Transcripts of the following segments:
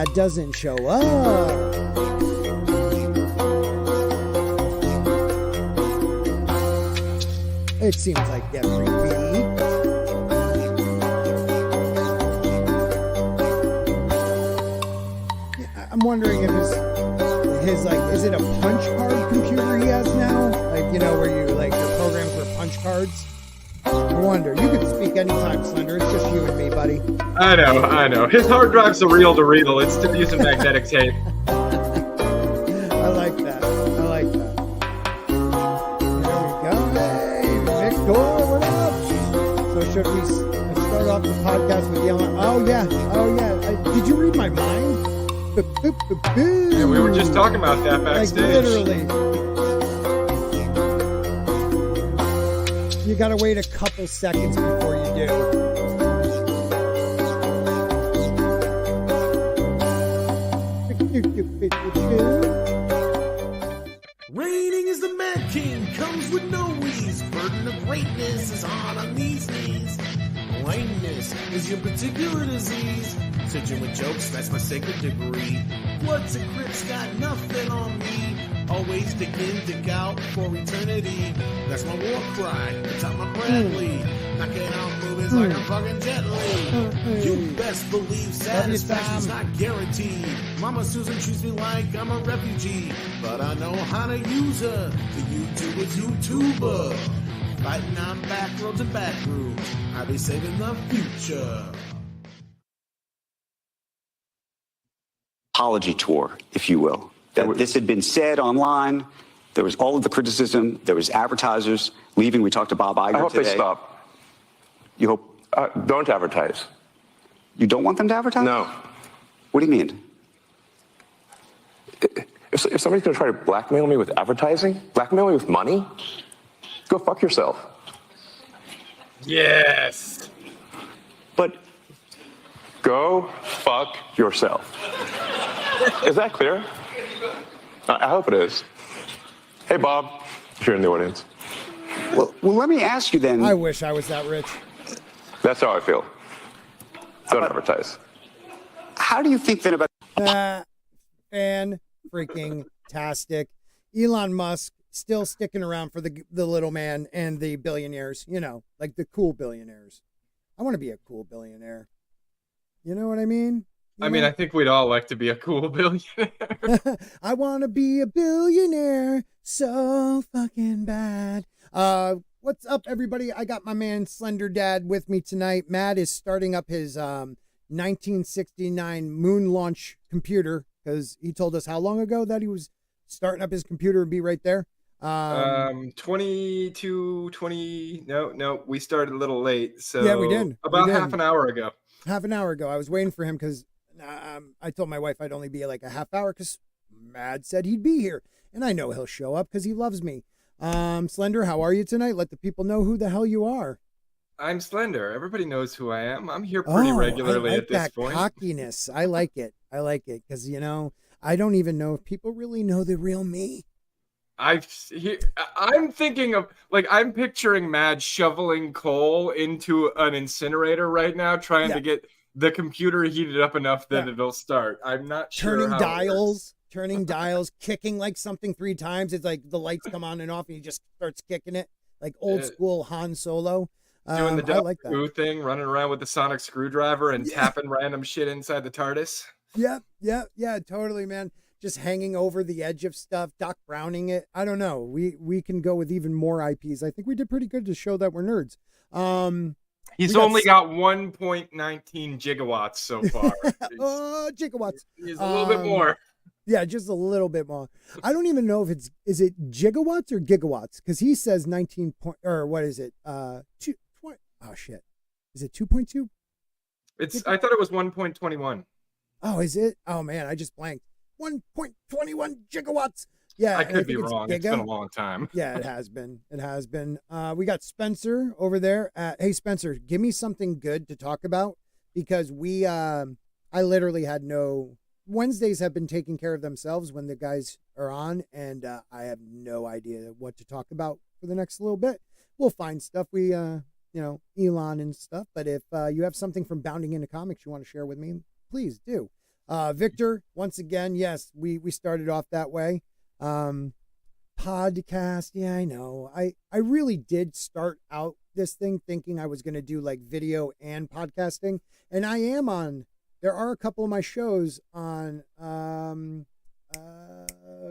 Matt doesn't show up. It seems like every week. I'm wondering if his like, is it a punch card computer he has now? Like, you know, where you like your programs for punch cards? I wonder. You can speak anytime, Slender. It's just you and me, buddy. I know. His hard drive's a reel-to-reel. It's still using magnetic tape. I like that. There we go. Hey, Victor, what up? So should we start off the podcast with yelling? Oh yeah. Did you read my mind? Yeah, we were just talking about that backstage. Like literally. You gotta wait a couple seconds before you do. Reigning is the Mad King, comes with no ease. Burden of greatness is hard on these knees. Lameness is your particular disease. Touching with jokes, that's my sacred degree. Bloods and Crips got nothing on me. Always dig in, dig out for eternity. That's my war cry, it's on my Bradley. Knocking out movies like I'm fucking Jet Li. You best believe satisfaction's not guaranteed. Mama Susan treats me like I'm a refugee. But I know how to use her. The YouTuber's YouTuber. Fighting on back roads and back rooms. I'll be saving the future. Apology tour, if you will. That this had been said online. There was all of the criticism. There was advertisers leaving. We talked to Bob Iger today. I hope they stop. You hope? Don't advertise. You don't want them to advertise? No. What do you mean? If somebody's going to try to blackmail me with advertising, blackmail me with money, go fuck yourself. Yes. But go fuck yourself. Is that clear? I hope it is. Hey, Bob, if you're in the audience. well, let me ask you then. I wish I was that rich. That's how I feel. Don't advertise. How do you think then about? Fan freaking tastic. Elon Musk still sticking around for the little man and the billionaires. You know, like the cool billionaires. I want to be a cool billionaire. You know what I mean? I mean, I think we'd all like to be a cool billionaire. I want to be a billionaire so fucking bad. What's up, everybody? I got my man Slender Dad with me tonight. Matt is starting up his 1969 moon launch computer because he told us how long ago that he was starting up his computer and be right there. 20. No, we started a little late. So yeah, we did. About half an hour ago. Half an hour ago. I was waiting for him because I told my wife I'd only be like a half hour because Mad said he'd be here. And I know he'll show up because he loves me. Slender, how are you tonight? Let the people know who the hell you are. I'm Slender. Everybody knows who I am. I'm here pretty regularly I like at this that point. Cockiness. I like it because, you know, I don't even know if people really know the real me. I'm thinking of, like, I'm picturing Mad shoveling coal into an incinerator right now, trying to get the computer heated up enough that it'll start. I'm not sure. Turning dials, kicking like something 3 times. It's like the lights come on and off and he just starts kicking it like old school Han Solo. Doing the I like that. Who thing, running around with the sonic screwdriver and tapping random shit inside the TARDIS. Yeah, totally, man. Just hanging over the edge of stuff, Doc Browning it. I don't know. We can go with even more IPs. I think we did pretty good to show that we're nerds. He's only got 1.19 gigawatts so far. Gigawatts. He's a little bit more. Yeah, just a little bit more. I don't even know if is it gigawatts or gigawatts? Because he says 19 point, or what is it? 2. Oh shit, is it 2.2? I thought it was 1.21. Oh, is it? Oh man, I just blanked. 1.21 gigawatts. Yeah, I could be wrong. It's been a long time. Yeah, it has been. We got Spencer over there. Hey, Spencer, give me something good to talk about because I literally had no. Wednesdays have been taking care of themselves when the guys are on, and I have no idea what to talk about for the next little bit. We'll find stuff Elon and stuff. But if you have something from Bounding into Comics you want to share with me, please do. Victor, once again, yes, we started off that way. Podcast, yeah, I know. I really did start out this thing thinking I was going to do like video and podcasting, and I am on. There are a couple of my shows on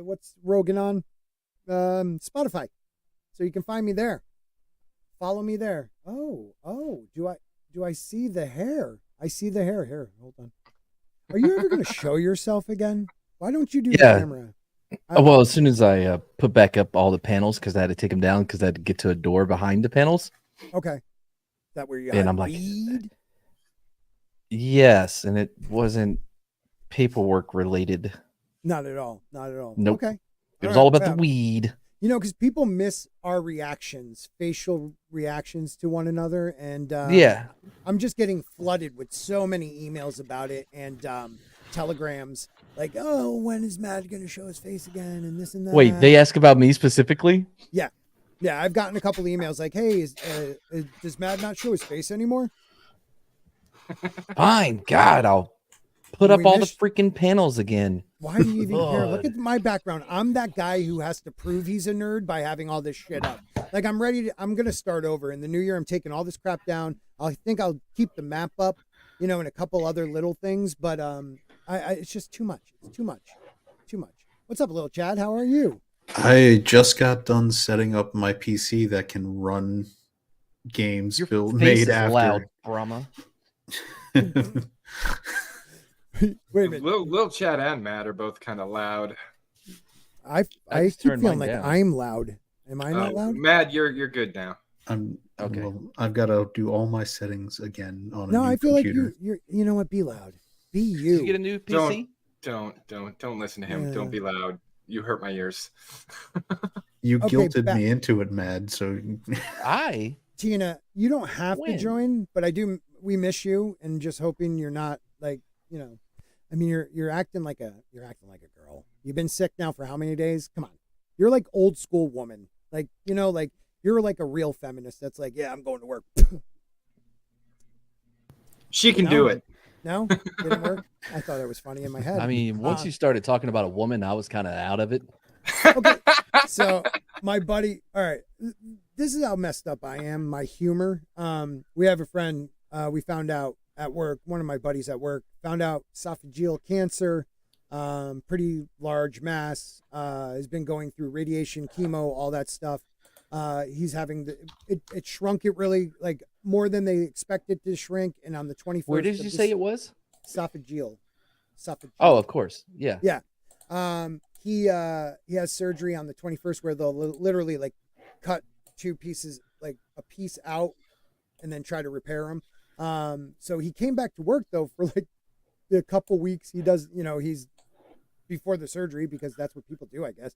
what's Rogan on? Spotify. So you can find me there. Follow me there. Oh, do I see the hair? I see the hair. Here, hold on. Are you ever going to show yourself again? Why don't you do the camera? Well, as soon as I put back up all the panels, because I had to take them down because I had to get to a door behind the panels. Okay. Is that where you and I'm weed? like, yes, and it wasn't paperwork related. Not at all. Not at all. Nope. Okay. It was all about the weed. You know, because people miss our reactions, facial reactions to one another. And yeah, I'm just getting flooded with so many emails about it and telegrams like, oh, when is Matt going to show his face again? And this and that. Wait, they ask about me specifically? Yeah. Yeah, I've gotten a couple emails like, hey, does Matt not show his face anymore? Fine. God, I'll put up all the freaking panels again. Why do you even care? Look at my background. I'm that guy who has to prove he's a nerd by having all this shit up. Like, I'm going to start over. In the new year, I'm taking all this crap down. I think I'll keep the map up, you know, and a couple other little things. But it's just too much. It's too much. Too much. What's up, little Chad? How are you? I just got done setting up my PC that can run games made after. Loud, Brahma. Wait a minute. Lil Chad and Matt are both kind of loud. I keep feeling like I'm loud. Am I not loud? Matt, you're good now. I'm okay. Well, I've got to do all my settings again on a new I feel computer. like you're. You know what? Be loud. Be you. Did you get a new PC? Don't listen to him. Yeah. Don't be loud. You hurt my ears. You guilted me into it, Mad. So Tina, you don't have to join, but I do. We miss you, and just hoping you're not like, you know. I mean, you're acting like a girl. You've been sick now for how many days? Come on, you're like old school woman. Like, you know, like you're like a real feminist. That's like, yeah, I'm going to work. She can do it. No, didn't work. I thought it was funny in my head. I mean, once you started talking about a woman, I was kind of out of it. Okay, so my buddy. All right, this is how messed up I am. My humor. We have a friend. We found out at work. One of my buddies at work found out esophageal cancer. Pretty large mass. Has been going through radiation, chemo, all that stuff. He's having it shrunk it really like more than they expected to shrink. And on the 21st, where did you say it was? Esophageal. Oh, of course. Yeah. Yeah. He has surgery on the 21st where they'll literally like cut two pieces, like a piece out, and then try to repair them. So he came back to work though for like a couple weeks. He does, you know, he's before the surgery because that's what people do, I guess.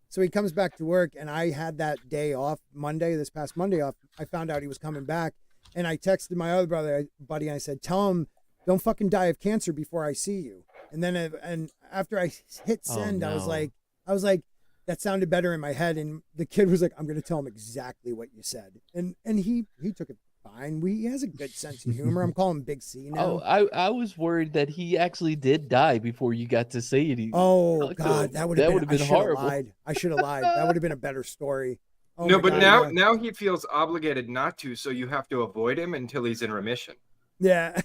So he comes back to work, and I had that day off, this past Monday off. I found out he was coming back, and I texted my other buddy, and I said, tell him, don't fucking die of cancer before I see you. And then, and after I hit send, I was like, that sounded better in my head. And the kid was like, I'm going to tell him exactly what you said. And he took it fine. He has a good sense of humor. I'm calling him Big C now. Oh, I was worried that he actually did die before you got to say it. God, that would have been horrible. I should have lied. That would have been a better story. Oh, no, but now he feels obligated not to, so you have to avoid him until he's in remission. Yeah.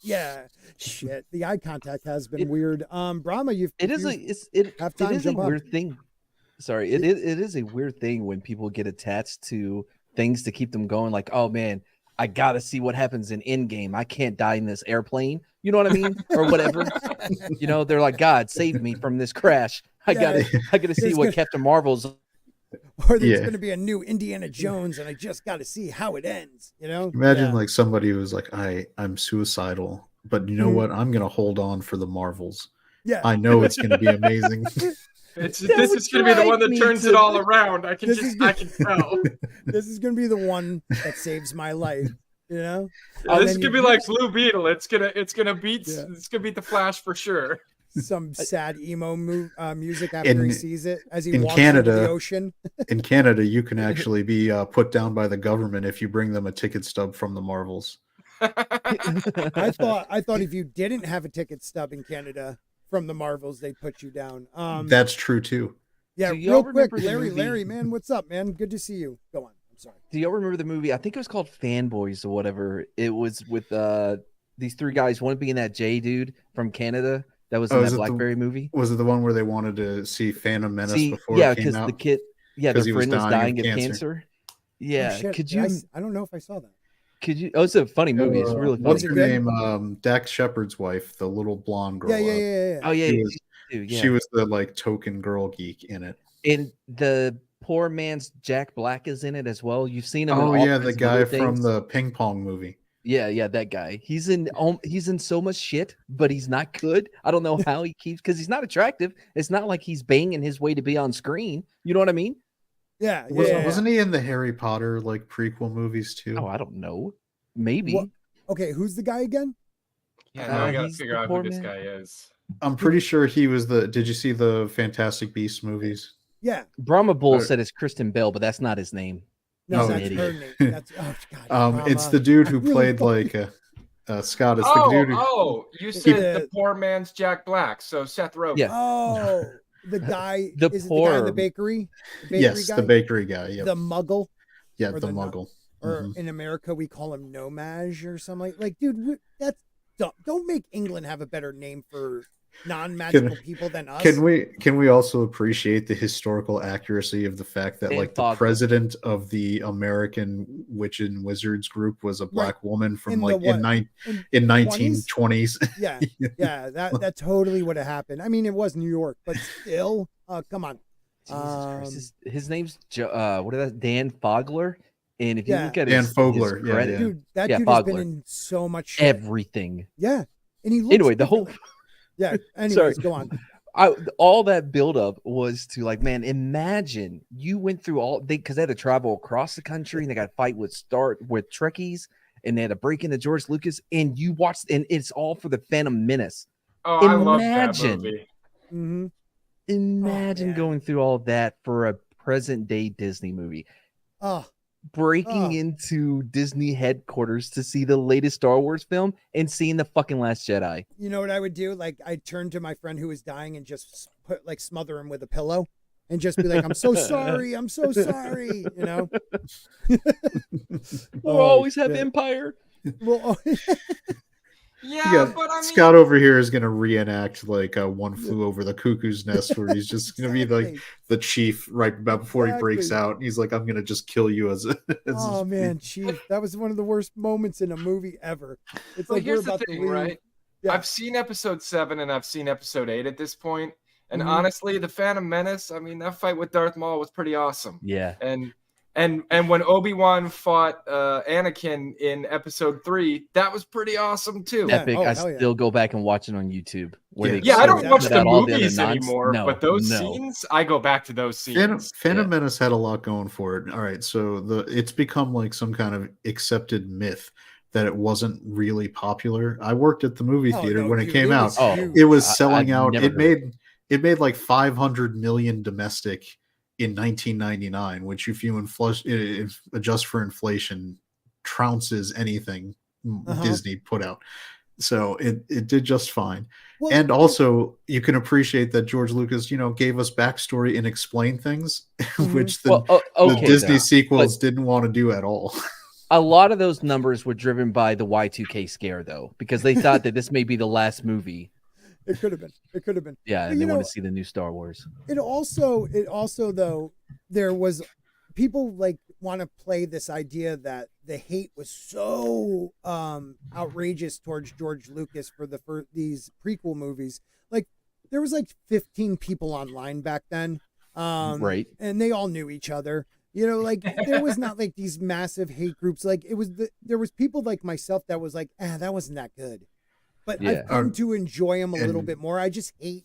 Yeah. Shit. The eye contact has been weird. Brahma, it is a weird thing. Sorry, it is a weird thing when people get attached to things to keep them going. Like, oh man, I gotta see what happens in Endgame. I can't die in this airplane. You know what I mean, or whatever. You know, they're like, God, save me from this crash. I gotta see what Captain Marvel's. Or there's going to be a new Indiana Jones, and I just got to see how it ends. You know, imagine like somebody who was like, I'm suicidal, but you know what? I'm going to hold on for the Marvels. Yeah, I know it's going to be amazing. This is going to be the one that turns it all around. I can tell. This is going to be the one that saves my life. You know, this is going to be like Blue Beetle. It's gonna beat the Flash for sure. Some sad emo music after he sees it as he walks Canada, into the ocean. In Canada, you can actually be put down by the government if you bring them a ticket stub from the Marvels. I thought if you didn't have a ticket stub in Canada from the Marvels, they'd put you down. That's true too. Yeah, Do y'all real quick, remember the movie- Larry, man, what's up, man? Good to see you. Go on. I'm sorry. Do y'all remember the movie? I think it was called Fanboys or whatever. It was with these three guys, one being that J dude from Canada that was in that Blackberry movie. Was it the one where they wanted to see Phantom Menace before yeah, it came because out? the kid, their friend was dying of cancer. cancer. Yeah, Oh, shit. could you? I don't know if I saw that. Could you? Oh, it's a funny movie. It's really funny. What's her name? Dax Shepard's wife, the little blonde girl. Yeah. Oh yeah, she was the like token girl geek in it. And the poor man's Jack Black is in it as well. You've seen him. Oh in all yeah, the kinds of guy other from things. the ping pong movie. Yeah, that guy. He's in so much shit, but he's not good. I don't know how he keeps because he's not attractive. It's not like he's banging his way to be on screen. You know what I mean? Yeah. Wasn't he in the Harry Potter like prequel movies too? Oh, I don't know. Maybe. What? Okay, who's the guy again? Yeah, now I gotta he's figure the out poor who this man. guy is. I'm pretty sure he was the. Did you see the Fantastic Beasts movies? Yeah. Brahma Bull said it's Kristen Bell, but that's not his name. No, He's an that's her idiot. name. That's God. It's the dude who played like Scott. It's the dude who, You said the poor man's Jack Black, so Seth Rogen. Yeah. Oh, the guy. The is it poor- the guy in the bakery? yes, guy? the bakery guy. Yep. The Muggle. Yeah, or the the Muggle. Or in America, we call him Nomage or something like dude, that's dumb. Don't make England have a better name for non-magical people than us. Can we also appreciate the historical accuracy of the fact that like the president of the American Witch and Wizards group was a black woman from in 1920s? Yeah, that totally would have happened. I mean, it was New York, but still, come on. Jesus Christ. His name's Dan Fogler. And if you look at Dan his Fogler, credit, dude, that dude has been in so much shit. Everything. Yeah, and he looks anyway. The whole Anyways, go on. All that buildup was to like, man, imagine you went through all because they had to travel across the country and they got to fight with Trekkies and they had to break into George Lucas and you watched and it's all for the Phantom Menace. Oh, I love that movie. Mm-hmm. Imagine going through all that for a present day Disney movie. Breaking into Disney headquarters to see the latest Star Wars film and seeing the fucking Last Jedi. You know what I would do? Like I'd turn to my friend who was dying and just smother him with a pillow and just be like, I'm so sorry. I'm so sorry. You know? We'll always have Empire. Well, yeah, but I mean, Scott over here is going to reenact like One Flew Over the Cuckoo's Nest, where he's just going to be like the chief right about before he breaks out. He's like, I'm going to just kill you as man, Chief, that was one of the worst moments in a movie ever. It's like here's we're about the thing, to leave. right? Yeah. I've seen episode 7 and I've seen episode 8 at this point, and honestly, the Phantom Menace. I mean, that fight with Darth Maul was pretty awesome. Yeah, and when Obi-Wan fought Anakin in episode 3, that was pretty awesome too. Epic. I still go back and watch it on YouTube. I don't watch the movies anymore, but those scenes, I go back to those scenes. Phantom Menace had a lot going for it. All right, so it's become like some kind of accepted myth that it wasn't really popular. I worked at the movie theater when it came out. It was selling out. It made like 500 million domestic in 1999, which if you adjust for inflation, trounces anything Disney put out. So it did just fine. Well, and also you can appreciate that George Lucas, gave us backstory and explained things, which the Disney sequels didn't want to do at all. A lot of those numbers were driven by the Y2K scare, though, because they thought that this may be the last movie. It could have been. Yeah, and they want to see the new Star Wars. It also though, there was people like want to play this idea that the hate was so outrageous towards George Lucas for these prequel movies. Like there was like 15 people online back then. Right. And they all knew each other. Like there was not like these massive hate groups. Like there was people like myself that was like, that wasn't that good. But I've come to enjoy them a little bit more. I just hated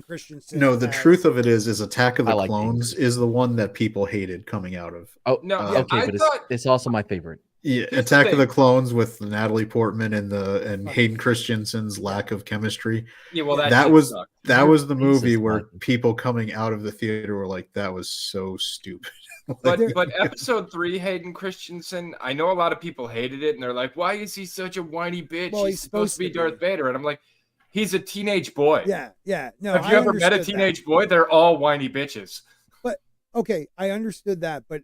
Christians. No, the truth of it is Attack of the Clones is the one that people hated coming out of. Oh no, okay, but it's also my favorite. Yeah, Attack of the Clones with Natalie Portman and Hayden Christensen's lack of chemistry. Yeah, well, that was the movie Jesus, where Mike. people coming out of the theater were like, "That was so stupid." But episode 3, Hayden Christensen, I know a lot of people hated it, and they're like, "Why is he such a whiny bitch? Well, he's supposed to be Darth Vader." And I'm like, "He's a teenage boy." Yeah. No, have you ever met a teenage boy? They're all whiny bitches. But okay, I understood that, but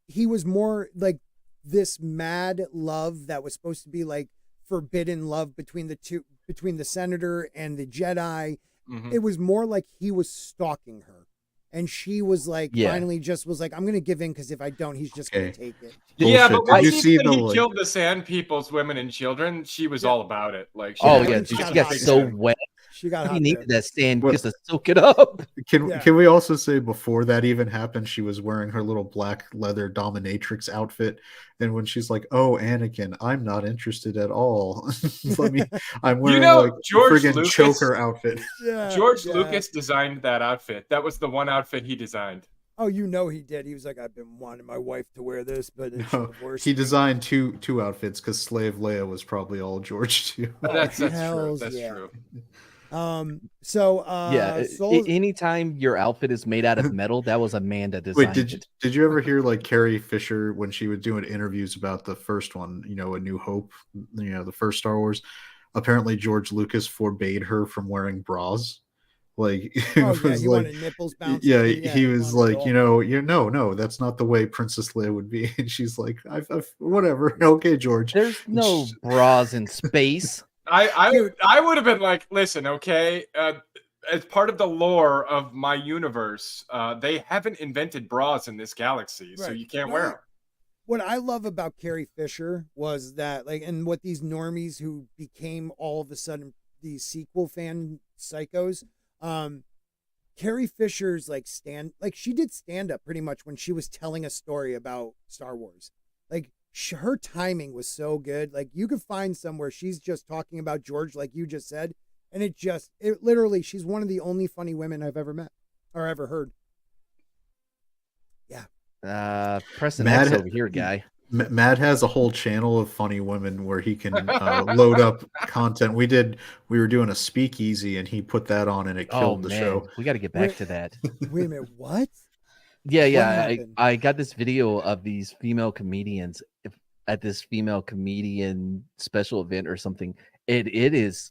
he was more like this mad love that was supposed to be like forbidden love between the senator and the Jedi. Mm-hmm. It was more like he was stalking her. And she was like, finally just was like, I'm going to give in because if I don't, he's just going to take it. Yeah, but when he killed the Sand People's women and children, she was all about it. Like, she got so wet. She got he needed that sand just to soak it up. Can we also say before that even happened, she was wearing her little black leather dominatrix outfit, and when she's like, "Oh, Anakin, I'm not interested at all. I'm wearing like George friggin' Lucas, choker outfit." George Lucas designed that outfit. That was the one outfit he designed. Oh, he did. He was like, I've been wanting my wife to wear this, but he designed two outfits because Slave Leia was probably all George too. That's true. That's true. Anytime your outfit is made out of metal, that was Amanda designed. Wait, did you ever hear like Carrie Fisher when she was doing interviews about the first one, A New Hope, the first Star Wars? Apparently George Lucas forbade her from wearing bras. Like he wanted nipples bouncing. Yeah, he was like, no, that's not the way Princess Leia would be. And she's like, I've whatever. Okay, George. There's no bras in space. I would have been like, listen, okay, as part of the lore of my universe, they haven't invented bras in this galaxy, so you can't wear them. What I love about Carrie Fisher was that, like, and what these normies who became all of a sudden these sequel fan psychos, Carrie Fisher's she did stand up pretty much when she was telling a story about Star Wars. Like, her timing was so good. Like, you could find somewhere she's just talking about George, like you just said, and it literally, she's one of the only funny women I've ever met or ever heard. Yeah. Preston X over here, guy. Matt has a whole channel of funny women where he can load up content. We were doing a speakeasy and he put that on and it killed the show. We got to get back to that. Wait a minute, what? Yeah. I got this video of these female comedians at this female comedian special event or something. It is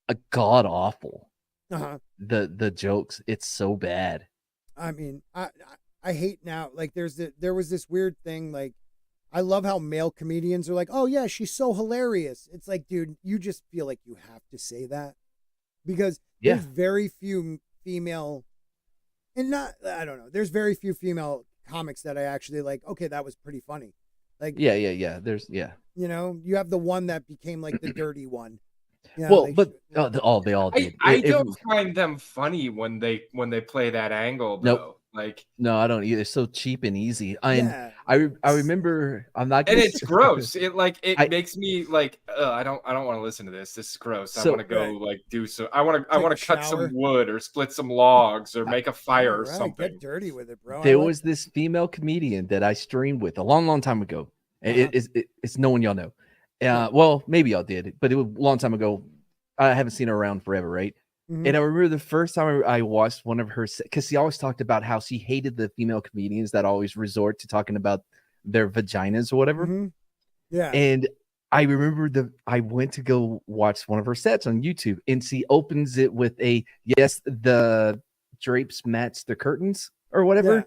a god awful. The jokes, it's so bad. I mean, I hate now. Like, there was this weird thing. Like, I love how male comedians are like, "Oh yeah, she's so hilarious." It's like, dude, you just feel like you have to say that because there's very few female, and I don't know. There's very few female comics that I actually like. Okay, that was pretty funny. Like, yeah. There's you have the one that became like the dirty one. But they all did. I don't find them funny when they play that angle though. Nope. Like, no, I don't either. It's so cheap and easy. I remember. I'm not. And it's gross. It makes me like. I don't want to listen to this. This is gross. I want to go like do so. I want to cut some wood or split some logs or make a fire or something. Get dirty with it, bro. There was this female comedian that I streamed with a long time ago. It's no one y'all know. Well, maybe y'all did, but it was a long time ago. I haven't seen her around forever, right? Mm-hmm. And I remember the first time I watched one of her, because she always talked about how she hated the female comedians that always resort to talking about their vaginas or whatever. Mm-hmm. Yeah. And I remember I went to go watch one of her sets on YouTube, and she opens it with the drapes match the curtains or whatever. Yeah.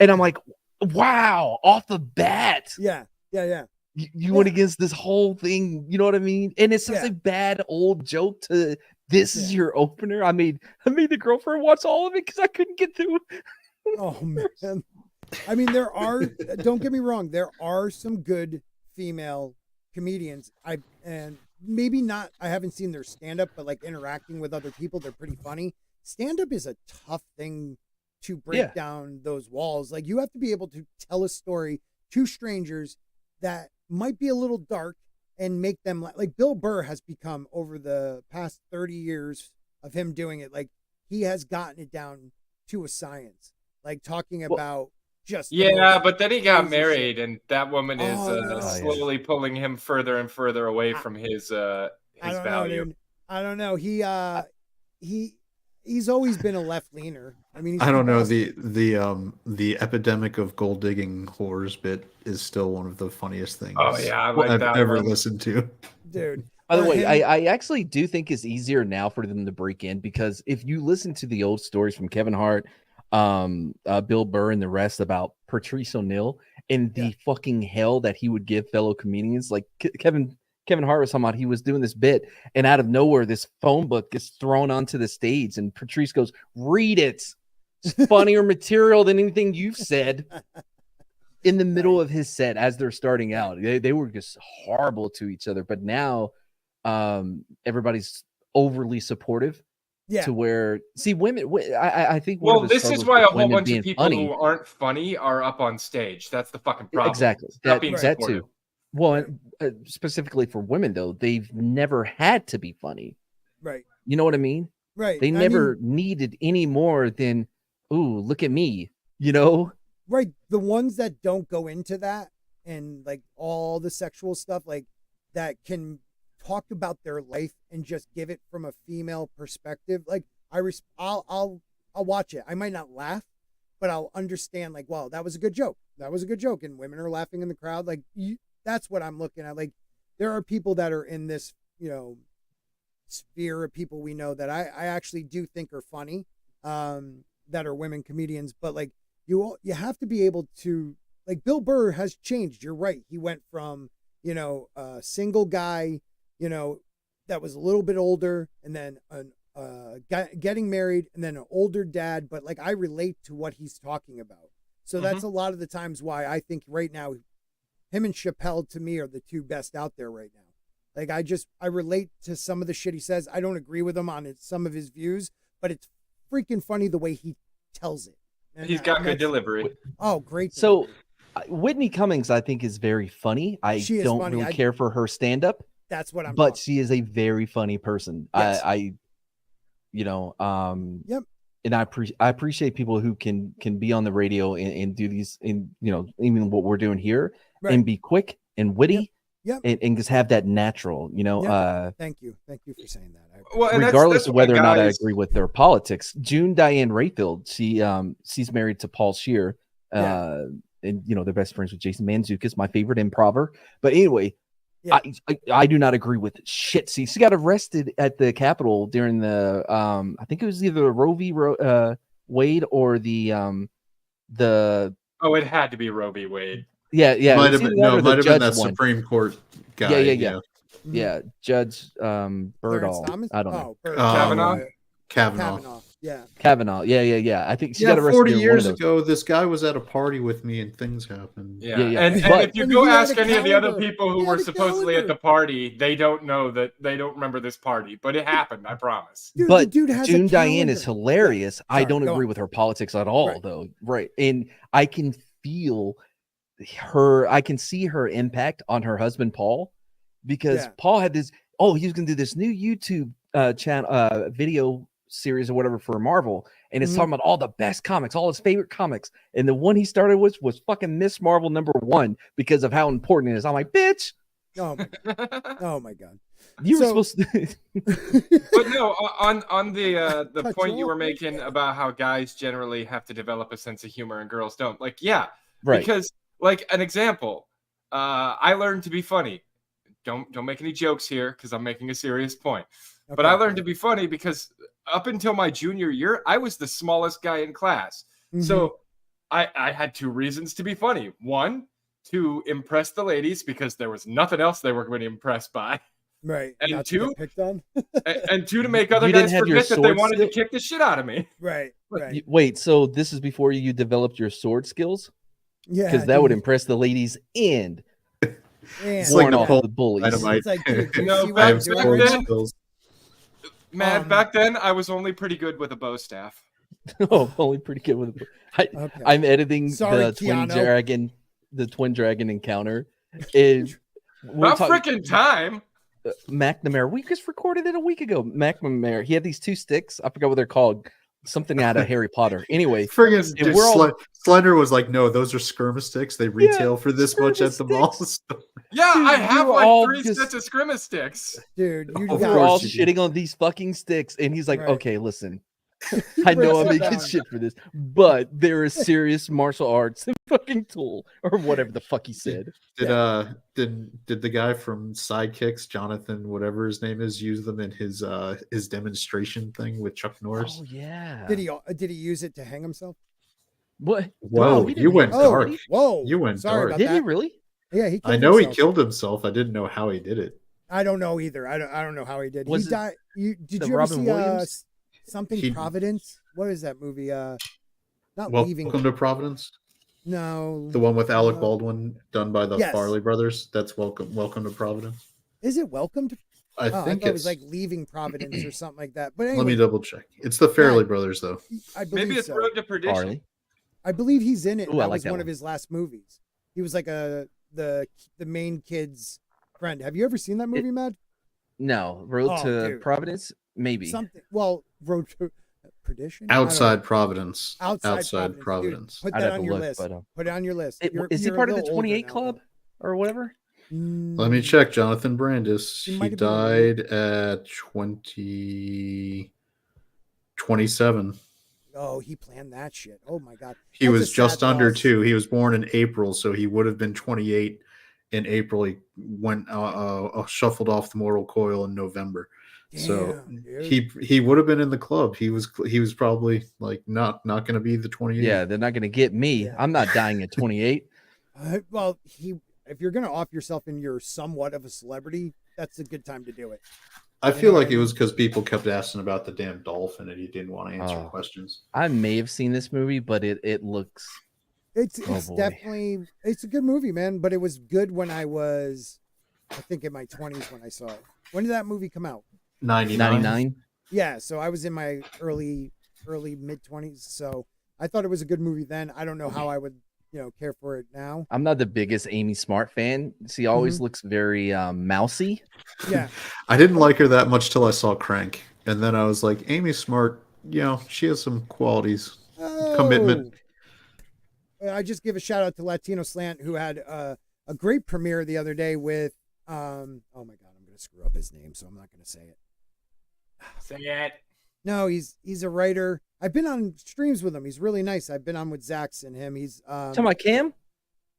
And I'm like, wow, off the bat. Yeah. You went against this whole thing, you know what I mean? And it's such a bad old joke to this is your opener. I made the girlfriend watch all of it because I couldn't get through. Oh man. I mean, don't get me wrong, there are some good female comedians. And maybe not, I haven't seen their stand-up, but like interacting with other people, they're pretty funny. Stand-up is a tough thing to break down those walls. Like, you have to be able to tell a story to strangers that might be a little dark and make them like Bill Burr has become, over the past 30 years of him doing it, like, he has gotten it down to a science, like talking about just but then he got married, and that woman is slowly pulling him further and further away from his value. Know, dude. I don't know. He's always been a left leaner. I mean, I don't know. The epidemic of gold digging whores bit is still one of the funniest things. Oh yeah, I like I've that ever one. listened to. Dude. By the way, I actually do think it's easier now for them to break in, because if you listen to the old stories from Kevin Hart, Bill Burr, and the rest about Patrice O'Neal and the fucking hell that he would give fellow comedians, like Kevin Hart was talking about, he was doing this bit, and out of nowhere, this phone book gets thrown onto the stage, and Patrice goes, "Read it. It's funnier material than anything you've said." In the middle of his set, as they're starting out, they were just horrible to each other. But now, everybody's overly supportive. To where, see, women, I think. Well, this is why a whole bunch of people who aren't funny are up on stage. That's the fucking problem. Exactly. That too. Well, specifically for women, though, they've never had to be funny. Right. You know what I mean? Right. They never needed any more than, "Ooh, look at me," you know? Right. The ones that don't go into that and like all the sexual stuff, like that can talk about their life and just give it from a female perspective. Like I'll watch it. I might not laugh, but I'll understand, like, wow, that was a good joke. That was a good joke. And women are laughing in the crowd. Like, that's what I'm looking at. Like, there are people that are in this, sphere of people we know that I actually do think are funny, that are women comedians. But like, you have to be able to, like, Bill Burr has changed. You're right. He went from, a single guy, that was a little bit older, and then getting married, and then an older dad. But like, I relate to what he's talking about. So that's a lot of the times why I think right now, him and Chappelle to me are the two best out there right now. Like, I relate to some of the shit he says. I don't agree with him on some of his views, but it's freaking funny the way he tells it. And he's got good delivery. Oh, great. So Whitney Cummings, I think, is very funny. I don't really care for her stand-up. That's what I'm. But she is a very funny person. Yes. Yep. And I appreciate people who can be on the radio and do these, and even what we're doing here, and be quick and witty. Yep. And just have that natural, Thank you for saying that. Well, regardless of whether or not I agree with their politics. June Diane Rayfield, she's married to Paul Scheer, and they're best friends with Jason Mantzoukas, my favorite improver. But anyway, I do not agree with shit. See, she got arrested at the Capitol during the I think it was either the Roe v. Wade or the it had to be Roe v. Wade. Yeah. Might have been that Supreme Court guy. Yeah. Judge Berdahl. I don't know. Kavanaugh. Kavanaugh. Yeah. I think she got arrested 40 years ago. This guy was at a party with me, and things happened. Yeah. And if you go ask any of the other people who were supposedly at the party, they don't know that, they don't remember this party, but it happened. I promise. Dude, but dude has June Diane is hilarious. I don't agree with her politics at all, though. Right, and I can feel her. I can see her impact on her husband Paul, because Paul had this. Oh, he was going to do this new YouTube channel, video series or whatever for Marvel, and it's talking about all the best comics, all his favorite comics, and the one he started with was fucking Miss Marvel #1 because of how important it is. I'm like, bitch. Oh my god. You were supposed to. But no, on the point you were making about how guys generally have to develop a sense of humor and girls don't. Like, right. Because, like, an example, I learned to be funny. Don't make any jokes here because I'm making a serious point. Okay. But I learned to be funny because up until my junior year, I was the smallest guy in class. Mm-hmm. So I had two reasons to be funny. One, to impress the ladies because there was nothing else they were going to impress by. Right. And two, and two, to make other guys forget that they wanted to kick the shit out of me. Right. Wait, so this is before you developed your sword skills? Yeah. Because that would impress the ladies and it's like off the bullies. It's like, dude, I have sword skills. Man, back then I was only pretty good with a bow staff. Only pretty good with I'm editing the twin dragon encounter. About freaking time. McNamara. We just recorded it a week ago. McNamara. He had these two sticks. I forgot what they're called. something out of Harry Potter. Anyway, friggin' Slender was like, no, those are skirma sticks. They retail for this much at the mall. Yeah, Dude, I have like all 3 just- sets of scrimmage sticks. Dude, you we're got all shitting on these fucking sticks, and he's like, Right. okay, listen. I know I'm making shit for this, but there is serious martial arts fucking tool or whatever the fuck he said. Did the guy from Sidekicks, Jonathan, whatever his name is, use them in his demonstration thing with Chuck Norris? Oh yeah. Did he use it to hang himself? What? Whoa, No, you went dark. Whoa, You went sorry dark. about Did that. he really? Yeah, he. I know himself. he killed himself. I didn't know how he did it. I don't know either. I don't know how he did. Was He it died. Did the you ever Robin see Williams? something Providence? What is that movie? Not leaving. Welcome to Providence. No, The one with Alec Baldwin, done by the Yes. Farley brothers. That's Welcome to Providence. is it Welcome to? I think thought it was it's like Leaving Providence or something like that. But anyway, Let me double check. It's the Farley brothers, though. I believe Maybe it's so. Road to Perdition. Farley. I believe he's in it. Ooh, I That like was that one one. of his last movies. He was like the main kid's friend. Have you ever seen that movie, Matt? No, Road Oh, to dude. Providence, maybe. Something. Well, Road to Perdition. I don't know. Outside Providence. Outside Providence. Dude, put I'd that have on to your look, list. but, Put it on your list. Is he You're a part of the little older 28 now, Club or whatever? though. Let me check. Jonathan Brandis. He He might have been died at 27. Oh, he planned that shit. Oh my god. He That's was a sad just under loss. 2. He was born in April, so he would have been 28 in April. He went shuffled off the mortal coil in November. So Damn, dude. he would have been in the club. He was probably like not going to be the 28. Yeah, they're not going to get me. Yeah. I'm not dying at 28. Well, if you're gonna off yourself and you're somewhat of a celebrity, that's a good time to do it. I feel like it was because people kept asking about the damn dolphin and he didn't want to answer questions. I may have seen this movie, but it looks. It's boy. definitely it's a good movie, man. But it was good when I was, I think, in my 20s when I saw it. When did that movie come out? 99. Yeah, so I was in my early mid 20s. So I thought it was a good movie then. I don't know how I would, care for it now. I'm not the biggest Amy Smart fan. She always looks very mousy. Yeah, I didn't like her that much till I saw Crank, and then I was like, Amy Smart, she has some qualities, commitment. I just give a shout out to Latino Slant, who had a great premiere the other day with oh my god, I'm gonna screw up his name, so I'm not gonna say it. Say it. No, he's a writer. I've been on streams with him. He's really nice. I've been on with Zax and him. He's Talking about Cam?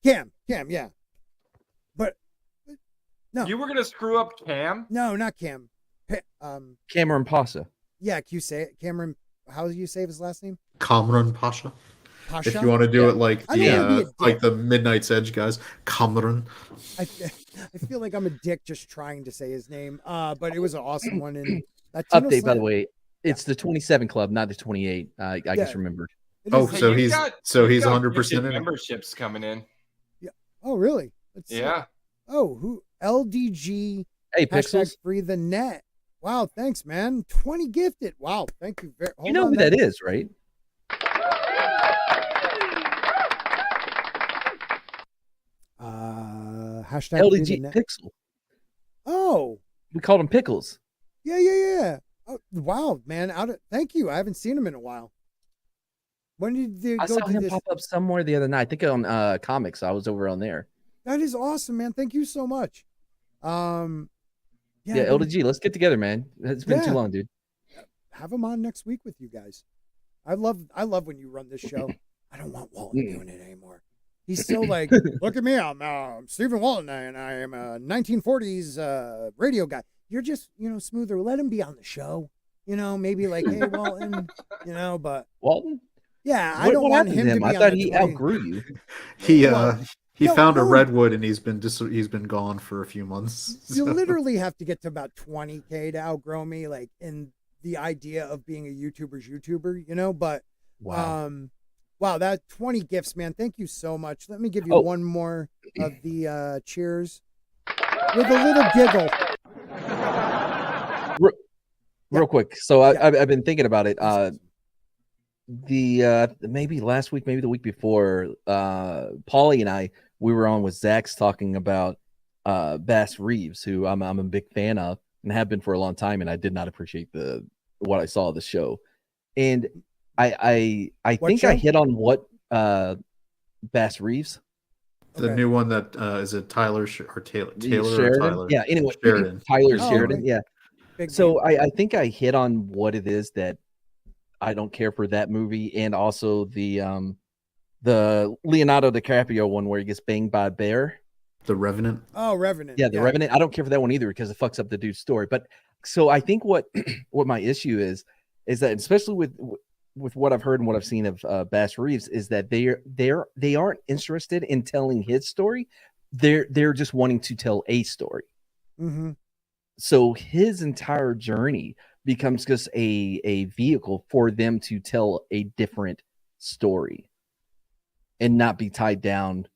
Cam, yeah. But no, You were gonna screw up Cam? no, not Cam. Cameron Pasa. Yeah, can you say it? Cameron, how do you say his last name? Kamran Pasha. Pasha? If you want to do it like I don't wanna be a dick. the Midnight's Edge guys, Kamran. I feel like I'm a dick just trying to say his name. But it was an awesome one. And Latino Update, by Slant- the way. It's the 27 club, not the 28. I just remembered. it Oh, is- so Hey, he's you've got 100% gifted in it. memberships coming in. oh, really? Let's see. Yeah. Oh, who? LDG Hey, hashtag Pixels. free the net. Wow, thanks, man. 20 gifted. Wow, thank you. You know who that is, right? Hashtag free the LDG net. Pixel. Oh, We called him Pickles. yeah. Oh, wow, man. Thank you. I haven't seen him in a while. When did they I go saw do him this? pop up somewhere the other night. I think on comics. I was over on there. That is awesome, man. Thank you so much. Yeah, dude, LDG. Let's get together, man. It's been too Yeah. long, dude. have him on next week with you guys. I love when you run this show. I don't want Walton doing it anymore. He's still like, look at me, I'm Stephen Walton, and I am a 1940s radio guy. You're just, smoother. Let him be on the show. Maybe like, hey, Walton, but Walton? yeah, I What don't want happened him to to him? be I on thought the he 20. outgrew you. He No, found a no. redwood and he's been gone for a few months. You so. literally have to get to about 20K to outgrow me, like in the idea of being a YouTuber's YouTuber, but Wow. wow, that 20 gifts, man. Thank you so much. Let me give you Oh. one more of the cheers with a little giggle. Real quick. So I've been thinking about it. Maybe last week, maybe the week before, Paulie and I, we were on with Zach's talking about Bass Reeves, who I'm a big fan of and have been for a long time, and I did not appreciate what I saw of the show. And I think I hit on what Bass Reeves. The new one that is it Taylor Sheridan? or Tyler? Yeah, anyway, Sheridan. Tyler Sheridan. Okay. Yeah. Big So I think I hit on what it is that I don't care for that movie, and also the Leonardo DiCaprio one where he gets banged by a bear. The Revenant. Oh, Revenant. Yeah, the Revenant. I don't care for that one either because it fucks up the dude's story. But so I think what my issue is that, especially with what I've heard and what I've seen of Bass Reeves, is that they aren't interested in telling his story. They're just wanting to tell a story. Mm-hmm. So his entire journey becomes just a vehicle for them to tell a different story and not be tied down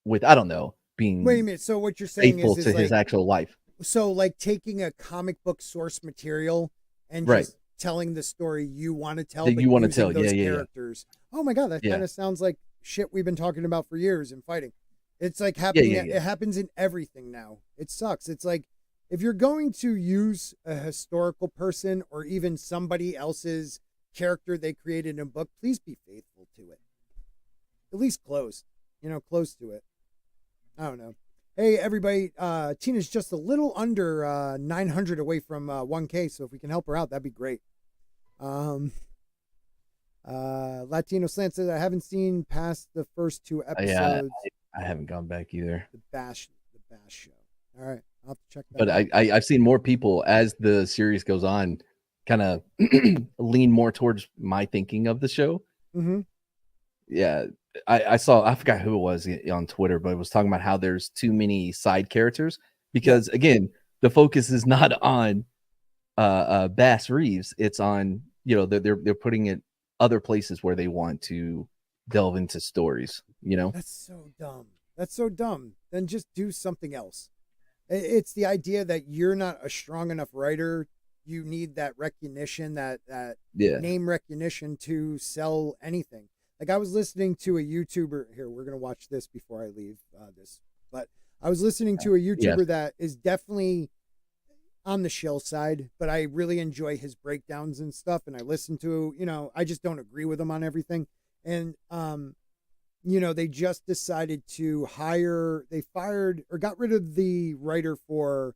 with, I don't know, being Wait a minute. So what you're saying faithful is to like, his actual life. So like taking a comic book source material and just telling the story you want to tell, that but you want to using tell, those yeah. characters. Oh my god, that kind of sounds like shit we've been talking about for years in fighting. It's like happening. It happens in everything now. It sucks. It's like if you're going to use a historical person or even somebody else's character they created in a book, please be faithful to it. At least close to it. I don't know. Hey, everybody, Tina's just a little under 900 away from 1K, so if we can help her out, that'd be great. Latino Slant says, I haven't seen past the first 2 episodes. I haven't gone back either. The Bash show. All right, I'll have to check that but out. I've seen more people as the series goes on kind of lean more towards my thinking of the show. Mm-hmm. Yeah. I saw, I forgot who it was on Twitter, but it was talking about how there's too many side characters because again, the focus is not on Bass Reeves. It's on, they're putting it other places where they want to delve into stories, That's so dumb. Then just do something else. It's the idea that you're not a strong enough writer. You need that recognition, that name recognition to sell anything. Like I was listening to a YouTuber here. We're going to watch this before I leave this, but I was listening to a YouTuber that is definitely on the shill side, but I really enjoy his breakdowns and stuff. And I listen to, I just don't agree with him on everything. And, they just decided to they fired or got rid of the writer for,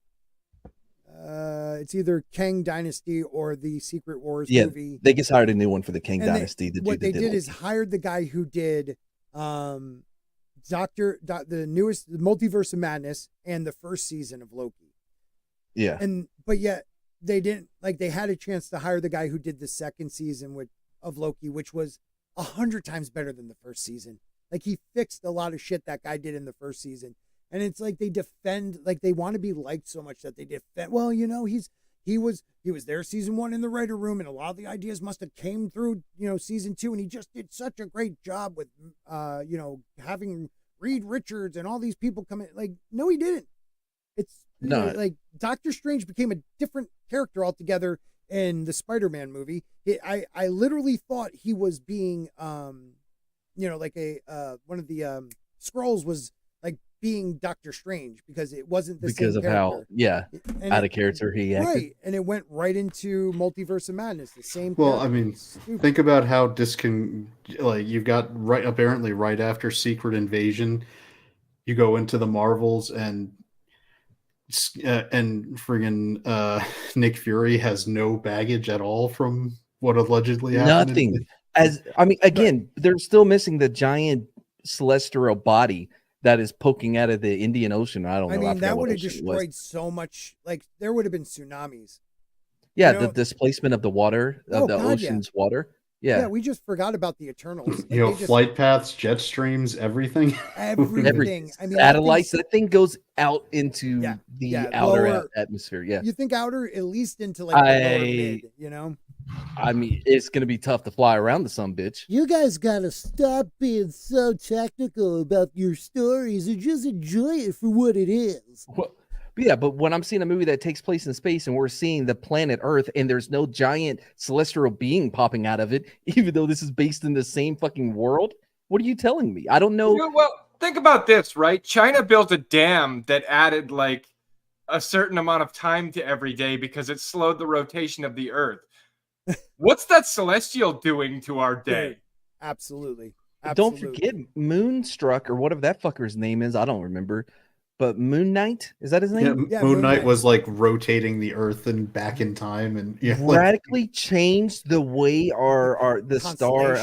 it's either Kang Dynasty or the Secret Wars movie. They just hired a new one for the Kang Dynasty. What they did is hired the guy who did the newest Multiverse of Madness and the first season of Loki. Yeah. But yet they didn't, like, they had a chance to hire the guy who did the second season of Loki, which was 100 times better than the first season. Like he fixed a lot of shit that guy did in the first season. And it's like they defend, like they want to be liked so much that they defend. Well, he was there season 1 in the writer room, and a lot of the ideas must have came through, season 2, and he just did such a great job with, having Reed Richards and all these people come in. Like, no, he didn't. It's like Doctor Strange became a different character altogether in the Spider-Man movie. I literally thought he was being, like one of the Skrulls was being Doctor Strange because it wasn't the because same of character. how out of character he acted. Right, and it went right into Multiverse of Madness, the same well character. I mean, think about how you've got apparently right after Secret Invasion you go into the Marvels and friggin' Nick Fury has no baggage at all from what allegedly happened. Nothing. They're still missing the giant celestial body that is poking out of the Indian Ocean. I don't know. I mean, that would have destroyed so much. Like, there would have been tsunamis. Yeah, the displacement of the water, of the ocean's water. Yeah. Yeah, we just forgot about the Eternals. Flight paths, jet streams, everything. Everything. I mean, satellites. That thing goes out into the outer atmosphere. Yeah. You think outer, at least into the lower mid, I mean, it's going to be tough to fly around the sun, bitch. You guys got to stop being so technical about your stories and just enjoy it for what it is. Well, but when I'm seeing a movie that takes place in space and we're seeing the planet Earth and there's no giant celestial being popping out of it, even though this is based in the same fucking world, what are you telling me? I don't know. Well, think about this, right? China built a dam that added a certain amount of time to every day because it slowed the rotation of the Earth. What's that celestial doing to our day? Dude, absolutely. Don't forget Moonstruck or whatever that fucker's name is. I don't remember. But Moon Knight, is that his name? Yeah, Moon Knight was like rotating the Earth and back in time, and radically changed the way the star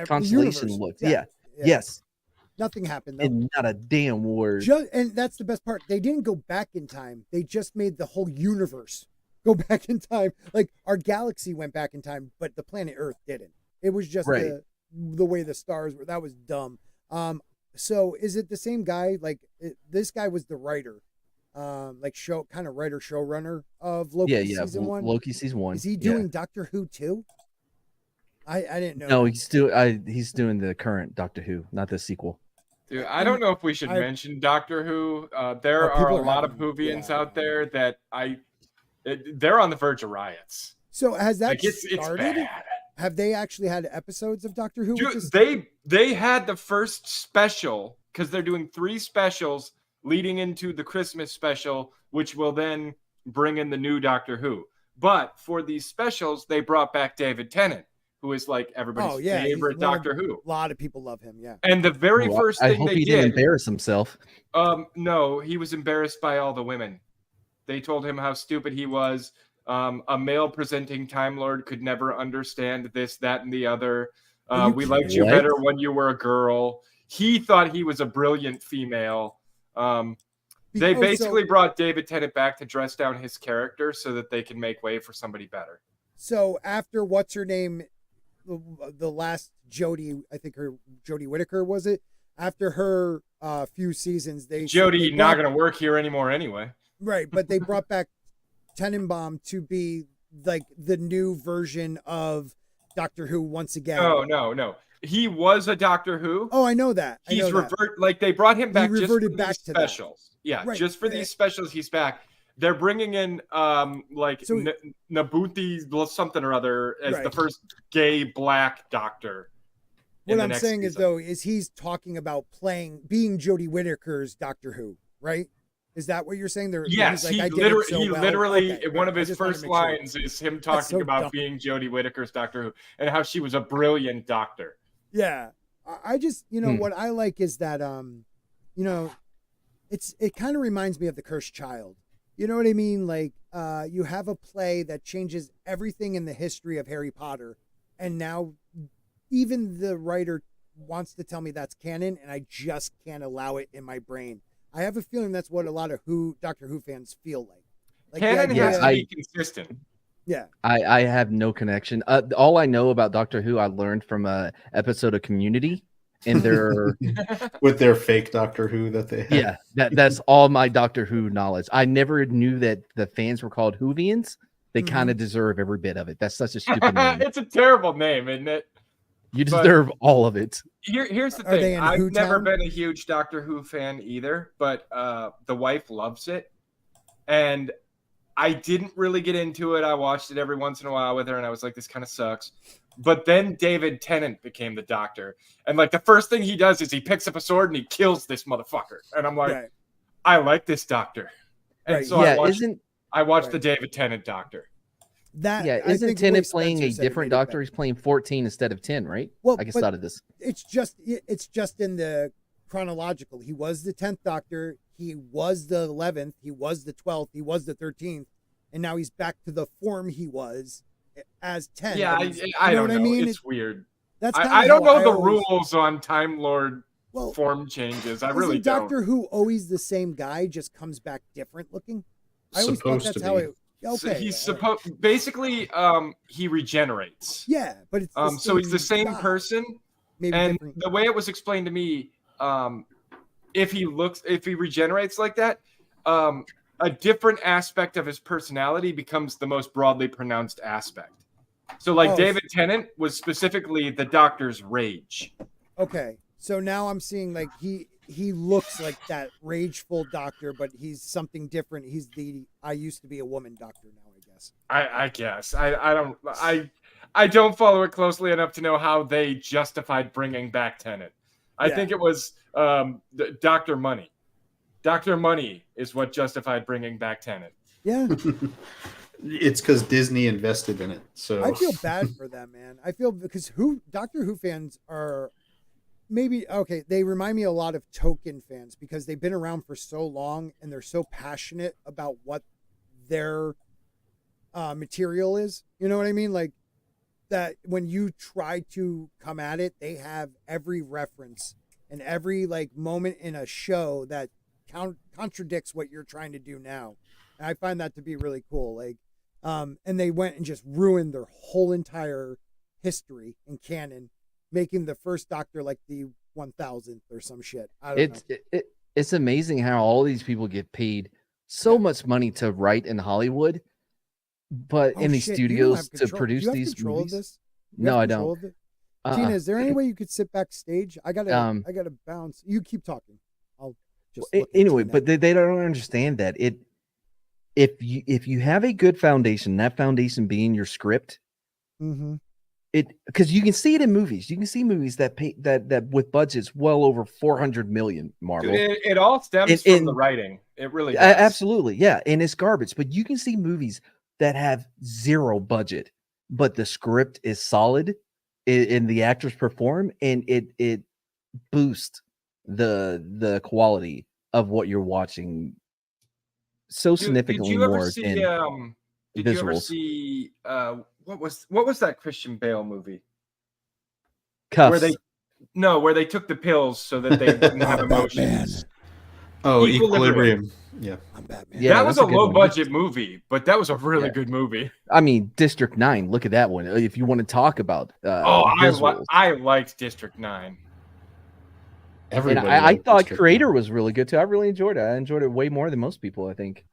constellation looked. Yeah. Yes. Nothing happened though. And not a damn word. And that's the best part. They didn't go back in time. They just made the whole universe go back in time. Like our galaxy went back in time, but the planet Earth didn't. It was just the way the stars were. That was dumb. So is it the same guy? Like this guy was the writer, showrunner of Loki season 1. Loki season 1. Is he doing Doctor Who too? I didn't know. No, he's doing the current Doctor Who, not the sequel. Dude, I don't know if we should mention Doctor Who. There are a lot of Whovians out there that they're on the verge of riots. So has that it's started? Bad. Have they actually had episodes of Doctor Who? Dude, they had the first special because they're doing 3 specials leading into the Christmas special, which will then bring in the new Doctor Who. But for these specials, they brought back David Tennant, who is like everybody's favorite Doctor Who. A lot of people love him, yeah. And the very first thing he didn't embarrass himself. No, he was embarrassed by all the women. They told him how stupid he was. A male presenting Time Lord could never understand this, that, and the other. We liked you better when you were a girl. He thought he was a brilliant female. They basically brought David Tennant back to dress down his character so that they can make way for somebody better. So after what's her name, the last Jodie, I think Jodie Whittaker was it? After her few seasons, Jodie not going to work here anymore anyway. Right, but they brought back Tenenbaum to be like the new version of Doctor Who once again. Oh, no. He was a Doctor Who. Oh, I know that. He's like they brought him back just for back these specials. That. Yeah, right. Just for these specials, he's back. They're bringing in Nabuthi something or other as the first gay black doctor. What I'm saying is he's talking about being Jodie Whittaker's Doctor Who, right? Is that what you're saying? Yes, he literally one of his first lines is him talking about being Jodie Whittaker's Doctor Who and how she was a brilliant doctor. Yeah, I just what I like is that it kind of reminds me of The Cursed Child. You know what I mean? Like you have a play that changes everything in the history of Harry Potter, and now even the writer wants to tell me that's canon, and I just can't allow it in my brain. I have a feeling that's what a lot of Doctor Who fans feel like. Canon has to be consistent. Yeah. I have no connection. All I know about Doctor Who, I learned from an episode of Community, and their with their fake Doctor Who that they had. Yeah, that's all my Doctor Who knowledge. I never knew that the fans were called Whovians. They kind of deserve every bit of it. That's such a stupid name. It's a terrible name, isn't it? You deserve all of it. Here's the thing. I've never been a huge Doctor Who fan either, but the wife loves it. And I didn't really get into it. I watched it every once in a while with her, and I was like, this kind of sucks. But then David Tennant became the Doctor. And like the first thing he does is he picks up a sword and he kills this motherfucker. And I'm like, I like this Doctor. And so I watched the David Tennant Doctor. Isn't Tennant playing a different Doctor? He's playing 14 instead of 10, right? Well, I just thought of this. It's just in the chronological. He was the 10th Doctor. He was the 11th. He was the 12th. He was the 13th. And now he's back to the form he was as 10. Yeah, I don't know. I mean? It's weird. I don't know the rules on Time Lord form changes. I really don't. Doctor Who always the same guy, just comes back different looking? I always thought that's how it. Okay. So he's supposed basically he regenerates. Yeah, but it's so he's the same person. Maybe and different. The way it was explained to me, if he regenerates like that, a different aspect of his personality becomes the most broadly pronounced aspect. So David Tennant was specifically the Doctor's rage. Okay. So now I'm seeing like he looks like that rageful Doctor, but he's something different. He's I used to be a woman Doctor now, I guess. I guess. I don't follow it closely enough to know how they justified bringing back Tennant. I think it was Dr. Money. Dr. Money is what justified bringing back Tennant. Yeah. It's because Disney invested in it. So I feel bad for them, man. I feel because Doctor Who fans are maybe okay. They remind me a lot of Tolkien fans because they've been around for so long and they're so passionate about what their material is. You know what I mean? Like that when you try to come at it, they have every reference and every like moment in a show that contradicts what you're trying to do now. And I find that to be really cool. Like, and they went and just ruined their whole entire history and canon, making the first Doctor like the 1000th or some shit. I don't know. It's amazing how all these people get paid so much money to write in Hollywood, but in these studios to produce these movies. No, I don't. Tina, is there any way you could sit backstage? I gotta bounce. You keep talking. I'll just anyway. But they don't understand that if you have a good foundation, that foundation being your script, because you can see it in movies. You can see movies that pay that with budgets well over 400 million. Marvel. It all stems from the writing. It really does. Absolutely, yeah. And it's garbage. But you can see movies that have zero budget, but the script is solid, and the actors perform, and it boosts the quality of what you're watching so significantly more than visuals. Did you ever see what was that Christian Bale movie? Cuffs. Where they took the pills so that they didn't have emotions. Oh, Equilibrium. Yeah. I'm Batman. Yeah, that was a low budget movie, but that was a really good movie. I mean, District 9, look at that one. If you want to talk about I liked District 9. Everybody I thought Creator was really good too. I really enjoyed it. I enjoyed it way more than most people, I think.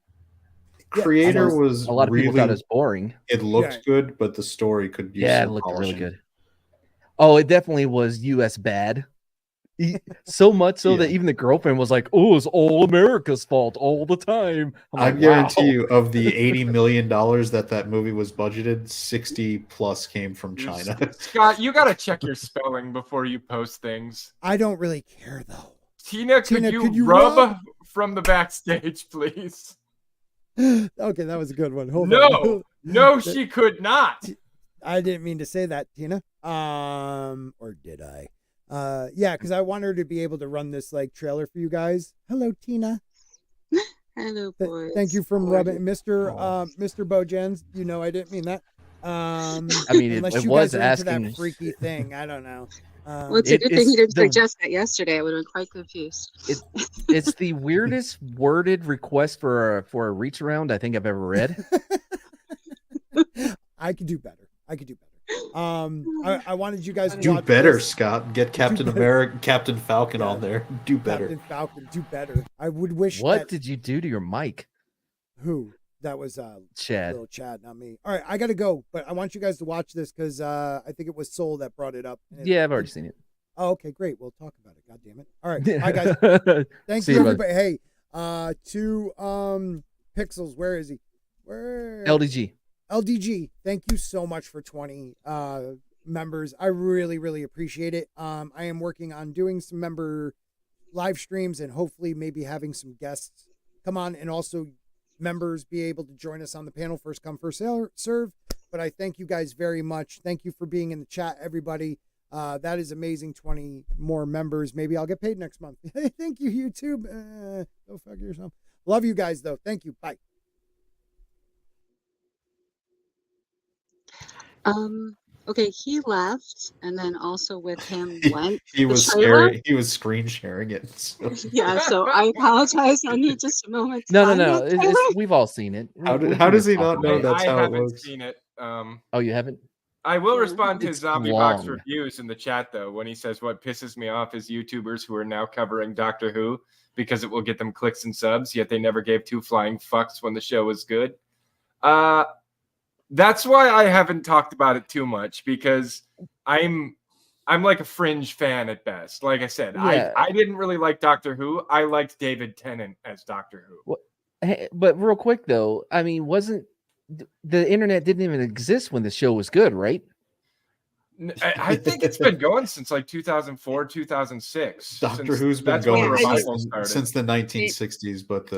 Creator was a lot of people thought it was boring. It looked good, but the story could use it looked really good. Oh, it definitely was US bad. So much so that even the girlfriend was like, "Oh, it's all America's fault all the time." I guarantee you, of the $80 million that movie was budgeted, 60 plus came from China. Scott, you got to check your spelling before you post things. I don't really care though. Tina, could you rub from the backstage, please? Okay, that was a good one. Hold on. No, she could not. I didn't mean to say that, Tina. Or did I? Yeah, because I want her to be able to run this like trailer for you guys. Hello, Tina. Hello, boys. Thank you from Robin, Mr. Bojans. You know I didn't mean that. I mean, unless it you was guys are asking into that freaky thing. I don't know. Well, it's a good thing he didn't suggest that yesterday. I would have been quite confused. It's the weirdest worded request for a reach around I think I've ever read. I could do better. I wanted you guys to do better, Scott. Get Captain America, Captain Falcon on there. Do better. Captain Falcon, do better. I would wish. What did you do to your mic? Who? That was Chad. Little Chad, not me. All right, I gotta go, but I want you guys to watch this because I think it was Soul that brought it up. Yeah, I've already seen it. Oh, okay, great. We'll talk about it. God damn it. All right, bye guys. Thank you, everybody. Hey, to Pixels, where is he? Where? LDG, thank you so much for 20 members. I really, really appreciate it. I am working on doing some member live streams and hopefully maybe having some guests come on and also members be able to join us on the panel. First come, first serve. But I thank you guys very much. Thank you for being in the chat, everybody. That is amazing. 20 more members. Maybe I'll get paid next month. Thank you, YouTube. Go fuck yourself. Love you guys, though. Thank you. Bye. Okay, he left, and then also with him went. He was scary. He was screen sharing it. So. Yeah, so I apologize. I need just a moment. No. We've all seen it. How does he not know that's how it was? I haven't seen it. Oh, you haven't? I will respond to Zombie Box reviews in the chat though when he says what pisses me off is YouTubers who are now covering Doctor Who because it will get them clicks and subs, yet they never gave two flying fucks when the show was good. That's why I haven't talked about it too much because I'm like a fringe fan at best. Like I said, yeah. I didn't really like Doctor Who. I liked David Tennant as Doctor Who. Well, hey, but real quick though, I mean, wasn't the internet didn't even exist when the show was good, right? I think it's been going since like 2004, 2006. Doctor Who's been going since the 1960s, but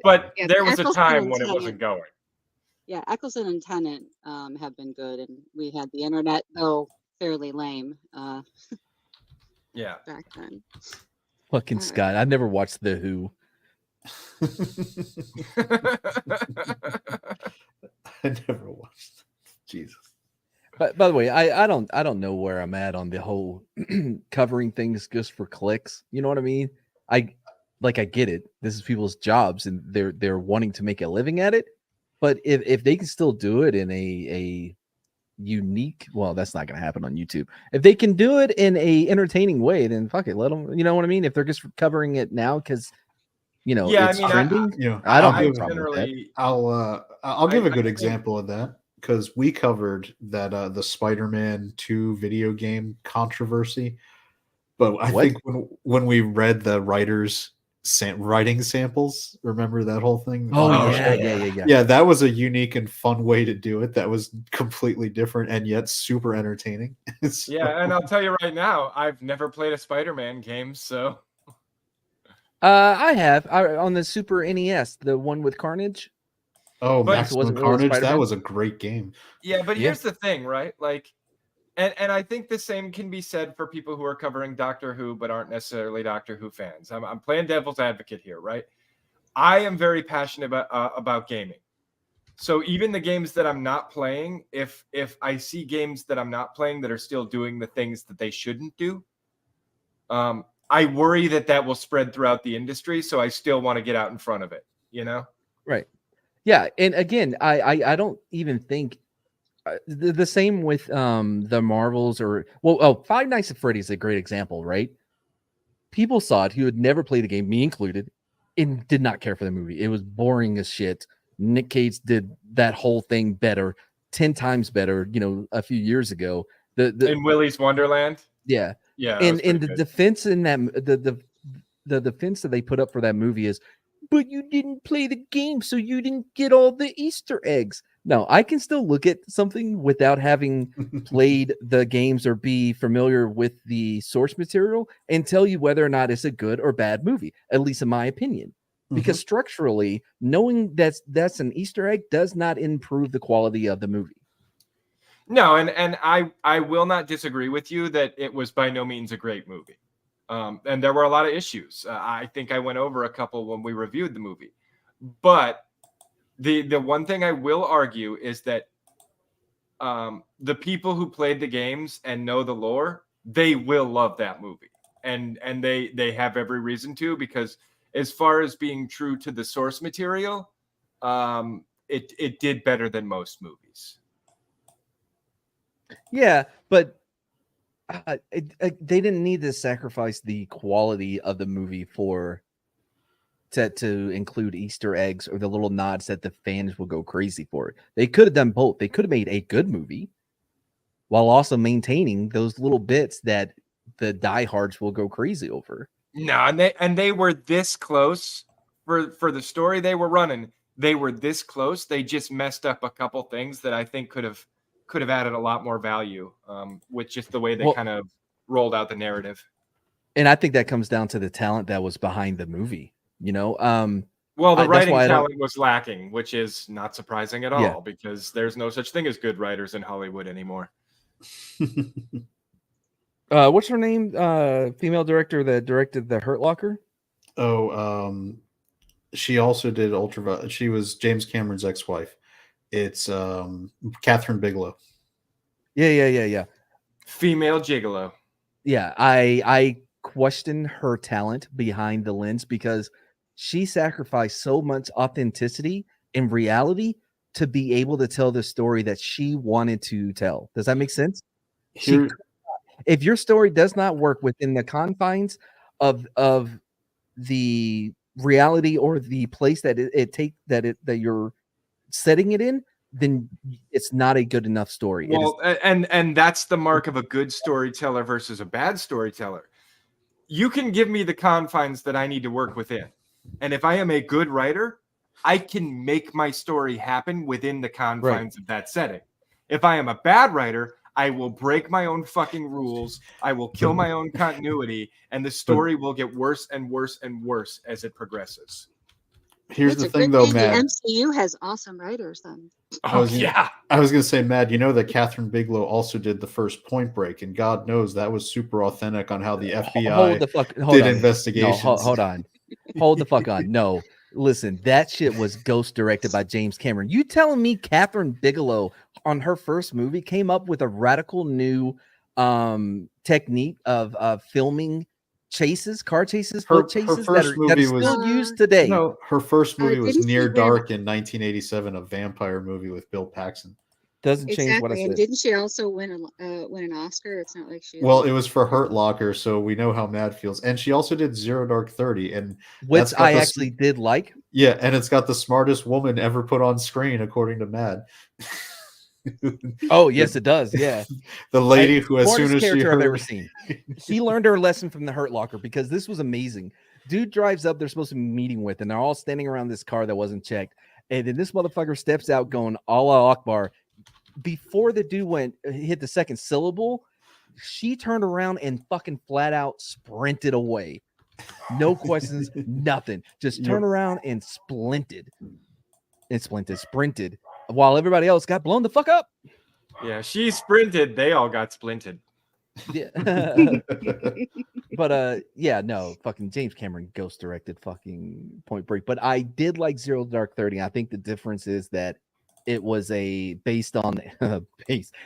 but there was a time when it wasn't going. Yeah, Eccleston and Tennant have been good, and we had the internet, though fairly lame Yeah. back then. Fucking Scott. I never watched The Who. I never watched. Jesus. But by the way, I don't know where I'm at on the whole covering things just for clicks. You know what I mean? I get it. This is people's jobs and they're wanting to make a living at it. But if they can still do it in a unique, well, that's not going to happen on YouTube. If they can do it in a entertaining way, then fuck it, let them. You know what I mean? If they're just covering it now because it's trending. I don't have a problem with that. I'll give a good example of that because we covered that the Spider-Man 2 video game controversy. But I think when we read the writers' writing samples, remember that whole thing? Oh yeah. Yeah, that was a unique and fun way to do it. That was completely different and yet super entertaining. So, yeah, and I'll tell you right now, I've never played a Spider-Man game, so. I have on the Super NES, the one with Carnage. Oh, Maximum Carnage, that was a great game. Yeah, but here's the thing, right? Like, and I think the same can be said for people who are covering Doctor Who but aren't necessarily Doctor Who fans. I'm playing devil's advocate here, right? I am very passionate about gaming. So even the games that I'm not playing, if I see games that I'm not playing that are still doing the things that they shouldn't do, I worry that will spread throughout the industry. So I still want to get out in front of it, you know? Right. Yeah. And again, I don't even think the same with the Marvels or Five Nights at Freddy's is a great example, right? People saw it who had never played the game, me included, and did not care for the movie. It was boring as shit. Nick Cage did that whole thing better, 10 times better, a few years ago. In Willy's Wonderland? Yeah. Yeah. And the defense in that the defense that they put up for that movie is, but you didn't play the game, so you didn't get all the Easter eggs. No, I can still look at something without having played the games or be familiar with the source material and tell you whether or not it's a good or bad movie, at least in my opinion. Because structurally, knowing that's an Easter egg does not improve the quality of the movie. No, and I will not disagree with you that it was by no means a great movie. And there were a lot of issues. I think I went over a couple when we reviewed the movie. But the one thing I will argue is that the people who played the games and know the lore, they will love that movie. And they have every reason to, because as far as being true to the source material, it did better than most movies. Yeah, but they didn't need to sacrifice the quality of the movie to include Easter eggs or the little nods that the fans will go crazy for. They could have done both. They could have made a good movie while also maintaining those little bits that the diehards will go crazy over. No, and they were this close for the story they were running. They were this close. They just messed up a couple things that I think could have added a lot more value with just the way they kind of rolled out the narrative. And I think that comes down to the talent that was behind the movie, Well, the writing talent was lacking, which is not surprising at all because there's no such thing as good writers in Hollywood anymore. What's her name? Female director that directed The Hurt Locker? She also did Ultraviolet. She was James Cameron's ex-wife. It's Catherine Bigelow. Yeah. Female gigolo. Yeah, I question her talent behind the lens because she sacrificed so much authenticity and reality to be able to tell the story that she wanted to tell. Does that make sense? If your story does not work within the confines of the reality or the place that that you're setting it in, then it's not a good enough story. Well, and that's the mark of a good storyteller versus a bad storyteller. You can give me the confines that I need to work within. And if I am a good writer, I can make my story happen within the confines of that setting. If I am a bad writer, I will break my own fucking rules. I will kill my own continuity, and the story will get worse and worse and worse as it progresses. Here's It's the a thing, good though, thing Matt. the MCU has awesome writers then. Oh yeah. I was gonna say, Matt, you know that Catherine Bigelow also did the first Point Break, and God knows that was super authentic on how the FBI did investigations. No, hold on. Hold the fuck on. No, listen, that shit was ghost directed by James Cameron. You telling me Catherine Bigelow on her first movie came up with a radical new technique of filming car chases, foot chases that are still used today? No, her first movie was didn't she Near win- Dark in 1987, a vampire movie with Bill Paxton. Doesn't change what I Exactly, said. and didn't she also win an Oscar? It's not like she. Well, it was for Hurt Locker, so we know how Mad feels. And she also did Zero Dark 30, and which I actually did like. Yeah, and it's got the smartest woman ever put on screen, according to Mad. Oh yes, it does. Yeah, the lady who, as soon as she heard, I've ever seen, he learned her lesson from the Hurt Locker, because this was amazing. Dude drives up, they're supposed to be meeting with, and they're all standing around this car that wasn't checked, and then this motherfucker steps out going Allah Akbar. Before the dude hit the second syllable, she turned around and fucking flat out sprinted away. No questions, nothing. Just turned around and sprinted, while everybody else got blown the fuck up. Yeah, she sprinted. They all got splinted. Yeah. But yeah, no, fucking James Cameron ghost directed fucking Point Break. But I did like Zero Dark 30. I think the difference is that it was based on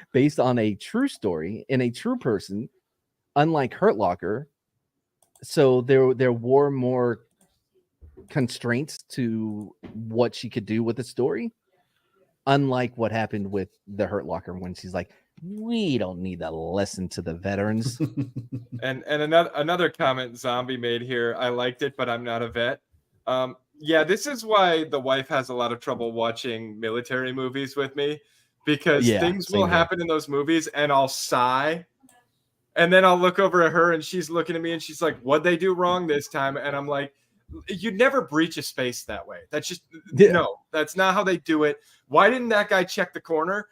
a true story in a true person, unlike Hurt Locker. So there were more constraints to what she could do with the story, unlike what happened with the Hurt Locker, when she's like, we don't need a lesson to the veterans. And another comment Zombie made here. I liked it, but I'm not a vet. Yeah, this is why the wife has a lot of trouble watching military movies with me, because things will happen in those movies and I'll sigh, and then I'll look over at her and she's looking at me and she's like, what'd they do wrong this time? And I'm like, you'd never breach a space that way. That's just no, that's not how they do it. Why didn't that guy check the corner?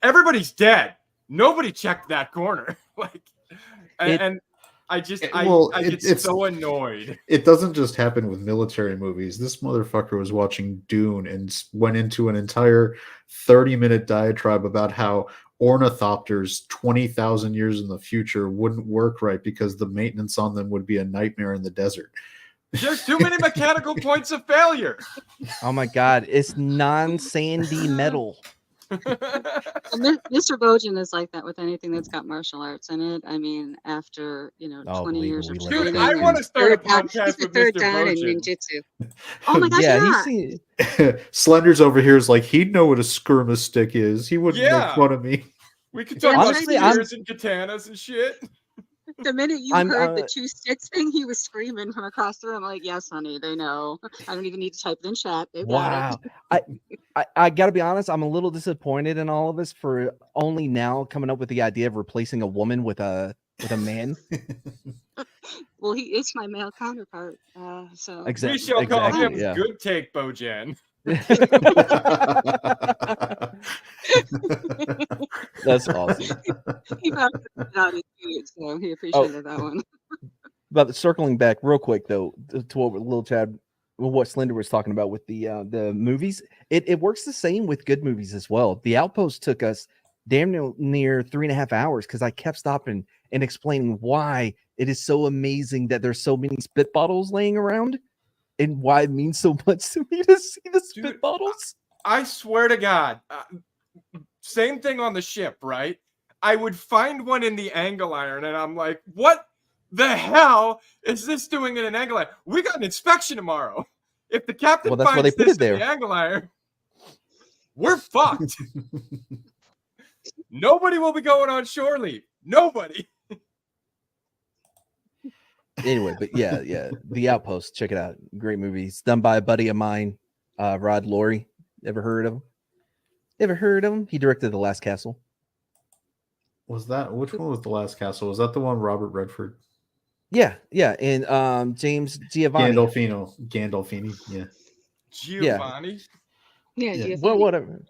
Everybody's dead. Nobody checked that corner. And I get so annoyed. It doesn't just happen with military movies. This motherfucker was watching Dune and went into an entire 30-minute diatribe about how ornithopters 20,000 years in the future wouldn't work right because the maintenance on them would be a nightmare in the desert. There's too many mechanical points of failure. Oh my God, it's non-sandy metal. Mr. Bojan is like that with anything that's got martial arts in it. I mean, after 20 years of training, I want to start a podcast with third Mr. dan in Bojan. ninjutsu. Oh my gosh, Slender's over here is like, he'd know what a skirmish stick is. He wouldn't make fun of me. We could talk about spears and katanas and shit. The minute you heard the 2 sticks thing, he was screaming from across the room. I'm like, yes, honey, they know. I don't even need to type it in chat. They got it. I gotta be honest, I'm a little disappointed in all of this for only now coming up with the idea of replacing a woman with a man. Well, he is my male counterpart. So we shall call him Good Take Bojan. That's awesome. He found it out his feet, so he appreciated that one. But circling back real quick though to what little Chad, what Slender was talking about with the movies, it works the same with good movies as well. The Outpost took us damn near 3.5 hours because I kept stopping and explaining why it is so amazing that there's so many spit bottles laying around and why it means so much to me to see the spit bottles. I swear to God, same thing on the ship, right? I would find one in the angle iron and I'm like, what the hell is this doing in an angle iron? We got an inspection tomorrow. If the captain finds this in the angle iron, we're fucked. Nobody will be going on shore leave. Nobody. Anyway, but yeah, The Outpost, check it out. Great movie. It's done by a buddy of mine, Rod Laurie. Ever heard of him? He directed The Last Castle. Which one was The Last Castle? Was that the one Robert Redford? Yeah, and James Giovanni. Gandolfini, yeah. Giovanni? Yeah. Well, whatever.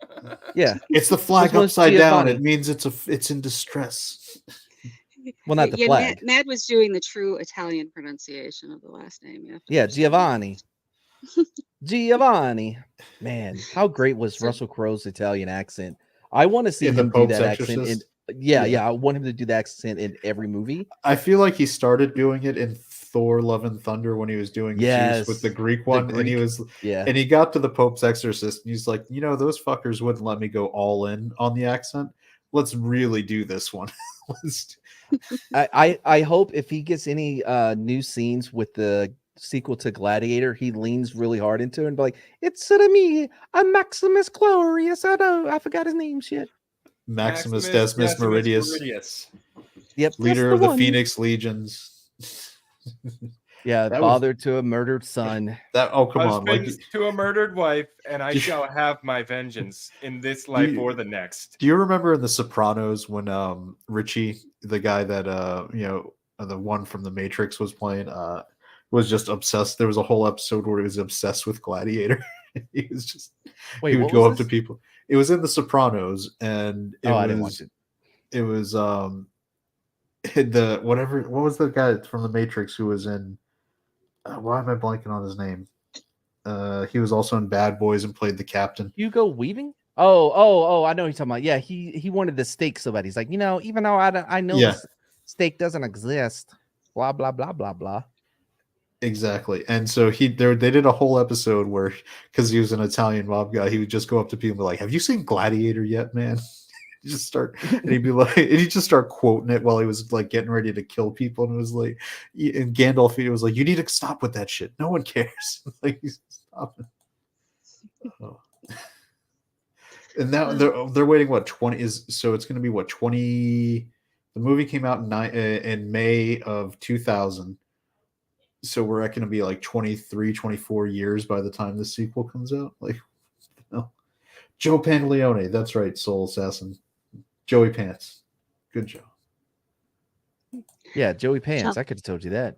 Yeah. It's the flag upside down. It means it's in distress. Well, not the flag. Mad was doing the true Italian pronunciation of the last name. Yeah, Giovanni. Giovanni. Man, how great was Russell Crowe's Italian accent? I want to see In him the do Pope's that Exorcist? accent. Yeah, I want him to do the accent in every movie. I feel like he started doing it in Thor: Love and Thunder when he was doing Zeus with the Greek one, and he got to the Pope's Exorcist, and he's like, those fuckers wouldn't let me go all in on the accent. Let's really do this one. I hope if he gets any new scenes with the sequel to Gladiator, he leans really hard into it and be like, "It's me, I'm Maximus Glorious." I forgot his name. Shit. Maximus Decimus Meridius. Yep, leader of the Phoenix Legions. Yeah, father to a murdered son. Husband to a murdered wife, and I shall have my vengeance in this life or the next. Do you remember in The Sopranos when Richie, the guy that the one from The Matrix was playing, was just obsessed? There was a whole episode where he was obsessed with Gladiator. He was just he would go up to people. It was in The Sopranos, and I didn't watch it. It was what was the guy from The Matrix who was in? Why am I blanking on his name? He was also in Bad Boys and played the captain. Hugo Weaving? Oh, I know what you're talking about. Yeah, he wanted the steak so bad. He's like, even though I know this steak doesn't exist, blah, blah, blah, blah, blah. Exactly. And so they did a whole episode where, because he was an Italian mob guy, he would just go up to people and be like, "Have you seen Gladiator yet, man?" And he'd be like, and he'd just start quoting it while he was like getting ready to kill people. And it was like, and Gandalf, he was like, "You need to stop with that shit. No one cares." Like, he's stopping. Oh. And now they're waiting. What 20 is? So it's going to be what 20? The movie came out in May of 2000. So we're going to be like 23, 24 years by the time the sequel comes out. Like, no. Joe Pantaleone, that's right, Soul Assassin. Joey Pants. Good job. Yeah, Joey Pants. I could have told you that.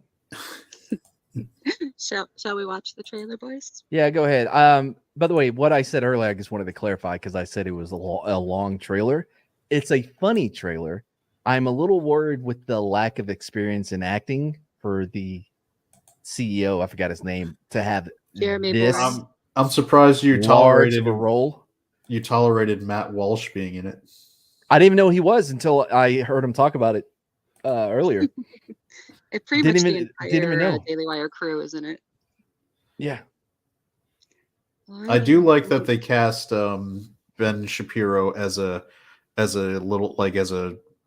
Shall we watch the trailer, boys? Yeah, go ahead. By the way, what I said earlier, I just wanted to clarify because I said it was a long trailer. It's a funny trailer. I'm a little worried with the lack of experience in acting for the CEO, I forgot his name, to have Jeremy this. I'm surprised you tolerated a role. You tolerated Matt Walsh being in it. I didn't even know he was until I heard him talk about it earlier. It pretty much the entire Daily Wire crew, isn't it? Yeah. I do like that they cast Ben Shapiro as a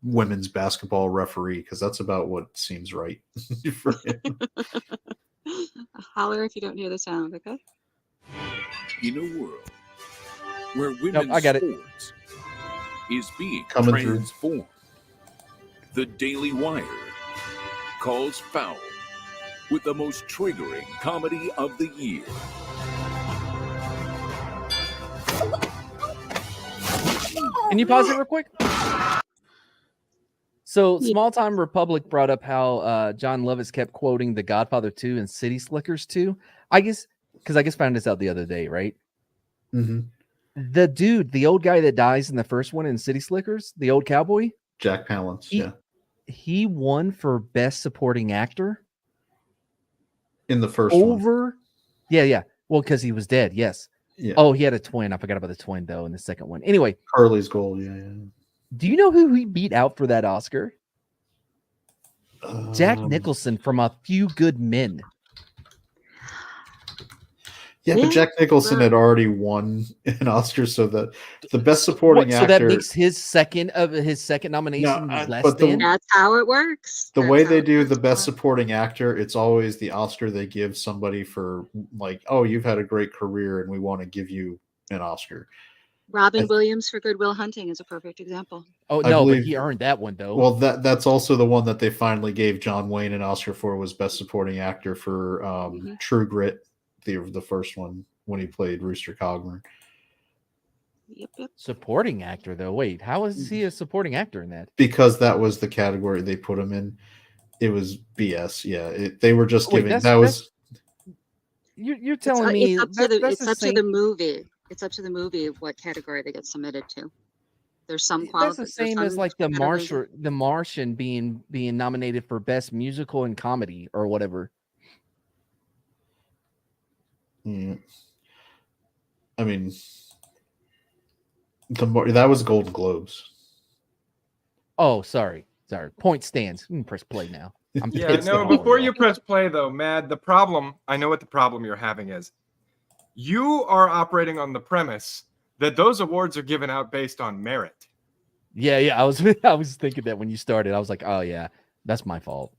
women's basketball referee, because that's about what seems right for him. Holler if you don't hear the sound, okay? In a world where women's sports is being transformed, the Daily Wire calls foul with the most triggering comedy of the year. Can you pause it real quick? So, Small Time Republic brought up how John Lovitz kept quoting The Godfather 2 and City Slickers 2. I guess found this out the other day, right? Mm-hmm. The dude, the old guy that dies in the first one in City Slickers, the old cowboy, Jack Palance, he won for Best Supporting Actor in the first one. Yeah. Well, because he was dead. Yes. Yeah. Oh, he had a twin. I forgot about the twin though in the second one. Anyway, Curly's Gold. Yeah. Do you know who he beat out for that Oscar? Jack Nicholson from A Few Good Men. Yeah, but Jack Nicholson had already won an Oscar, so that the Best Supporting Actor. So that makes his second nomination less than. That's how it works. The way they do the Best Supporting Actor, it's always the Oscar they give somebody for, like, oh, you've had a great career, and we want to give you an Oscar. Robin Williams for Good Will Hunting is a perfect example. Oh no, but he earned that one though. Well, that's also the one that they finally gave John Wayne an Oscar for, was Best Supporting Actor for True Grit. The first one when he played Rooster Cogburn. Yep. Supporting actor though. Wait, how is he a supporting actor in that? Because that was the category they put him in. It was BS. Yeah, they were just giving that was. You're telling me it's up to the movie. It's up to the movie what category they get submitted to. There's some quality. That's the same as like the Martian being nominated for Best Musical and Comedy or whatever. Yeah. I mean, that was Golden Globes. Oh, sorry. Point stands. You can press play now. Before you press play though, Mad, I know what the problem you're having is. You are operating on the premise that those awards are given out based on merit. Yeah. I was thinking that when you started. I was like, oh yeah, that's my fault.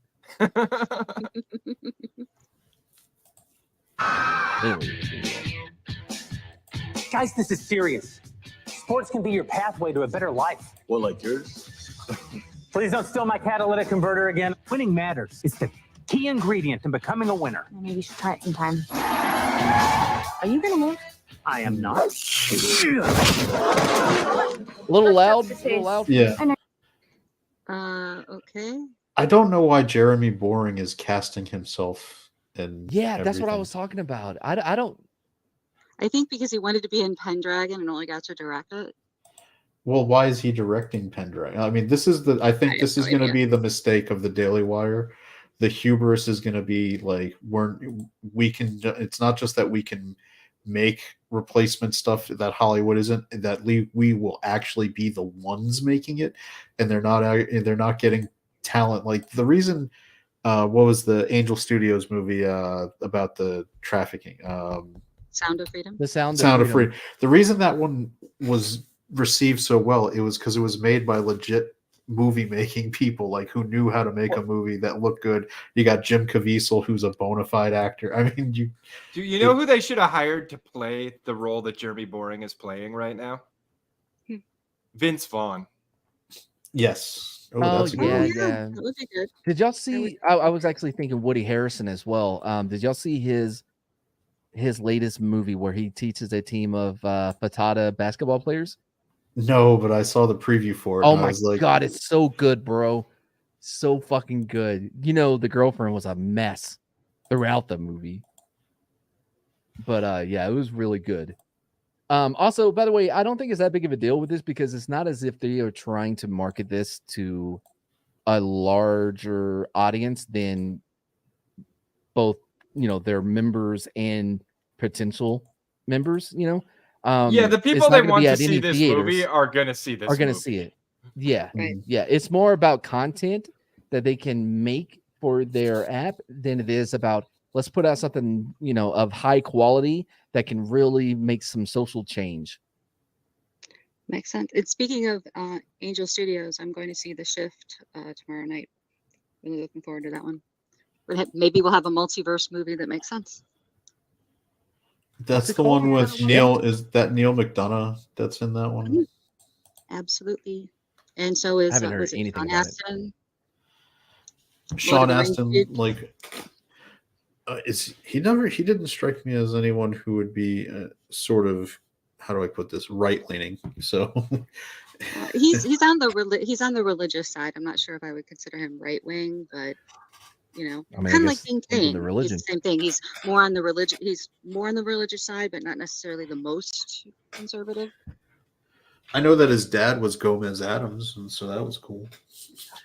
Guys, this is serious. Sports can be your pathway to a better life. Well, like yours? Please don't steal my catalytic converter again. Winning matters. It's the key ingredient in becoming a winner. Maybe you should try it sometime. Are you gonna move? I am not. A little loud. Yeah. Okay. I don't know why Jeremy Boring is casting himself in. Yeah, that's what I was talking about. I don't. I think because he wanted to be in Pendragon and only got to direct it. Well, why is he directing Pendragon? I mean, I think this is going to be the mistake of the Daily Wire. The hubris is going to be like, it's not just that we can make replacement stuff that Hollywood isn't, that we will actually be the ones making it, and they're not getting talent. Like the reason, what was the Angel Studios movie about the trafficking? Sound of Freedom. The Sound of Freedom. The reason that one was received so well, it was because it was made by legit movie making people, like who knew how to make a movie that looked good. You got Jim Caviezel, who's a bona fide actor. I mean, do you know who they should have hired to play the role that Jeremy Boring is playing right now? Vince Vaughn. Yes. That's yeah. That would be good. Did y'all see? I was actually thinking Woody Harrelson as well. Did y'all see his latest movie where he teaches a team of Fatata basketball players? No, but I saw the preview for it. Oh my God, it's so good, bro. So fucking good. You know, the girlfriend was a mess throughout the movie. But yeah, it was really good. Also, by the way, I don't think it's that big of a deal with this because it's not as if they are trying to market this to a larger audience than both, their members and potential members, the people they want to see this movie are going to see this are going to see it. Yeah. Right. Yeah. It's more about content that they can make for their app than it is about, let's put out something, of high quality that can really make some social change. Makes sense. And speaking of Angel Studios, I'm going to see The Shift tomorrow night. Really looking forward to that one. Maybe we'll have a multiverse movie that makes sense. That's the one with Neil. Is that Neil McDonough that's in that one? Absolutely. And so is Sean Astin. Sean Astin, like, he didn't strike me as anyone who would be sort of, how do I put this, right leaning. So he's on the religious side. I'm not sure if I would consider him right wing, but kind of like King Kane. He's the same thing. He's more on the religion. He's more on the religious side, but not necessarily the most conservative. I know that his dad was Gomez Adams, and so that was cool.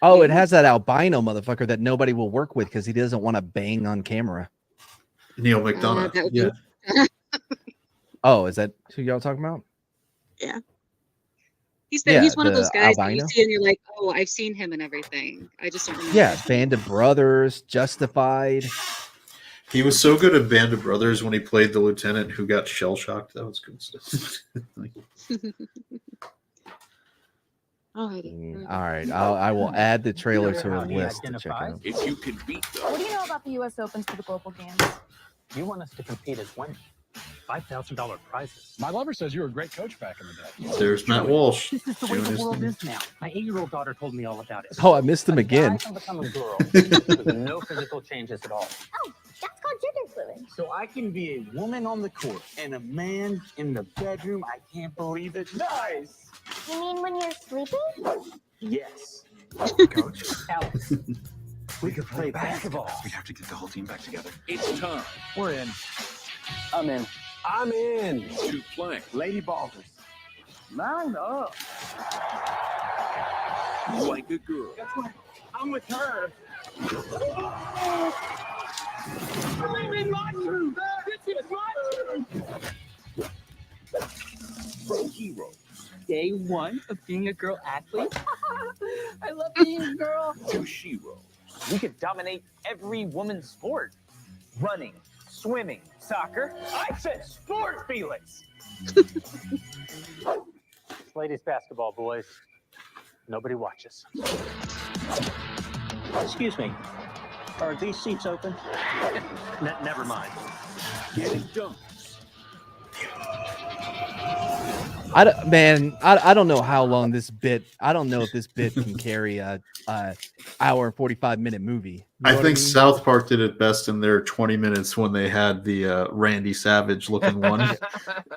Oh, it has that albino motherfucker that nobody will work with because he doesn't want to bang on camera. Neil McDonough. Yeah. Oh, is that who y'all talking about? Yeah. He's one of those guys that you see and you're like, oh, I've seen him and everything. I just don't remember. Yeah, Band of Brothers, Justified. He was so good at Band of Brothers when he played the lieutenant who got shell-shocked. That was good stuff. All right. I will add the trailer to our list to check out. If you can beat them. What do you know about the U.S. Opens for the Global Games? You want us to compete as women. $5,000 prizes. My lover says you were a great coach back in the day. There's Matt Walsh. This is the way the world is now. My 8-year-old daughter told me all about it. Oh, I missed him again. I can become a girl with no physical changes at all. Oh, that's called gender fluid. So I can be a woman on the court and a man in the bedroom. I can't believe it. Nice. You mean when you're sleeping? Yes. Coach, Alex, we could play basketball. We have to get the whole team back together. It's time. We're in. I'm in. I'm in. To play. Lady Ballers. Line up. Like a girl. That's right. I'm with her. I'm in my room. This is my day one of being a girl athlete. I love being a girl. To Shiro. We could dominate every woman's sport. Running, swimming, soccer. I said sport, Felix. Ladies basketball, boys. Nobody watches. Excuse me. Are these seats open? Never mind. Getting dunks. I don't know how long this bit. I don't know if this bit can carry a hour and 45-minute movie. I think South Park did it best in their 20 minutes when they had the Randy Savage looking one.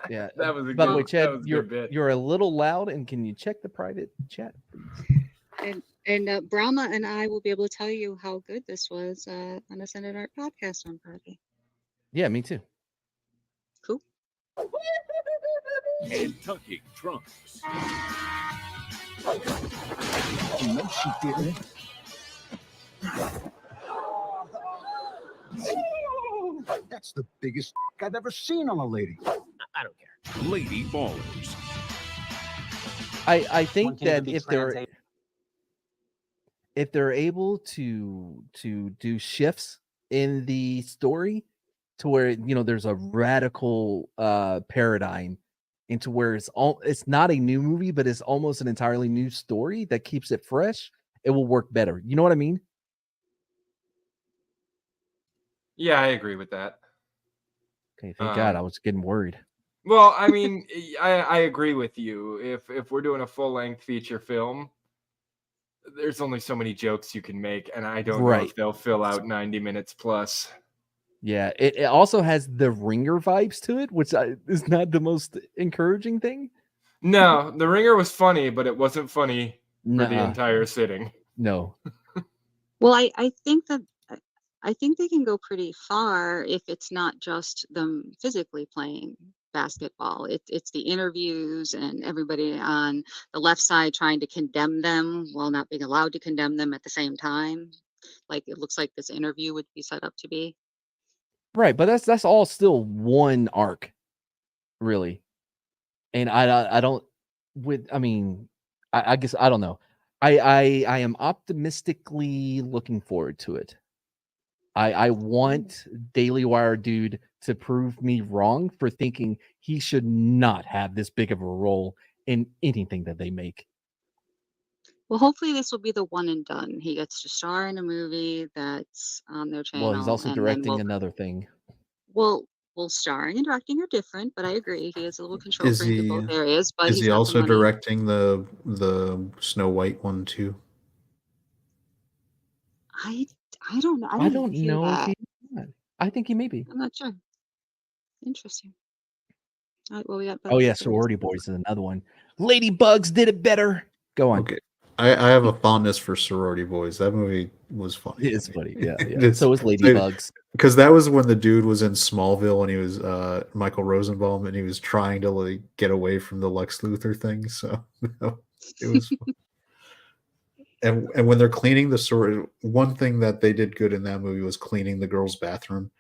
Yeah, that was a by good, the way, Chad, that was a good bit. you're a little loud, and can you check the private chat, please? And Brahma and I will be able to tell you how good this was on a Senate Art podcast on Friday. Yeah, me too. Cool. And tucking trunks. No, she didn't. That's the biggest I've ever seen on a lady. I don't care. Lady ballers. I think that if they're able to do shifts in the story to where there's a radical paradigm into where it's not a new movie, but it's almost an entirely new story that keeps it fresh, it will work better. You know what I mean? Yeah, I agree with that. Okay, thank God. I was getting worried. Well, I mean, I agree with you. If we're doing a full-length feature film, there's only so many jokes you can make, and I don't know if they'll fill out 90 minutes plus. Yeah, it also has the Ringer vibes to it, which is not the most encouraging thing. No, the Ringer was funny, but it wasn't funny for the entire sitting. No. Well, I think they can go pretty far if it's not just them physically playing basketball. It's the interviews and everybody on the left side trying to condemn them while not being allowed to condemn them at the same time. Like it looks like this interview would be set up to be. Right, but that's all still one arc, really. And I don't I guess I don't know. I am optimistically looking forward to it. I want Daily Wire dude to prove me wrong for thinking he should not have this big of a role in anything that they make. Well, hopefully this will be the one and done. He gets to star in a movie that's on their channel. Well, he's also directing another thing. Well, starring and directing are different, but I agree he has a little control freak in both areas. But is he also directing the Snow White one too? I don't know. I don't know if he. I think he may be. I'm not sure. Interesting. All right, well, we got. Oh yeah, Sorority Boys is another one. Ladybugs did it better. Go on. Okay. I have a fondness for Sorority Boys. That movie was funny. It is funny. Yeah. So is Ladybugs. Because that was when the dude was in Smallville and he was Michael Rosenbaum and he was trying to like get away from the Lex Luthor thing. So it was fun. And when they're cleaning the sorority, one thing that they did good in that movie was cleaning the girls' bathroom,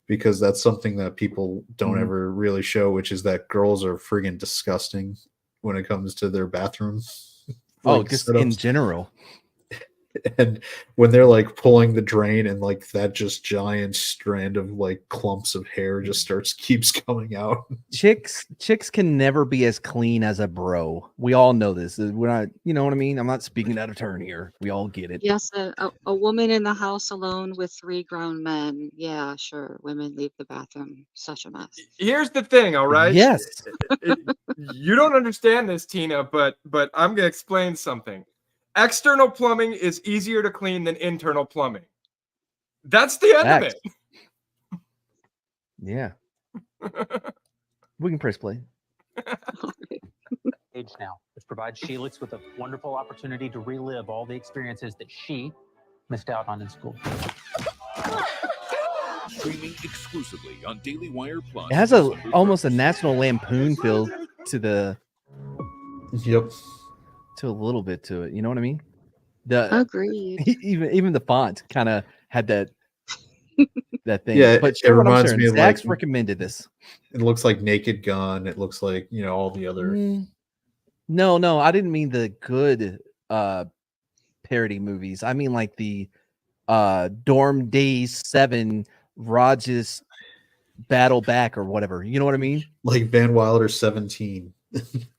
because that's something that people don't ever really show, which is that girls are friggin' disgusting when it comes to their bathroom. Just in general. And when they're like pulling the drain and like that just giant strand of like clumps of hair just keeps coming out. Chicks can never be as clean as a bro. We all know this. We're not, you know what I mean? I'm not speaking out of turn here. We all get it. Yes, a woman in the house alone with 3 grown men. Yeah, sure. Women leave the bathroom. Such a mess. Here's the thing, all right? Yes. You don't understand this, Tina, but I'm gonna explain something. External plumbing is easier to clean than internal plumbing. That's the end of it. Yeah. We can press play. Age now, which provides Sheelix with a wonderful opportunity to relive all the experiences that she missed out on in school. Streaming exclusively on Daily Wire Plus. It has almost a National Lampoon feel to the. Yep. To a little bit to it, you know what I mean? Agreed. Even the font kind of had that thing. Yeah, but it reminds me of Zach's recommended this. It looks like Naked Gun. It looks like all the other. No, I didn't mean the good parody movies. I mean like the Dorm Days 7 Rogers Battle Back or whatever. You know what I mean? Like Van Wilder 17.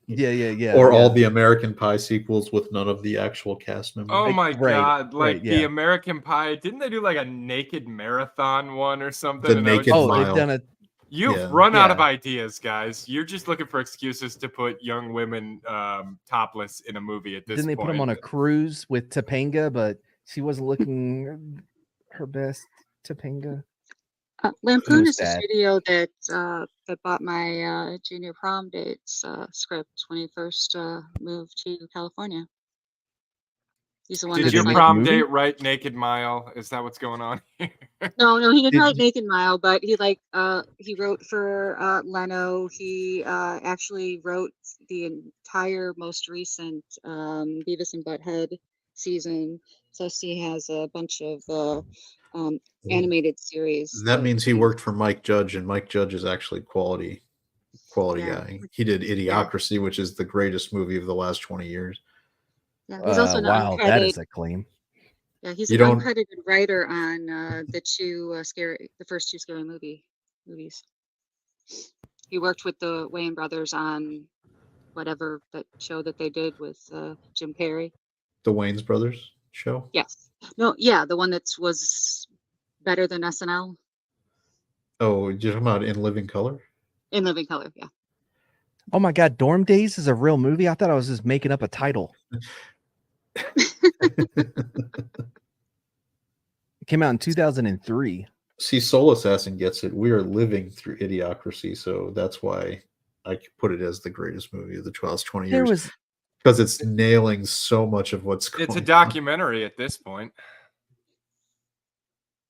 Yeah. Or all the American Pie sequels with none of the actual cast members. Oh my god! Like yeah. the American Pie, didn't they do like a naked marathon one or something? The Naked Mile. They've done a. You've run out of ideas, guys. You're just looking for excuses to put young women topless in a movie at this Didn't they point. put them on a cruise with Topanga, but she wasn't looking her best. Topanga. Lampoon is the studio that bought my junior prom dates script when he first moved to California. He's the one. Did your prom date write Naked Mile? Is that what's going on here? No, he didn't write Naked Mile, but he wrote for Leno. He actually wrote the entire most recent Beavis and Butthead season. Plus, he has a bunch of animated series. That means he worked for Mike Judge, and Mike Judge is actually quality guy. He did Idiocracy, which is the greatest movie of the last 20 years. Yeah, he's also an wow, that is a claim. Yeah, he's an uncredited writer on the first two Scary movies. He worked with the Wayans brothers on whatever that show that they did with Jim Carrey. The Wayans brothers show? Yes. No, yeah, the one that was better than SNL. Oh, you're talking about In Living Color? In Living Color, yeah. Oh my God, Dorm Days is a real movie? I thought I was just making up a title. It came out in 2003. See, Soul Assassin gets it. We are living through Idiocracy, so that's why I put it as the greatest movie of the last 20 years. Because it's nailing so much of what's going on. It's a documentary at this point.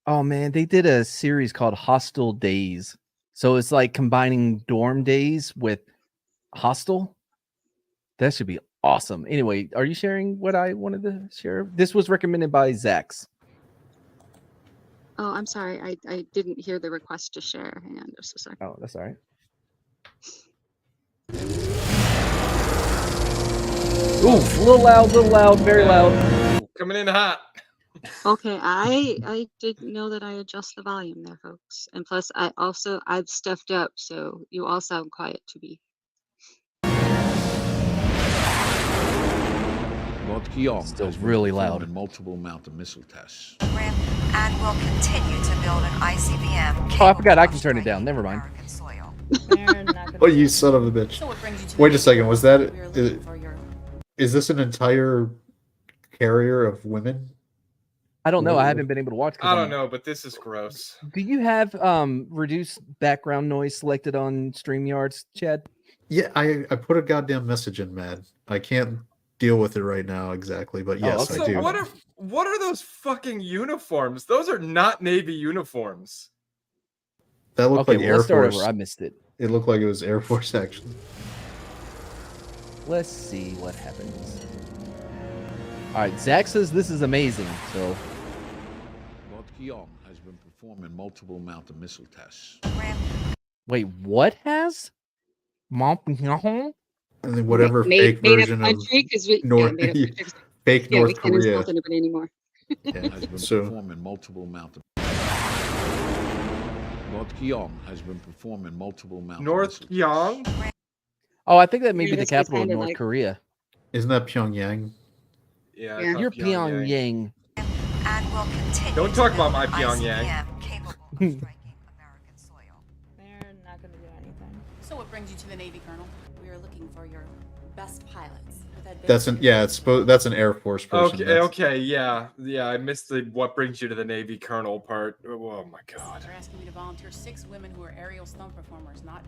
Oh man, they did a series called Hostel Days. So it's like combining Dorm Days with Hostel. That should be awesome. Anyway, are you sharing what I wanted to share? This was recommended by Zax. Oh, I'm sorry. I didn't hear the request to share. Hang on just a second. Oh, that's all right. Ooh, a little loud, very loud. Coming in hot. Okay, I didn't know that I adjust the volume there, folks. And plus, I've stuffed up, so you all sound quiet to me. Still really loud. In multiple mountain missile tests. And will continue to build an ICBM. Oh, I forgot I can turn it down. Never mind. Oh, you son of a bitch. Wait a second. Was that... Is this an entire carrier of women? I don't know. I haven't been able to watch. I don't know, but this is gross. Do you have reduced background noise selected on StreamYards, Chad? Yeah, I put a goddamn message in, man. I can't deal with it right now exactly, but yes, So I do. what are those fucking uniforms? Those are not Navy uniforms. That looked like Air Force. I missed it. It looked like it was Air Force actually. Let's see what happens. All right, Zach says this is amazing. So, Baratheon has been performing multiple mountain missile tests. wait, what has? And then whatever fake version of North, fake North Korea. Not anybody anymore. Has been So- performing multiple mountain. Baratheon has been performing multiple mountain. North Pyong? Oh, I think that may be the that's what it capital of sounded North like. Korea. Isn't that Pyongyang? Yeah, Yeah. You're Pyongyang. And will continue Don't to talk about build my an Pyongyang. ICBM capable of striking American soil. They're not going to do anything. So what brings you to the Navy, Colonel? We are looking for your best pilots. That's that's an Air Force person. Okay, yeah. I missed the what brings you to the Navy colonel part. Oh my god. They're asking me to volunteer 6 women who are aerial stunt performers, not.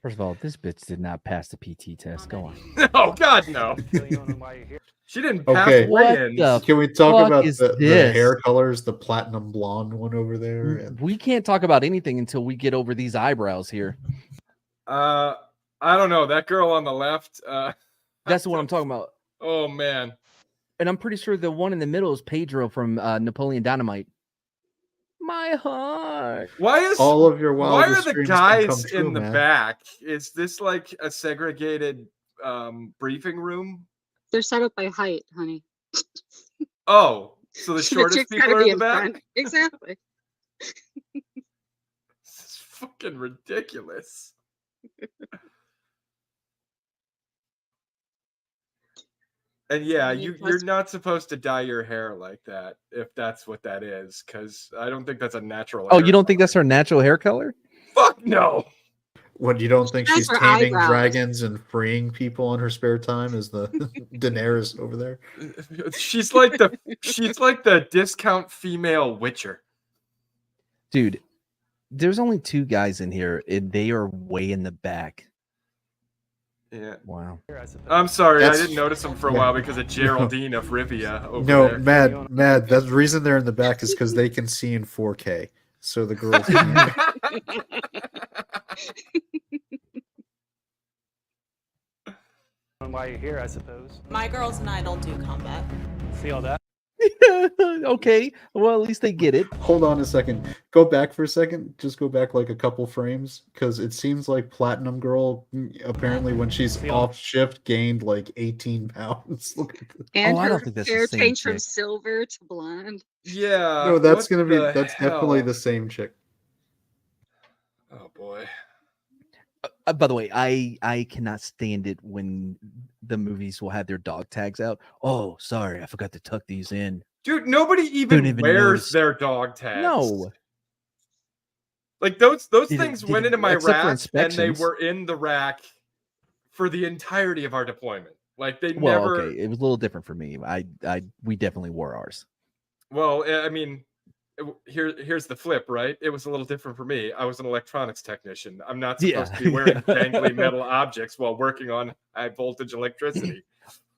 First of all, this bitch did not pass the PT test. Go on. Oh god, no. She didn't pass Okay. weigh-ins. Can we talk fuck about is the this? hair colors, the platinum blonde one over there? And We can't talk about anything until we get over these eyebrows here. I don't know. That girl on the left. That's what I'm talking about. Oh man. And I'm pretty sure the one in the middle is Pedro from Napoleon Dynamite. My heart. Why is all of your why wildest are the dreams can come guys true, in the man. back? Is this like a segregated briefing room? They're set up by height, honey. Oh, so the So shortest chick's people gotta are be in the back? front. Exactly. This is fucking ridiculous. And yeah, you're not supposed to dye your hair like that if that's what that is, because I don't think that's a natural. Oh, you don't think that's her natural hair color? Fuck no. What, you don't think she's her taming eyebrows. dragons and freeing people in her spare time as the Daenerys over there? She's like the discount female Witcher. Dude, there's only 2 guys in here, and they are way in the back. Yeah. Wow. I'm sorry, I didn't notice them for a while because of Geraldine of Rivia over there. Mad. The reason they're in the back is because they can see in 4K. So the girls can. Why you're here, I suppose. My girls and I don't do combat. See all that? Okay, well, at least they get it. Hold on a second. Go back for a second. Just go back like a couple frames, because it seems like Platinum Girl, apparently when she's off shift, gained like 18 pounds. Look at this. And I her don't think that's the hair same changed from chick. silver to blonde. Yeah. No, that's what that's the definitely hell? the same chick. Oh boy. By the way, I cannot stand it when the movies will have their dog tags out. Oh, sorry, I forgot to tuck these in. Dude, nobody even even wears notice. their dog tags. No. Like those Did things it- went did- into my except for rack and they inspections. were in the rack for the entirety of our deployment. Like they Well, never okay, it was a little different for me. We definitely wore ours. Well, I mean, here's the flip, right? It was a little different for me. I was an electronics technician. I'm not supposed to be wearing dangly metal objects while working on high voltage electricity.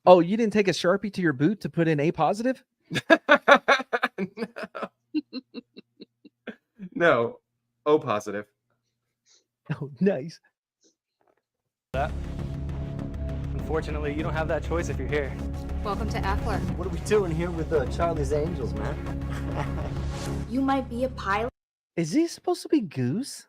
Oh, you didn't take a Sharpie to your boot to put in A positive? No. O positive. Oh, nice. That. Unfortunately, you don't have that choice if you're here. Welcome to Ackler. What are we doing here with Charlie's Angels, man? You might be a pilot. Is he supposed to be Goose?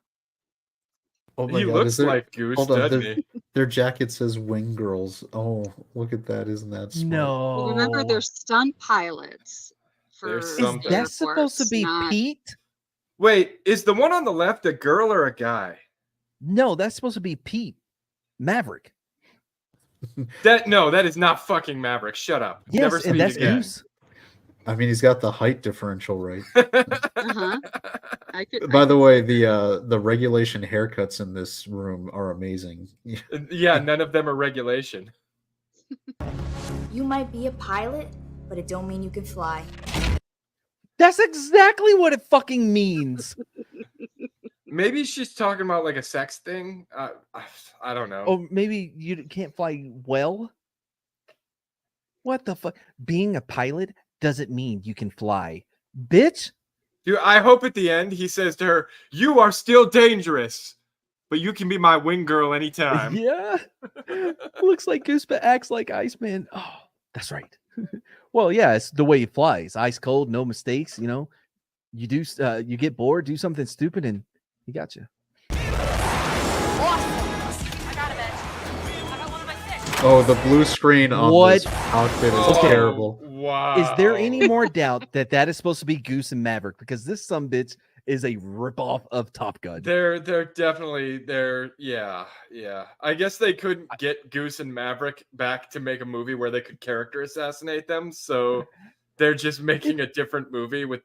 Oh my He God, looks is there- like Goose, hold on, doesn't their, he? their jacket says Wing Girls. Oh, look at that. Isn't that smart? No. Well, remember, they're stunt pilots. For There's Is something. that supposed to be not- Pete? Wait, is the one on the left a girl or a guy? No, that's supposed to be Pete. Maverick. That is not fucking Maverick. Shut up. Yes, Never and speak that's again. Goose. I mean, he's got the height differential, right? Uh-huh. By the way, the regulation haircuts in this room are amazing. Yeah, none of them are regulation. You might be a pilot, but it don't mean you can fly. That's exactly what it fucking means. Maybe she's talking about like a sex thing. I don't know. Or maybe you can't fly well. What the fuck? Being a pilot doesn't mean you can fly, bitch. Dude, I hope at the end he says to her, "You are still dangerous, but you can be my wing girl anytime." Yeah. Looks like Goose, but acts like Iceman. Oh, that's right. Well, yeah, it's the way he flies. Ice cold, no mistakes. You know, you do. You get bored, do something stupid, and he got you. Oh, the blue screen on What? this outfit is Okay. terrible. Wow. Is there any more doubt that that is supposed to be Goose and Maverick? Because this sumbitch is a ripoff of Top Gun. They're definitely yeah. I guess they couldn't get Goose and Maverick back to make a movie where they could character assassinate them, so they're just making a different movie with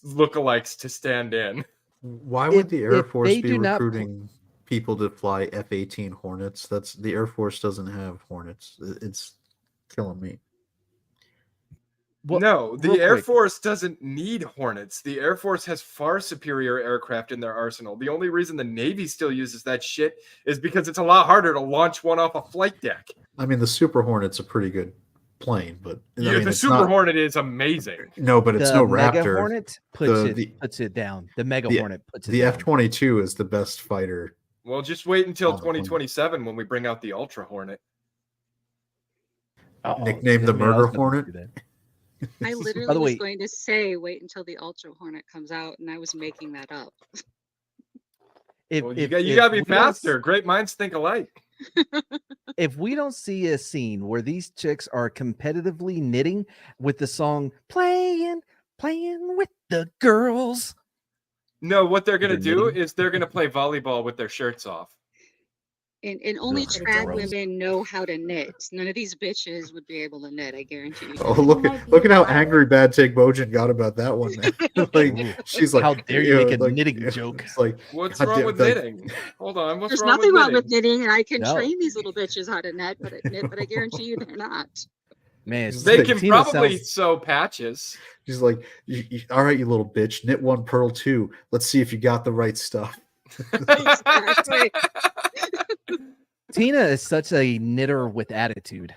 lookalikes to stand in. Why would the Air if Force they be do not recruiting people to fly F-18 Hornets? That's the Air Force doesn't have Hornets. It's killing me. Well, No, the real Air quick. Force doesn't need Hornets. The Air Force has far superior aircraft in their arsenal. The only reason the Navy still uses that shit is because it's a lot harder to launch one off a flight deck. I mean, the Super Hornet's a pretty good plane, but I Yeah, mean, the it's Super not- Hornet is amazing. No, but it's The no Mega Raptor. Hornet puts The- puts it down. The Mega the- Hornet puts it The down. F-22 is the best fighter. Well, just wait until Oh, the Hornet. 2027 when we bring out the Ultra Hornet. Nicknamed the I mean, I was Murder gonna Hornet. do that. I literally By the was way, going to say, wait until the Ultra Hornet comes out, and I was making that up. if, Well, if, you if got to be we don't faster. Great minds think alike. If we don't see a scene where these chicks are competitively knitting with the song playing with the girls. No, what they're gonna do is they're gonna play volleyball with their shirts off. And only trad women know how to knit. None of these bitches would be able to knit, I guarantee you. Oh, look at how angry Bad Take Bojan got about that one. Like, she's like, how dare you make a like, knitting joke? It's like, what's wrong with knitting? Hold on, what's There's wrong nothing with wrong with knitting? knitting, and I can No. train these little bitches how to knit, but I guarantee you they're not. Man, They can Tina probably sounds- sew patches. she's like, all right, you little bitch, knit one, purl two. Let's see if you got the right stuff. Exactly. Tina is such a knitter with attitude.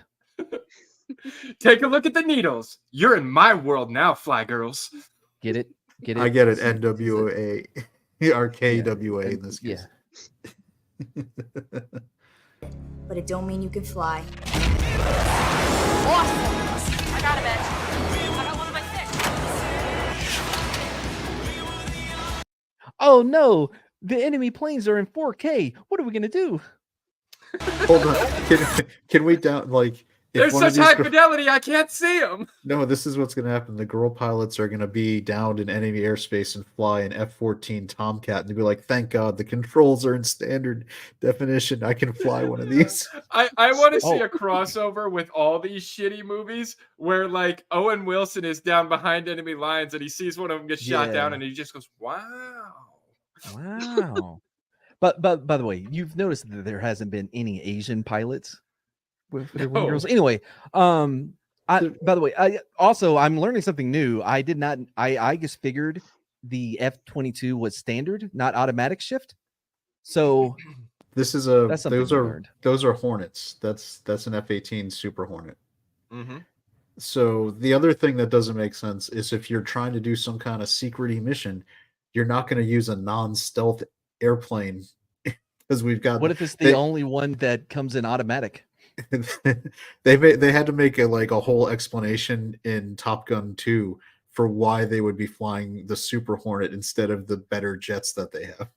Take a look at the needles. You're in my world now, fly girls. Get it? Get it? I get it. NWA or KWA in this case. But it don't mean you can fly. Awesome! I got a bitch. I got one of my six. Oh no, the enemy planes are in 4K. What are we gonna do? Hold on. Can we down like? There's one of such these high gir- fidelity, I can't see them. No, this is what's going to happen. The girl pilots are going to be downed in enemy airspace and fly an F-14 Tomcat, and they'll be like, "Thank God, the controls are in standard definition. I can fly one of these." I want to see a crossover with all these shitty movies where like Owen Wilson is down behind enemy lines and he sees one of them get shot down and he just goes, "Wow, wow." But by the way, you've noticed that there hasn't been any Asian pilots with their Wing girls. Anyway, by the way, I'm learning something new. I did not. I just figured the F-22 was standard, not automatic shift. So this is those are Hornets. That's an F-18 Super Hornet. Mm-hmm. So the other thing that doesn't make sense is if you're trying to do some kind of secrety mission, you're not going to use a non-stealth airplane because we've got. What if it's the only one that comes in automatic? They had to make a whole explanation in Top Gun 2 for why they would be flying the Super Hornet instead of the better jets that they have.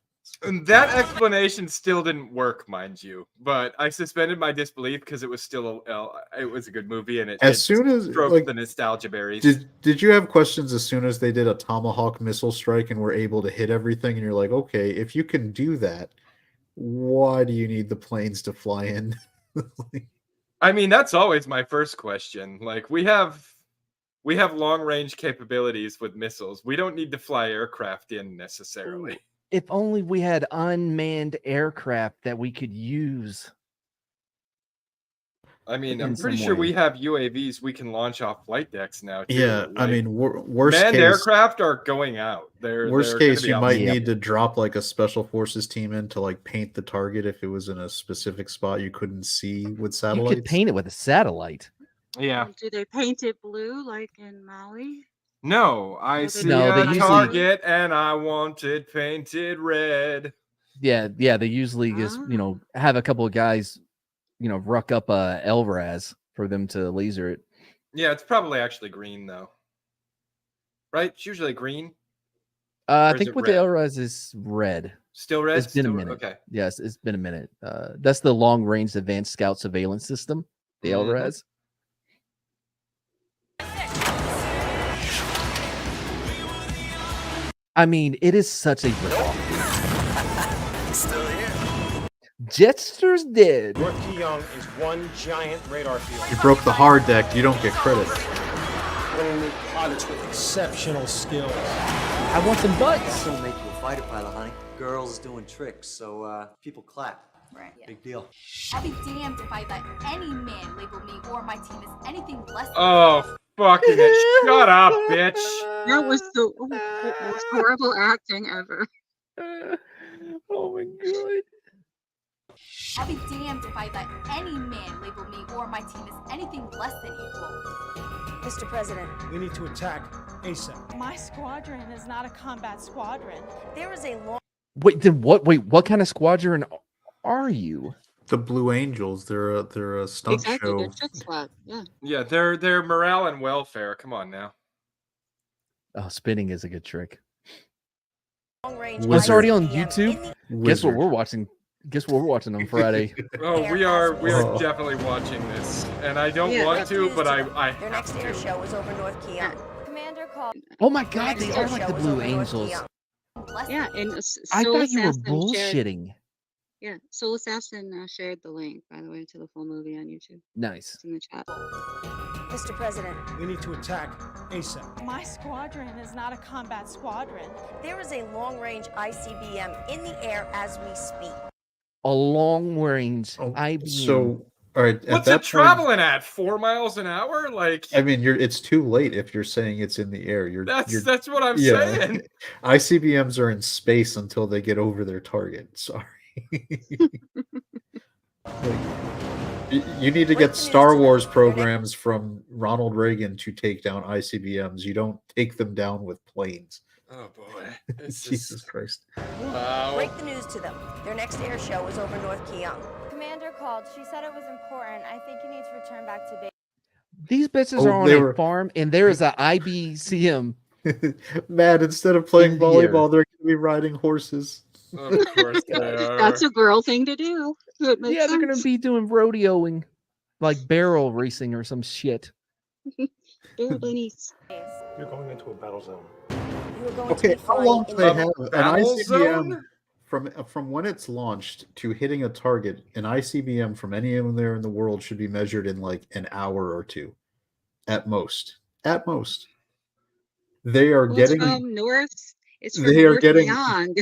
And that explanation still didn't work, mind you. But I suspended my disbelief because it was still it was a good movie and it stroked the nostalgia berries. Did you have questions as soon as they did a Tomahawk missile strike and were able to hit everything? And you're like, okay, if you can do that, why do you need the planes to fly in? I mean, that's always my first question. Like we have long range capabilities with missiles. We don't need to fly aircraft in necessarily. If only we had unmanned aircraft that we could use. I mean, I'm pretty sure we have UAVs we can launch off flight decks now. Too. Yeah, I mean, worst manned case, aircraft are going out. Worst case, you might need to drop like a special forces team in to like paint the target if it was in a specific spot you couldn't see with satellites. You could paint it with a satellite. Yeah. Do they paint it blue like in Maui? No, I see a target and I want it painted red. Yeah, they usually just have a couple of guys, ruck up a LRAS for them to laser it. Yeah, it's probably actually green though, right? It's usually green. I think with the LRAS is red. Still red. It's been a minute. Okay. Yes, it's been a minute. That's the long range advanced scout surveillance system, the LRAS. I mean, it is such a ripoff. Still here. Jetster's dead. North Keong is one giant radar field. You broke the hard deck, you don't get credit. When we pilots with exceptional skills. I want some butts. Don't make you a fighter pilot, honey. Girls doing tricks, so people clap. Right. Big deal. I'll be damned if I let any man label me or my team as anything less than Oh, fucking it. Shut up, bitch. That was the most horrible acting ever. Oh my god. I'll be damned if I let any man label me or my team as anything less than equal. Mr. President, We need to attack ASAP. my squadron is not a combat squadron. There is a long Wait, then what? Wait, what kind of squadron are you? The Blue Angels, they're a stunt show. They're trick squad. Yeah. Yeah, they're morale and welfare. Come on now. Oh, spinning is a good trick. range. It's already on YouTube. Guess what we're watching Guess what we're watching on Friday. Oh, we are definitely watching this, and I don't want to, but I Their next air show is over North Keon. Commander called. Oh my God, they are like the Blue Angels. Yeah, and I Soul thought you were Assassin bullshitting. Yeah, Soul Assassin shared the link, by the way, to the full movie on YouTube. Nice. It's in the chat. Mr. President. We need to attack ASAP. My squadron is not a combat squadron. There is a long-range ICBM in the air as we speak. A long-range IBM. So, all right. What's it traveling at? 4 miles an hour? Like, I mean, it's too late if you're saying it's in the air. That's what I'm saying. ICBMs are in space until they get over their target. Sorry. You need to get Star Wars programs from Ronald Reagan to take down ICBMs. You don't take them down with planes. Oh boy. Jesus Christ. Wow. Break the news to them. Their next air show is over North Keon. Commander called. She said it was important. I think you need to return back to base. These bitches are on a farm, and there is an IBCM. Matt, instead of playing volleyball, they're going to be riding horses. Of course they are. That's a girl thing to do. Yeah, they're going to be doing rodeoing, like barrel racing or some shit. Barrel bunnies. You're going into a battle zone. You are going Okay, to be how long do they have an battle ICBM zone? from when it's launched to hitting a target? An ICBM from anywhere in the world should be measured in like an hour or two, at most. At most, they are getting from north. It's from they are north getting beyond.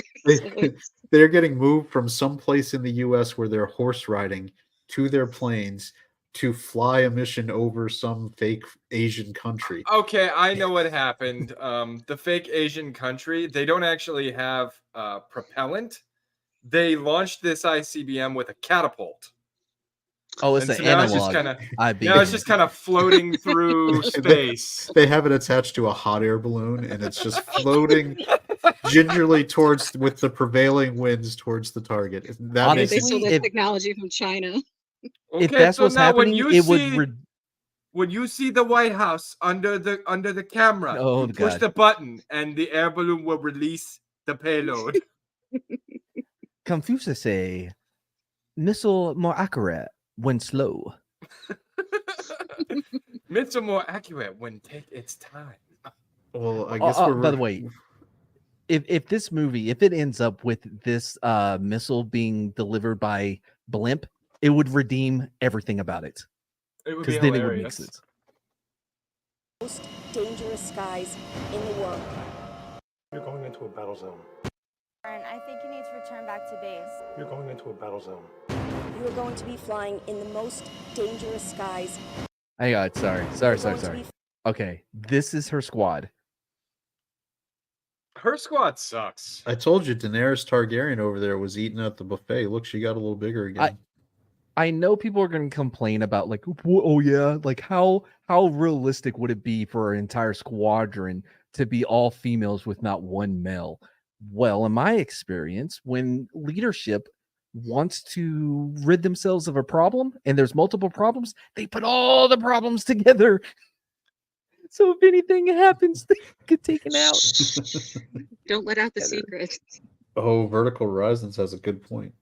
they're getting moved from some place in the U.S. where they're horse riding to their planes to fly a mission over some fake Asian country. Okay, I know what happened. The fake Asian country, they don't actually have propellant. They launched this ICBM with a catapult. Oh, it's And an so now analog. Now it's just kind of floating through space. They have it attached to a hot air balloon, and it's just floating gingerly with the prevailing winds towards the target. That They makes stole that technology from China. If that's what's happening, when you see the White House under the camera, Oh, you push God. the button, and the air balloon will release the payload. Confucius say, missile more accurate when slow. Missile more accurate when take its time. Well, I guess by the way, if this movie, if it ends up with this missile being delivered by blimp, it would redeem everything about it. It would be then it would make hilarious. sense. Most dangerous skies in the world. You're going into a battle zone. I think you need to return back to base. You're going into a battle zone. You are going to be flying in the most dangerous skies. I got it. Sorry. Okay, this is her squad. Her squad sucks. I told you, Daenerys Targaryen over there was eating at the buffet. Look, she got a little bigger again. I know people are going to complain about like, oh yeah, like how realistic would it be for an entire squadron to be all females with not one male? Well, in my experience, when leadership wants to rid themselves of a problem and there's multiple problems, they put all the problems together. So if anything happens, they get taken out. Don't let out the secret. Oh, Vertical Horizons has a good point.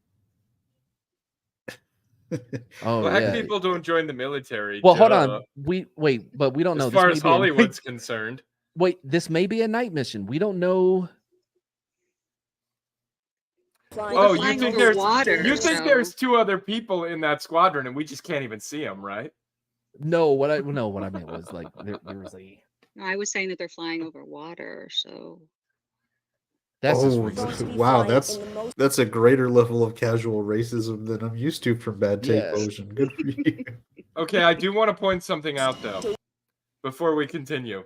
Black people don't join the military. Well, hold on. But we don't know. As far as Hollywood's concerned. Wait, this may be a night mission. We don't know. Oh, you think there's two other people in that squadron, and we just can't even see them, right? No, what I meant was like there was a. No, I was saying that they're flying over water, so. Wow, that's a greater level of casual racism than I'm used to from Bad Take Motion. Good for you. Okay, I do want to point something out though, before we continue.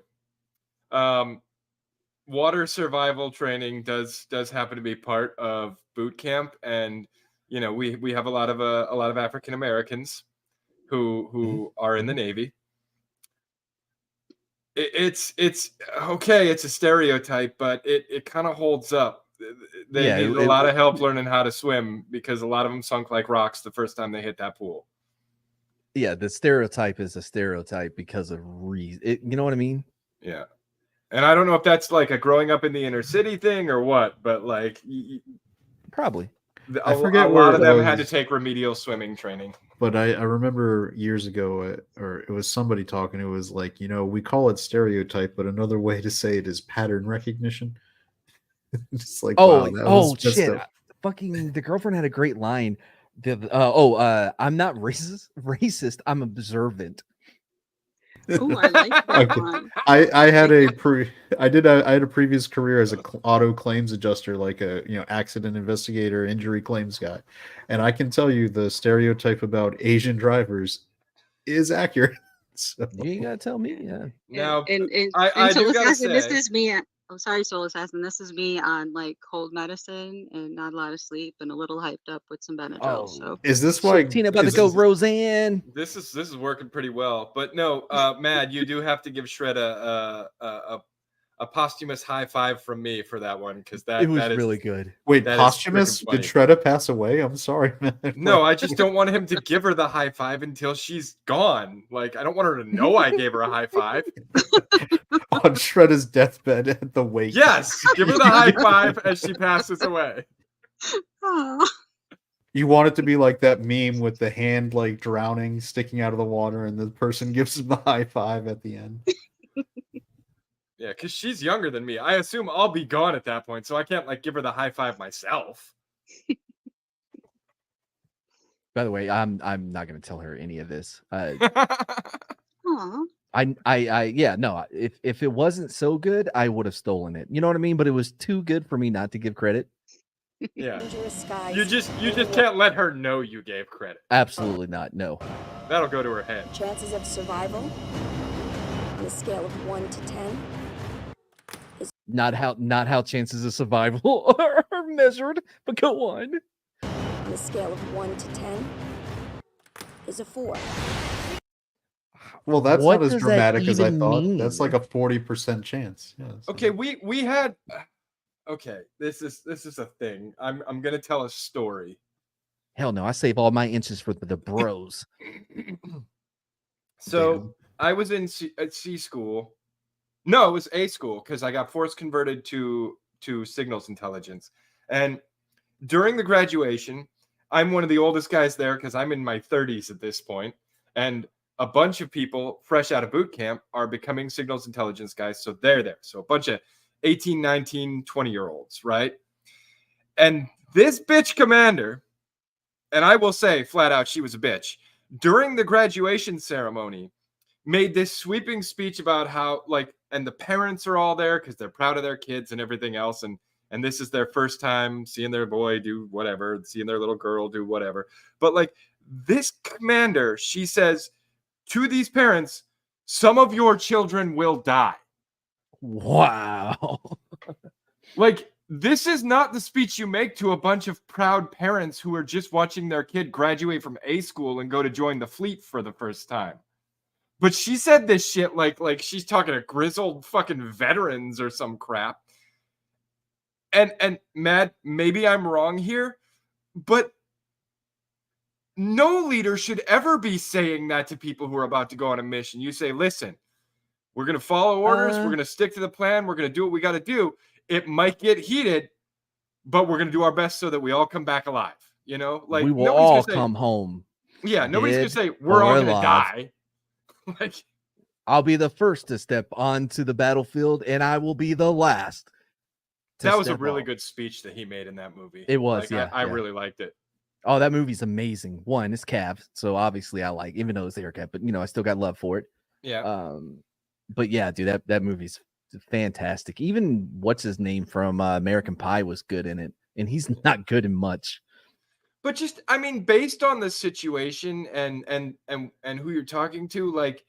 Water survival training does happen to be part of boot camp, and you know we have a lot of African Americans who are in the Navy. It's okay. It's a stereotype, but it kind of holds up. They needed a lot of help learning how to swim because a lot of them sunk like rocks the first time they hit that pool. Yeah, the stereotype is a stereotype because of reason. You know what I mean? Yeah. And I don't know if that's like a growing up in the inner city thing or what, but like probably. I forget a where lot of it them was, had to take remedial swimming training. But I remember years ago, or it was somebody talking. It was like, we call it stereotype, but another way to say it is pattern recognition. Just like, wow, that was shit! Fucking the girlfriend had a great line. I'm not racist. I'm observant. Oh, I like that Okay. one. I had a previous career as a auto claims adjuster, like a accident investigator, injury claims guy, and I can tell you the stereotype about Asian drivers is accurate. So. You ain't gotta tell me, yeah. Now, and I do Soul gotta Assassin, this say, is me. I'm sorry, Soul Assassin. This is me on like cold medicine and not a lot of sleep and a little hyped up with some Benadryl. So Is this why Tina about to go Roseanne? This is working pretty well, but no, Mad, you do have to give Shred a posthumous high five from me for that one, because It was really good. Wait, that is posthumous? freaking Did funny. Shredda pass away? I'm sorry, man. No, I just don't want him to give her the high five until she's gone. Like, I don't want her to know I gave her a high five. On Shredda's deathbed at the wake. Yes, give her the high five as she passes away. You want it to be like that meme with the hand like drowning, sticking out of the water, and the person gives him the high five at the end. Yeah, because she's younger than me. I assume I'll be gone at that point, so I can't like give her the high five myself. By the way, I'm not gonna tell her any of this. Aw. If it wasn't so good, I would have stolen it. You know what I mean? But it was too good for me not to give credit. Yeah. You just can't let her know you gave credit. Absolutely not. No. That'll go to her head. Chances of survival on a scale of 1 to 10. Not how chances of survival are measured, but go on. On a scale of 1 to 10 is a 4. Well, that's What not as does that dramatic as I even thought. mean? That's like a 40% chance. Yeah, so- Okay, we had. Okay, this is a thing. I'm gonna tell a story. Hell no, I save all my inches for the bros. So I was at C school. No, it was A school, because I got force converted to signals intelligence. And during the graduation, I'm one of the oldest guys there because I'm in my 30s at this point. And a bunch of people fresh out of boot camp are becoming signals intelligence guys. So they're there. So a bunch of 18, 19, 20-year-olds, right? And this bitch commander, and I will say flat out, she was a bitch, during the graduation ceremony, made this sweeping speech about how, like, and the parents are all there because they're proud of their kids and everything else. And this is their first time seeing their boy do whatever, seeing their little girl do whatever. But like this commander, she says to these parents, some of your children will die. Wow. Like, this is not the speech you make to a bunch of proud parents who are just watching their kid graduate from A school and go to join the fleet for the first time. But she said this shit like she's talking to grizzled fucking veterans or some crap. And Matt, maybe I'm wrong here, but no leader should ever be saying that to people who are about to go on a mission. You say, listen, we're going to follow orders. We're going to stick to the plan. We're going to do what we got to do. It might get heated, but we're going to do our best so that we all come back alive. You know, like we will all come home. Yeah, nobody's going to say we're all going to die. Like, I'll be the first to step onto the battlefield, and I will be the last. That was a really good speech that he made in that movie. It was, like, I really liked it. Oh, that movie's amazing. One, it's Cav, so obviously I like, even though it's the haircut, but I still got love for it. Yeah. But yeah, dude, that movie's fantastic. Even what's his name from American Pie was good in it, and he's not good in much. But just, I mean, based on the situation and who you're talking to, like,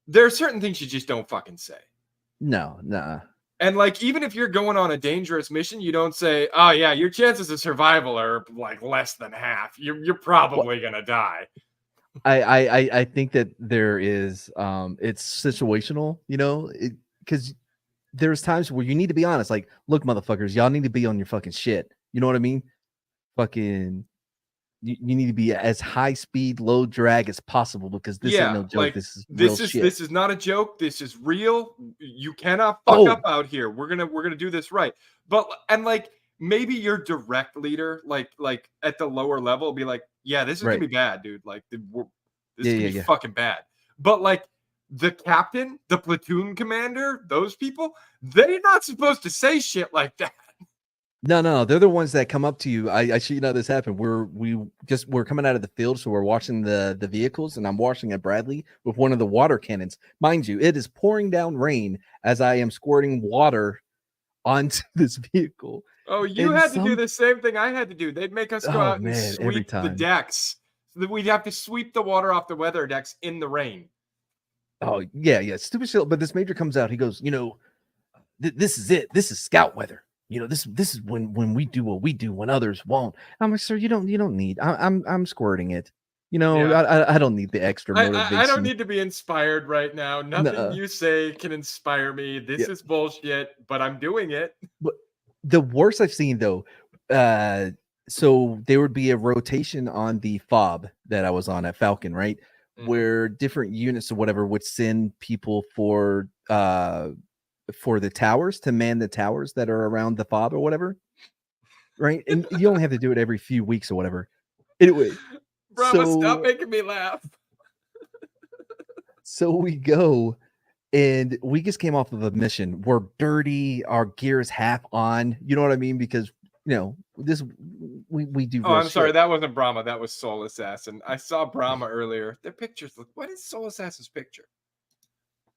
there are certain things you just don't fucking say. No, nah. And like, even if you're going on a dangerous mission, you don't say, "Oh yeah, your chances of survival are like less than half. You're probably gonna die." I think that there is it's situational, because there's times where you need to be honest. Like, look, motherfuckers, y'all need to be on your fucking shit. You know what I mean? Fucking. You need to be as high speed, low drag as possible, because this ain't no joke. Like, this is real shit. This is not a joke. This is real. You cannot fuck up out here. We're gonna do this right. But and like maybe your direct leader, like at the lower level, will be like, yeah, this is gonna be bad, dude. Like this is gonna be fucking bad. But like the captain, the platoon commander, those people, they're not supposed to say shit like that. No, they're the ones that come up to you. I should know this happened. We're coming out of the field, so we're watching the vehicles, and I'm watching at Bradley with one of the water cannons. Mind you, it is pouring down rain as I am squirting water onto this vehicle. Oh, you had to do the same thing I had to do. They'd make us go out and sweep the decks. So that we'd have to sweep the water off the weather decks in the rain. Oh, yeah. Stupid shit. But this major comes out. He goes, this is it. This is scout weather. This is when we do what we do when others won't. I'm like, sir, you don't need. I'm squirting it. I don't need the extra motivation. I don't need to be inspired right now. Nothing you say can inspire me. This is bullshit, but I'm doing it. But the worst I've seen though, so there would be a rotation on the fob that I was on at Falcon, right? Mm-hmm. Where different units or whatever would send people for the towers to man the towers that are around the fob or whatever, right? And you only have to do it every few weeks or whatever. Anyway, Brahma, stop making me laugh. So we go, and we just came off of a mission. We're dirty. Our gear is half on. You know what I mean? Because this we do. Oh, I'm sorry, that wasn't Brahma. That was Soul Assassin. I saw Brahma earlier. Their pictures look. What is Soul Assassin's picture?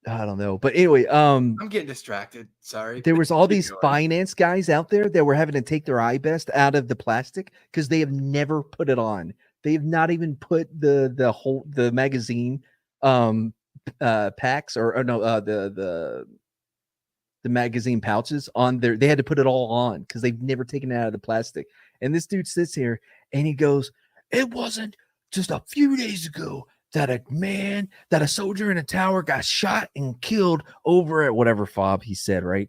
I don't know, but anyway, I'm getting distracted. Sorry. There was all these finance guys out there that were having to take their eye vest out of the plastic because they have never put it on. They have not even put the magazine packs or no the magazine pouches on there. They had to put it all on because they've never taken it out of the plastic. And this dude sits here and he goes, "It wasn't just a few days ago that a soldier in a tower got shot and killed over at whatever fob," he said, right?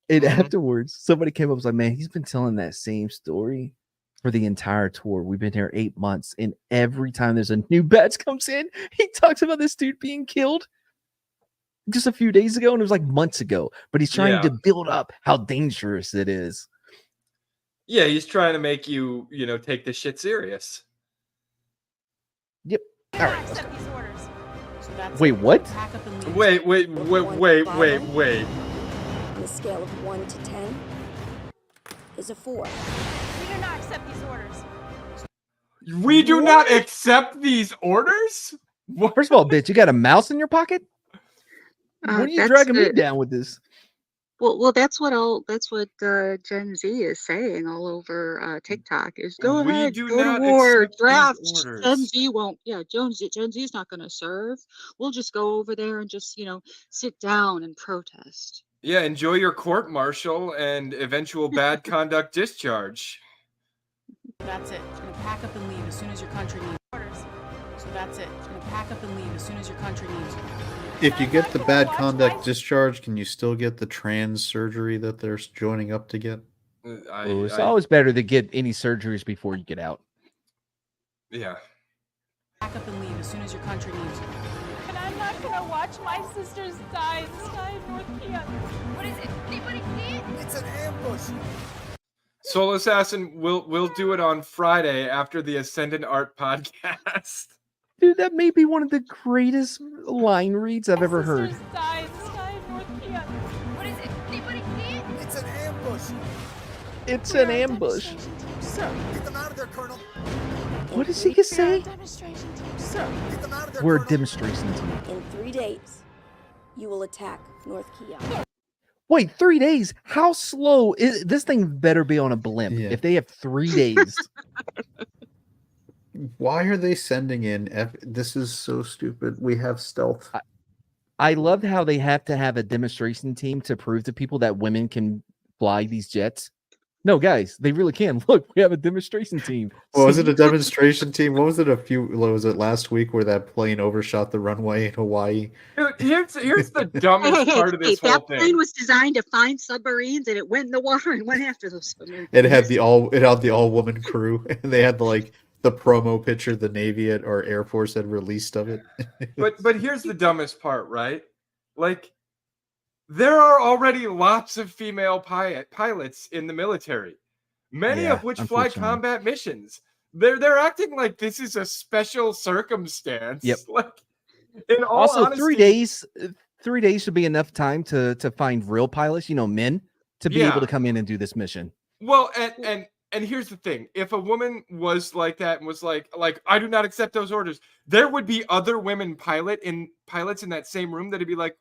And afterwards, somebody came up and was like, "Man, he's been telling that same story for the entire tour. We've been here 8 months, and every time there's a new batch comes in, he talks about this dude being killed just a few days ago, and it was like months ago. But he's trying to build up how dangerous it is." Yeah, he's trying to make you, take this shit serious. Yep. All right. Wait, what? Wait. On a scale of 1 to 10 is a 4. We do not accept these orders. We do not accept these orders? What? First of all, bitch, you got a mouse in your pocket? What are you dragging me down with this? Well, that's what Gen Z is saying all over TikTok is go ahead, go to war, draft. Gen Z won't. Yeah, Gen Z's not going to serve. We'll just go over there and just sit down and protest. Yeah, enjoy your court martial and eventual bad conduct discharge. That's it. You're gonna pack up and leave as soon as your country needs orders. So that's it. You're gonna pack up and leave as soon as your country needs. If you get the bad conduct discharge, can you still get the trans surgery that they're joining up to get? It's always better to get any surgeries before you get out. Yeah. Pack up and leave as soon as your country needs. And I'm not gonna watch my sisters die in North Kia. What is it? Anybody see it? It's an ambush. Soul Assassin, we'll do it on Friday after the Ascendant Art podcast. Dude, that may be one of the greatest line reads I've ever heard. What is it? Anybody see it? It's an ambush. It's an ambush. Sir, get them out of there, Colonel. What does he say? Sir, get them out of there, We're Colonel. a demonstration team. In 3 days, you will attack North Kia. Wait, 3 days? How slow is this thing? Better be on a blimp if they have 3 days. Why are they sending in? This is so stupid. We have stealth. I love how they have to have a demonstration team to prove to people that women can fly these jets. No, guys, they really can. Look, we have a demonstration team. Well, was it a demonstration team? What was it? Was it last week where that plane overshot the runway in Hawaii? Dude, here's the dumbest part of this whole that thing. plane was designed to find submarines, and it went in the water and went after those submarines. It had the all woman crew, and they had the promo picture the Navy or Air Force had released of it. But here's the dumbest part, right? Like, there are already lots of female pilots in the military. many of which fly combat missions. They're acting like this is a special circumstance. Yep. Like, in all Also, honesty, 3 days should be enough time to find real pilots, men, to be able to come in and do this mission. Well, and here's the thing: if a woman was like that and was like I do not accept those orders, there would be other women pilots in that same room that'd be like,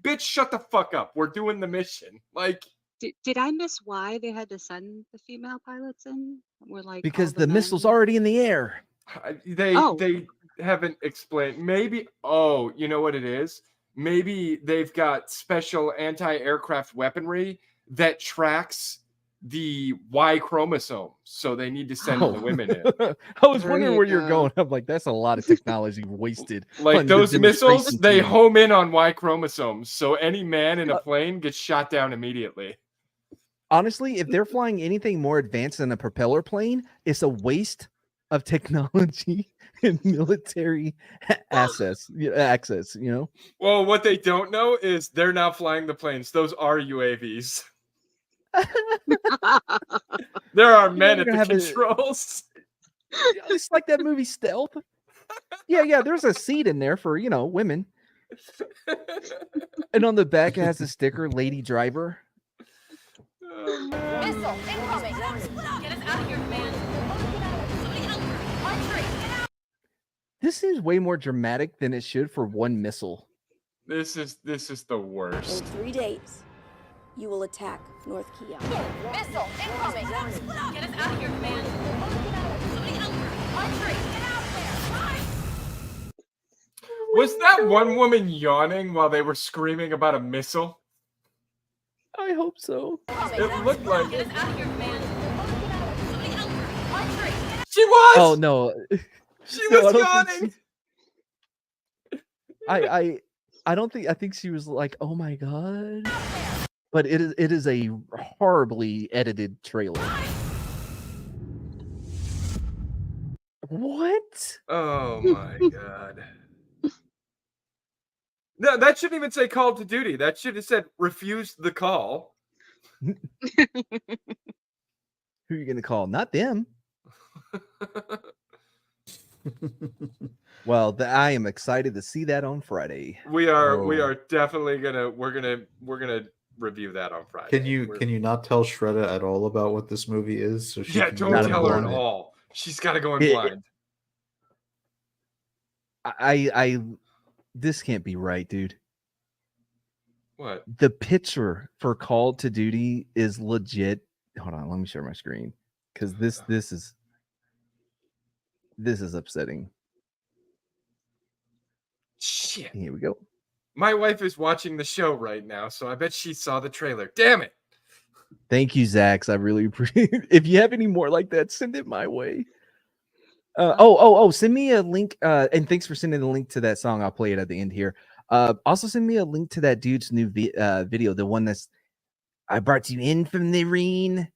bitch, shut the fuck up. We're doing the mission. Like, did I miss why they had to send the female pilots in? We're like, because the missile's already in the air. They haven't explained. Maybe, you know what it is? Maybe they've got special anti-aircraft weaponry that tracks the Y chromosome, so they need to send the women in. I was wondering where you're going. I'm like, that's a lot of technology wasted. Like those missiles, they home in on Y chromosomes, so any man in a plane gets shot down immediately. Honestly, if they're flying anything more advanced than a propeller plane, it's a waste of technology and military access. Well, what they don't know is they're not flying the planes. Those are UAVs. There are men at the controls. It's like that movie Stealth. Yeah. There's a seat in there for women, and on the back it has a sticker, "Lady Driver." Missile incoming. Get us out of here, man. This seems way more dramatic than it should for one missile. This is the worst. In 3 days, you will attack North Keon. Missile incoming. Get us out of here, man. Get out there. Was that one woman yawning while they were screaming about a missile? I hope so. It looked like. Get us out of here, man. She was. Oh no. She was yawning. I don't think. I think she was like, "Oh my god." But it is a horribly edited trailer. What? Oh my god. No, that shouldn't even say call to duty. That should have said refuse the call. Who are you going to call? Not them. Well, I am excited to see that on Friday. We are definitely we're gonna review that on Friday. Can you not tell Shredda at all about what this movie is? So she don't tell her at all. She's got to go in blind. I this can't be right, dude. What? The picture for Call to Duty is legit. Hold on, let me share my screen because this is upsetting. Shit. Here we go. My wife is watching the show right now, so I bet she saw the trailer. Damn it. Thank you, Zax. I really appreciate it. If you have any more like that, send it my way. Send me a link. And thanks for sending the link to that song. I'll play it at the end here. Also send me a link to that dude's new video. The one that's I brought you in from the rein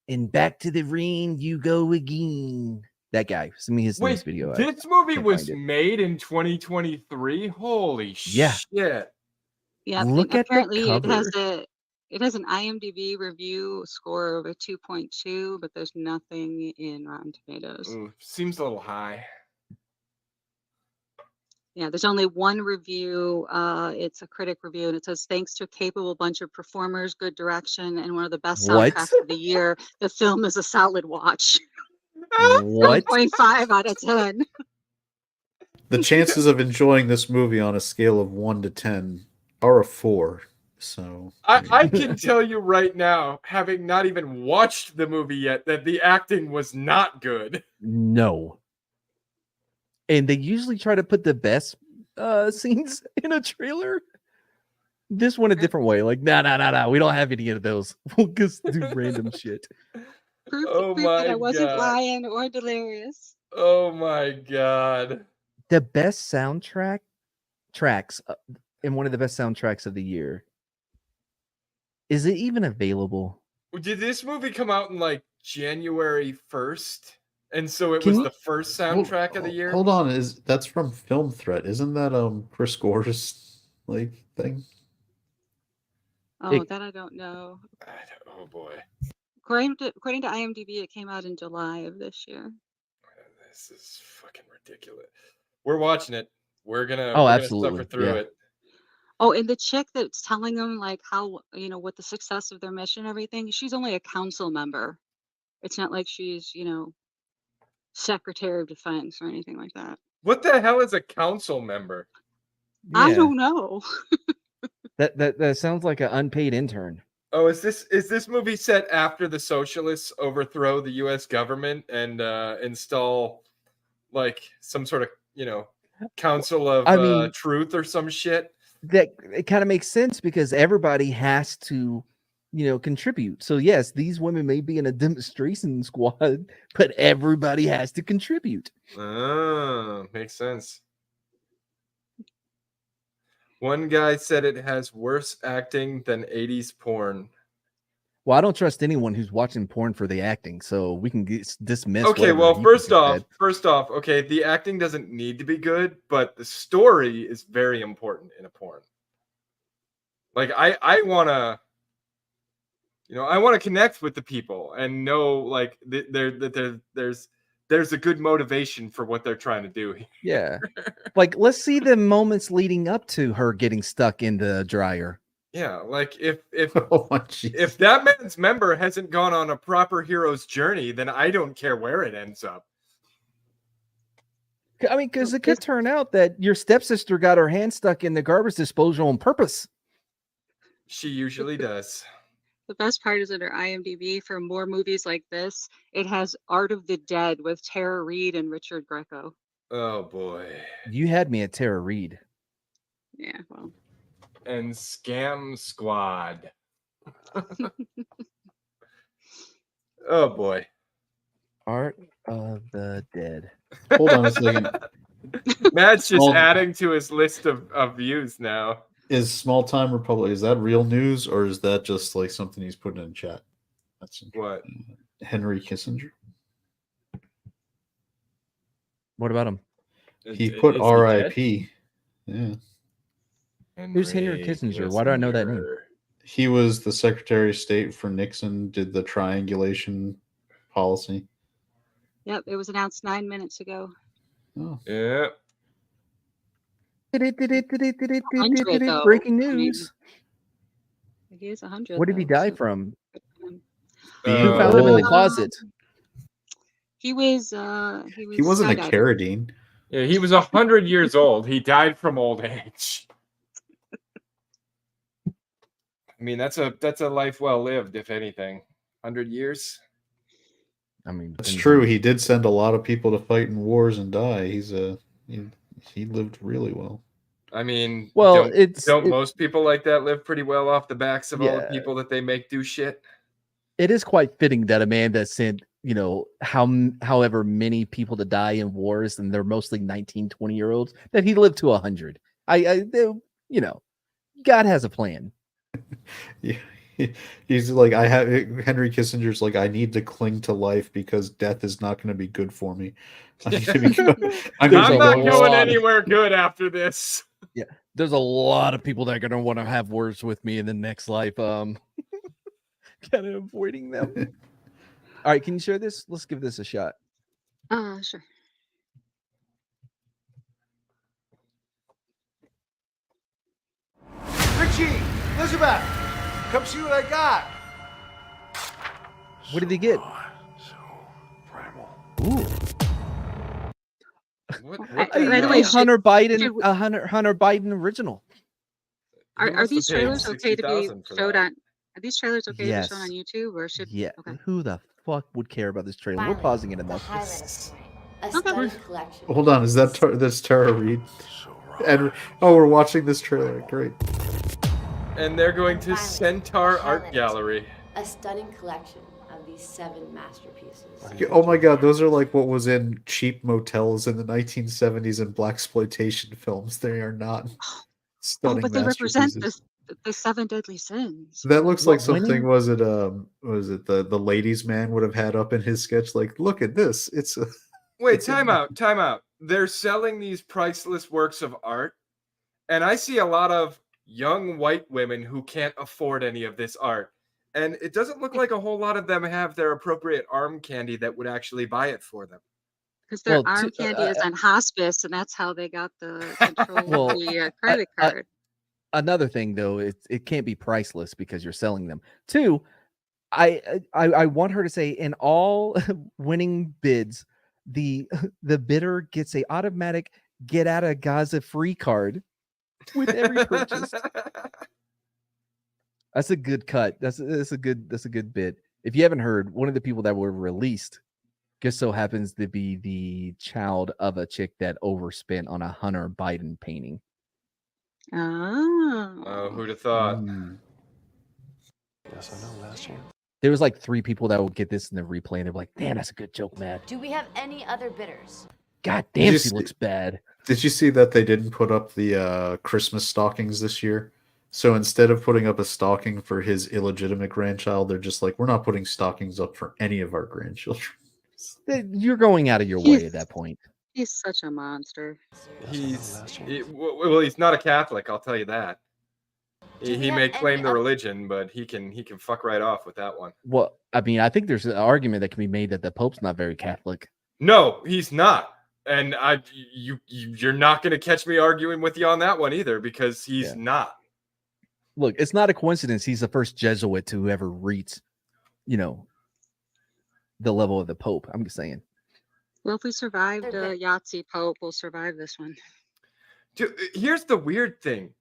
and back to the rein you go again. That guy. Send me his newest video. This movie was made in 2023. Holy shit. Yeah, Look at apparently the cover. it has an IMDb review score of a 2.2, but there's nothing in Rotten Tomatoes. Ooh, seems a little high. Yeah, there's only one review. It's a critic review, and it says, thanks to a capable bunch of performers, good direction, and one of the best soundtracks of the year, the film is a solid watch. What? 7.5 out of 10. The chances of enjoying this movie on a scale of 1 to 10 are a 4. So I can tell you right now, having not even watched the movie yet, that the acting was not good. No. And they usually try to put the best scenes in a trailer. This one a different way. Like, nah. We don't have any of those. We'll just do random shit. Proof that I wasn't lying or delirious. Oh my god. The best tracks and one of the best soundtracks of the year. Is it even available? Did this movie come out in like January 1st? And so it was the first soundtrack of the year? Hold on, that's from Film Threat. Isn't that Chris Gore's thing? Oh, that I don't know. Oh boy. According to IMDb, it came out in July of this year. This is fucking ridiculous. We're watching it. We're gonna absolutely. suffer through it. Oh, and the chick that's telling them like how what the success of their mission and everything, she's only a council member. It's not like she's, Secretary of Defense or anything like that. What the hell is a council member? I don't know. That sounds like an unpaid intern. Oh, is this movie set after the socialists overthrow the U.S. government and install like some sort of council of truth or some shit? That it kind of makes sense because everybody has to contribute. So yes, these women may be in a demonstration squad, but everybody has to contribute. Oh, makes sense. One guy said it has worse acting than 80s porn. Well, I don't trust anyone who's watching porn for the acting, so we can dismiss. Okay, well, first off, okay, the acting doesn't need to be good, but the story is very important in a porn. Like I wanna connect with the people and know like there's a good motivation for what they're trying to do. Yeah, like let's see the moments leading up to her getting stuck in the dryer. Yeah, like if that man's member hasn't gone on a proper hero's journey, then I don't care where it ends up. I mean, because it could turn out that your stepsister got her hand stuck in the garbage disposal on purpose. She usually does. The best part is under IMDb for more movies like this, it has Art of the Dead with Tara Reid and Richard Greco. Oh boy. You had me at Tara Reid. Yeah, well. And Scam Squad. Oh boy. Art of the Dead. Hold on a second. Matt's just adding to his list of views now. Is Small Time Republic, is that real news or is that just like something he's putting in chat? That's what? Henry Kissinger. What about him? He put R.I.P. Yeah. Who's Henry Kissinger? Why do I know that name? He was the Secretary of State for Nixon, did the triangulation policy. Yep, it was announced 9 minutes ago. Oh. Yeah. Breaking news. He is 100. What did he die from? Who found him in the closet? He wasn't a Carradine. Yeah, he was 100 years old. He died from old age. I mean, that's a life well lived, if anything. 100 years. I mean, that's true. He did send a lot of people to fight in wars and die. He lived really well. I mean, well, don't most people like that live pretty well off the backs of all the people that they make do shit? It is quite fitting that a man that sent, however many people to die in wars, and they're mostly 19, 20-year-olds, that he lived to 100. God has a plan. Yeah. He's like, Henry Kissinger's like, I need to cling to life because death is not going to be good for me. I'm not going anywhere good after this. Yeah, there's a lot of people that are going to want to have words with me in the next life. Kind of avoiding them. All right, can you share this? Let's give this a shot. Sure. Richie, Elizabeth, come see what I got. What did he get? Ooh. By the way, Hunter Biden original. Are these trailers okay to be showed on? Are these trailers okay to be shown on YouTube or should? Yeah. Okay. Who the fuck would care about this trailer? We're pausing it enough. Hold on, is that's Tara Reid? And we're watching this trailer. Great. And they're going to Centaur Art Gallery. A stunning collection of these 7 masterpieces. Oh my god, those are like what was in cheap motels in the 1970s and blaxploitation films. They are not stunning but they represent masterpieces. the 7 deadly sins. That looks like something. Was it the ladies' man would have had up in his sketch? Like, look at this. It's a wait. Time out. They're selling these priceless works of art, and I see a lot of young white women who can't afford any of this art, and it doesn't look like a whole lot of them have their appropriate arm candy that would actually buy it for them. Because their arm candy is on hospice, and that's how they got the control of the credit card. Another thing, though, it can't be priceless because you're selling them. 2, I want her to say in all winning bids, the bidder gets a automatic get out of Gaza free card with every purchase. That's a good cut. That's a good bid. If you haven't heard, one of the people that were released just so happens to be the child of a chick that overspent on a Hunter Biden painting. Oh, who'd have thought? Yes, I know. Last year. There was like 3 people that would get this in the replay, and they're like, "Damn, that's a good joke, Matt." Do we have any other bidders? God damn, she looks bad. Did you see that they didn't put up the Christmas stockings this year? So instead of putting up a stocking for his illegitimate grandchild, they're just like, we're not putting stockings up for any of our grandchildren. You're going out of your way at that point. He's such a monster. He's not a Catholic, I'll tell you that. He may claim the religion, but he can fuck right off with that one. Well, I mean, I think there's an argument that can be made that the Pope's not very Catholic. No, he's not. And you're not going to catch me arguing with you on that one either, because he's not. Look, it's not a coincidence he's the first Jesuit to ever reach, the level of the Pope. I'm just saying. Well, if we survived Yahtzee Pope, we'll survive this one. Dude, here's the weird thing.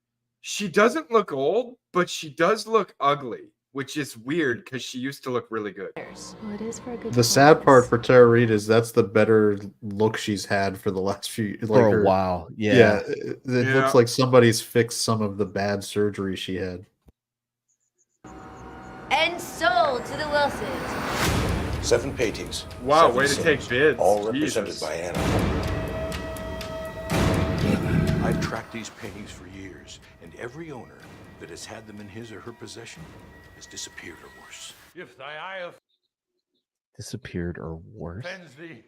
She doesn't look old, but she does look ugly, which is weird because she used to look really good. Well, it is for a good The sad part for Tara Reid is that's the better look she's had for the last few for a while. Yeah, it looks like somebody's fixed some of the bad surgery she had. And sold to the Wilsons. 7 paintings. Wow, 7 way to sins, take bids. all represented Jesus. by Anna. I've tracked these paintings for years, and every owner that has had them in his or her possession has disappeared or worse. If thy eye Disappeared or worse. offends thee,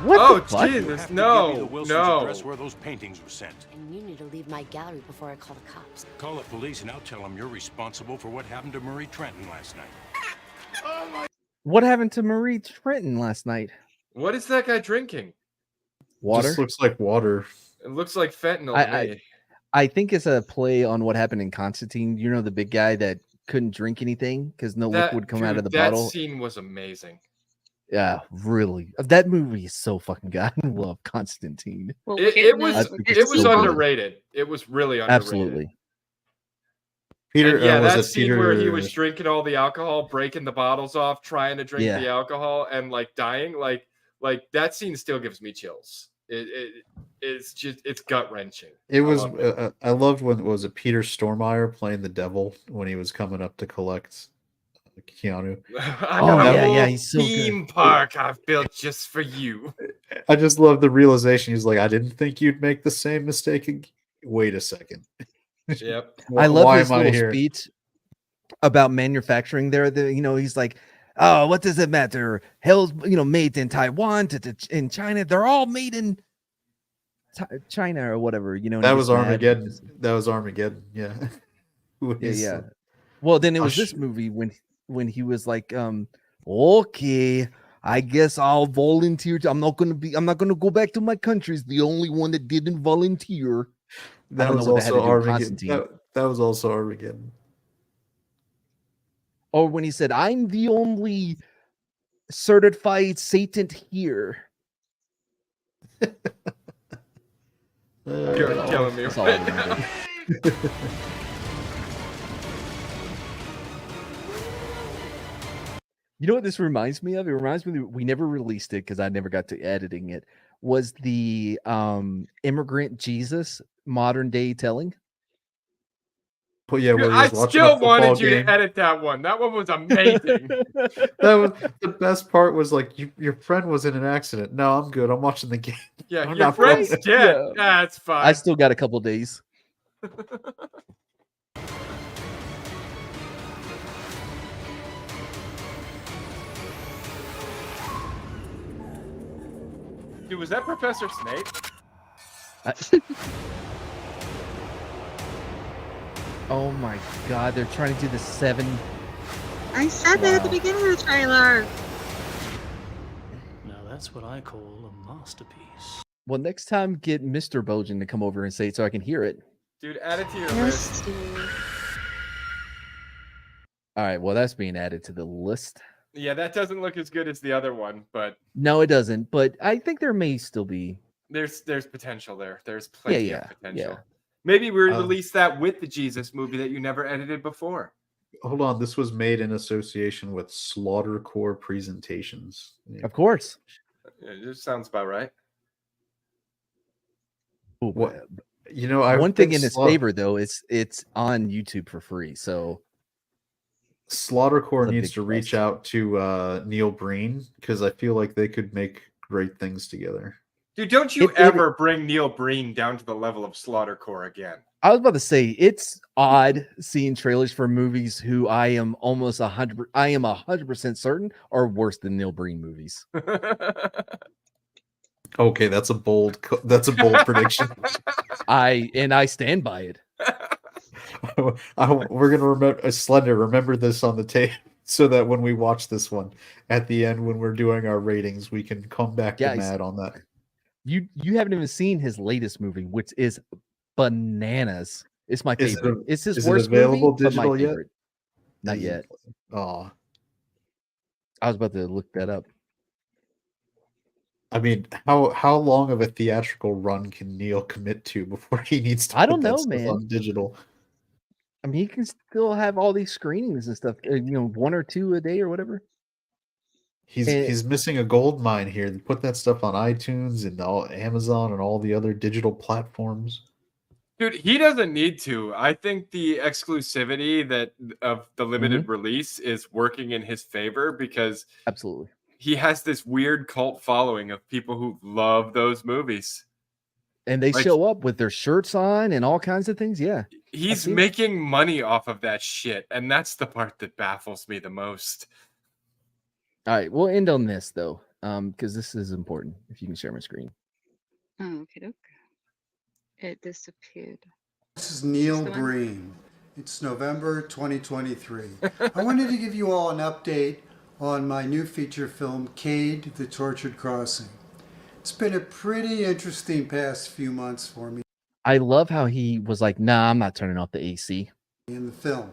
What Oh, the fuck? Jesus, you no, have to give me the Wilsons' no. address where those paintings were sent. And you need to leave my gallery before I call the cops. Call the police and I'll tell them you're responsible for what happened to Marie Trenton last night. What happened to Marie Trenton last night? What is that guy drinking? Water? Just looks like water. It looks like fentanyl to me. I think it's a play on what happened in Constantine. You know, the big guy that couldn't drink anything because no liquid come out of the bottle. That scene was amazing. Yeah, really. That movie is so fucking good. I love Constantine. Well, It was underrated. It was really underrated. Absolutely. Peter, And yeah, was that it scene where he was drinking all the alcohol, breaking the bottles off, trying to drink Yeah. the alcohol, and like dying, like that scene still gives me chills. It's just gut wrenching. It was. I loved when was it Peter Stormare playing the devil when he was coming up to collect Keanu. I got a whole he's so theme good. park I've built just for you. I just love the realization. He's like, I didn't think you'd make the same mistake. Wait a second. Yep. I love Why his am I little here? speech about manufacturing there. He's like, oh, what does it matter? Hell's, made in Taiwan, in China. They're all made in China or whatever, and That he was gets mad Armageddon. because- That was Armageddon. Yeah. Yeah. Well, then it was this movie when he was like, okay, I guess I'll volunteer. I'm not gonna go back to my country. It's the only one that didn't volunteer. That was also Armageddon. That was also Armageddon. Or when he said, I'm the only certified Satan here. You're killing me That's all I right now. remember. You know what this reminds me of? It reminds me that we never released it because I never got to editing it. Was the Immigrant Jesus modern day telling? But yeah, Dude, I still wanted you to edit that one. That one was amazing. That was the best part. Was like your friend was in an accident. No, I'm good. I'm watching the game. Yeah, I'm your not friend's playing. dead. Yeah. That's fine. I still got a couple days. Dude, was that Professor Snape? Oh my God, they're trying to do the 7. I said that at the beginning of the trailer. Now that's what I call a masterpiece. Well, next time get Mr. Bojan to come over and say it so I can hear it. Dude, add it to your Yes, list. All right, well, that's being added to the list. Yeah, that doesn't look as good as the other one, but No, it doesn't. But I think there may still be. there's potential there. There's plenty of potential. Yeah. Maybe we release that with the Jesus movie that you never edited before. Hold on, this was made in association with Slaughtercore Presentations. Of course. It just sounds about right. What? You know, one thing in its favor though is it's on YouTube for free. So Slaughtercore needs to reach out to Neil Breen because I feel like they could make great things together. Dude, don't you ever bring Neil Breen down to the level of Slaughtercore again. I was about to say it's odd seeing trailers for movies who I am almost 100% certain are worse than Neil Breen movies. Okay, that's a bold prediction. I stand by it. We're gonna remember Slender. Remember this on the tape so that when we watch this one at the end, when we're doing our ratings, we can come back to Matt on that. You haven't even seen his latest movie, which is bananas. It's my favorite. It's his worst available movie, but my digital yet? favorite. Not yet. Oh, I was about to look that up. I mean, how long of a theatrical run can Neil commit to before he needs to? I don't put that know, stuff man. On digital. I mean, he can still have all these screenings and stuff. 1 or 2 a day or whatever. He's missing a gold mine here. Put that stuff on iTunes and Amazon and all the other digital platforms. Dude, he doesn't need to. I think the exclusivity of the limited release is working in his favor because absolutely he has this weird cult following of people who love those movies. And they show up with their shirts on and all kinds of things. Yeah. He's making money off of that shit. And that's the part that baffles me the most. All right. We'll end on this, though, because this is important. If you can share my screen. Oh, okay. It disappeared. This is Neil Breen. It's November 2023. I wanted to give you all an update on my new feature film, Cade, The Tortured Crossing. It's been a pretty interesting past few months for me. I love how he was like, nah, I'm not turning off the AC. In the film.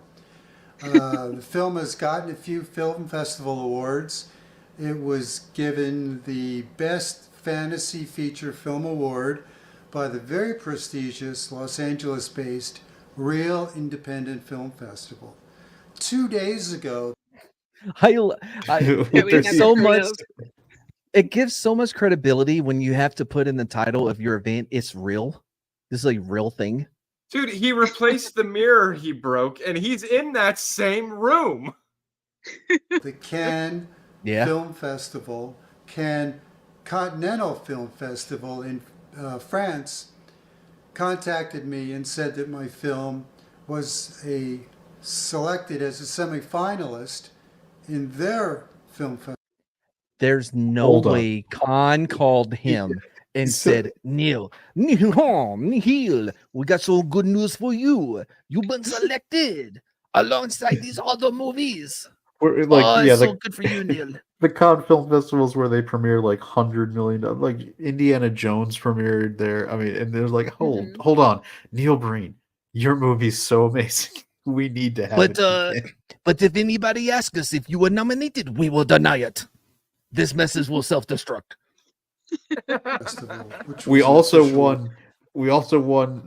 The film has gotten a few film festival awards. It was given the Best Fantasy Feature Film Award by the very prestigious Los Angeles-based Real Independent Film Festival. 2 days ago, there's so much. It gives so much credibility when you have to put in the title of your event. It's real. This is a real thing. Dude, he replaced the mirror he broke, and he's in that same room. The Cannes Film Festival, Cannes Continental Film Festival in France, contacted me and said that my film was selected as a semi-finalist in their film festival. There's no way Khan called him and said, Neil, we got some good news for you. You've been selected alongside these other movies. So good for you, Neil. The Cannes Film Festivals where they premiere like $100 million, like Indiana Jones premiered there. I mean, and there's like, hold on, Neil Breen, your movie's so amazing. We need to have it. But if anybody asks us if you were nominated, we will deny it. This message will self-destruct. We also won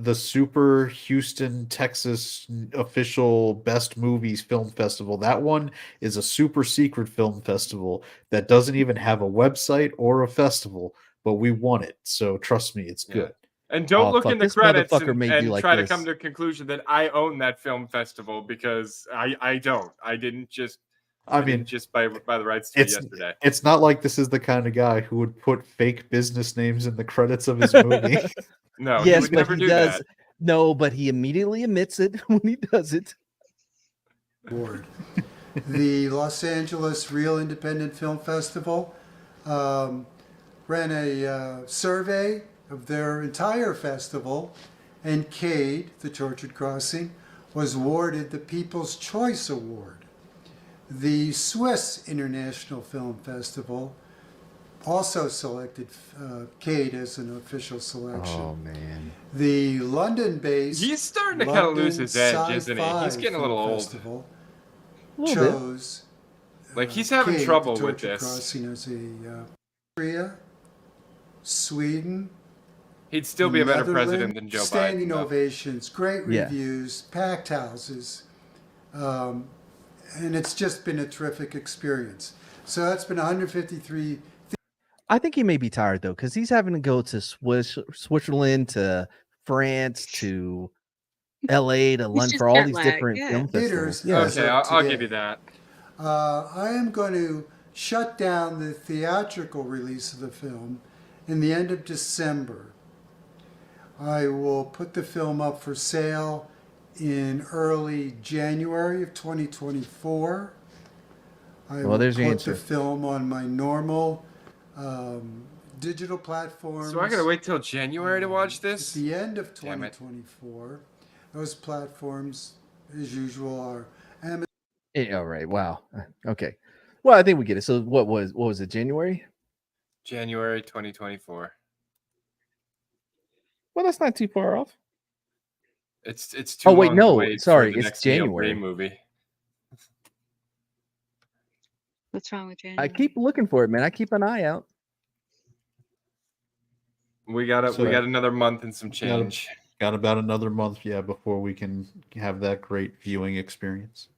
the Super Houston, Texas official Best Movies Film Festival. That one is a super secret film festival that doesn't even have a website or a festival, but we won it. So trust me, it's good. And don't look in the credits and like try to come to a conclusion that I own that film festival because I don't. I didn't just. I mean, just buy the rights to it yesterday. It's not like this is the kind of guy who would put fake business names in the credits of his movie. No, yes, he would never do that. No, but he immediately admits it when he does it. Award. The Los Angeles Real Independent Film Festival ran a survey of their entire festival, and Cade, The Tortured Crossing, was awarded the People's Choice Award. The Swiss International Film Festival also selected Cade as an official selection. Oh man. The London-based He's starting to kind of lose his edge, isn't he? He's getting a little old. Festival chose like he's having Cade, trouble the with Torture this. Crossing as a Korea, Sweden. He'd still be a better president than Joe Standing Biden. ovations, great Yeah. reviews, packed houses, and it's just been a terrific experience. So that's been 153. I think he may be tired though, because he's having to go to Switzerland, to France, to LA, to London for all these different film festivals. Yeah. Okay, I'll give you that. I am going to shut down the theatrical release of the film in the end of December. I will put the film up for sale in early January of 2024. I will there's your put answer. the film on my normal digital platforms. So I gotta wait till January to watch this? At the end of 2024. Those platforms, as usual, are Amazon. Yeah, all right. Wow. Okay. Well, I think we get it. So what was it? January? January 2024. Well, that's not too far off. It's too Oh wait, long to no, wait sorry, for the it's next Neil January. Breen movie. What's wrong with January? I keep looking for it, man. I keep an eye out. We got another month and some change. Got about another month, yeah, before we can have that great viewing experience.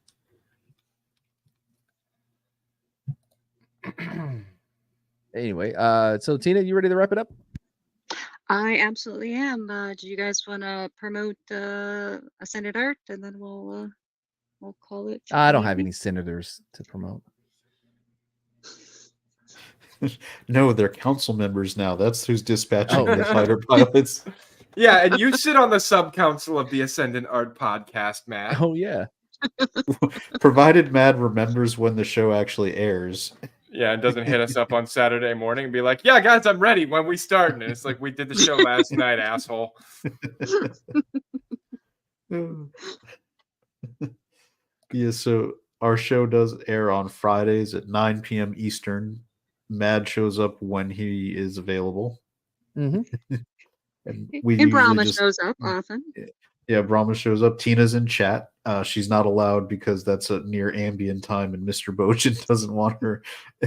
Anyway, so Tina, you ready to wrap it up? I absolutely am. Do you guys want to promote Ascended Art, and then we'll call it? I don't have any senators to promote. No, they're council members now. That's who's dispatching the fighter pilots. Yeah, and you sit on the sub-council of the Ascendant Art podcast, Matt. Oh, yeah. Provided Matt remembers when the show actually airs. Yeah, and doesn't hit us up on Saturday morning and be like, yeah, guys, I'm ready when we start. And it's like, we did the show last night, asshole. Yeah, so our show does air on Fridays at 9 p.m. Eastern. Mad shows up when he is available. Mm-hmm. And Brahma shows up often. Yeah, Brahma shows up. Tina's in chat. She's not allowed because that's a near ambient time, and Mr. Bojan doesn't want her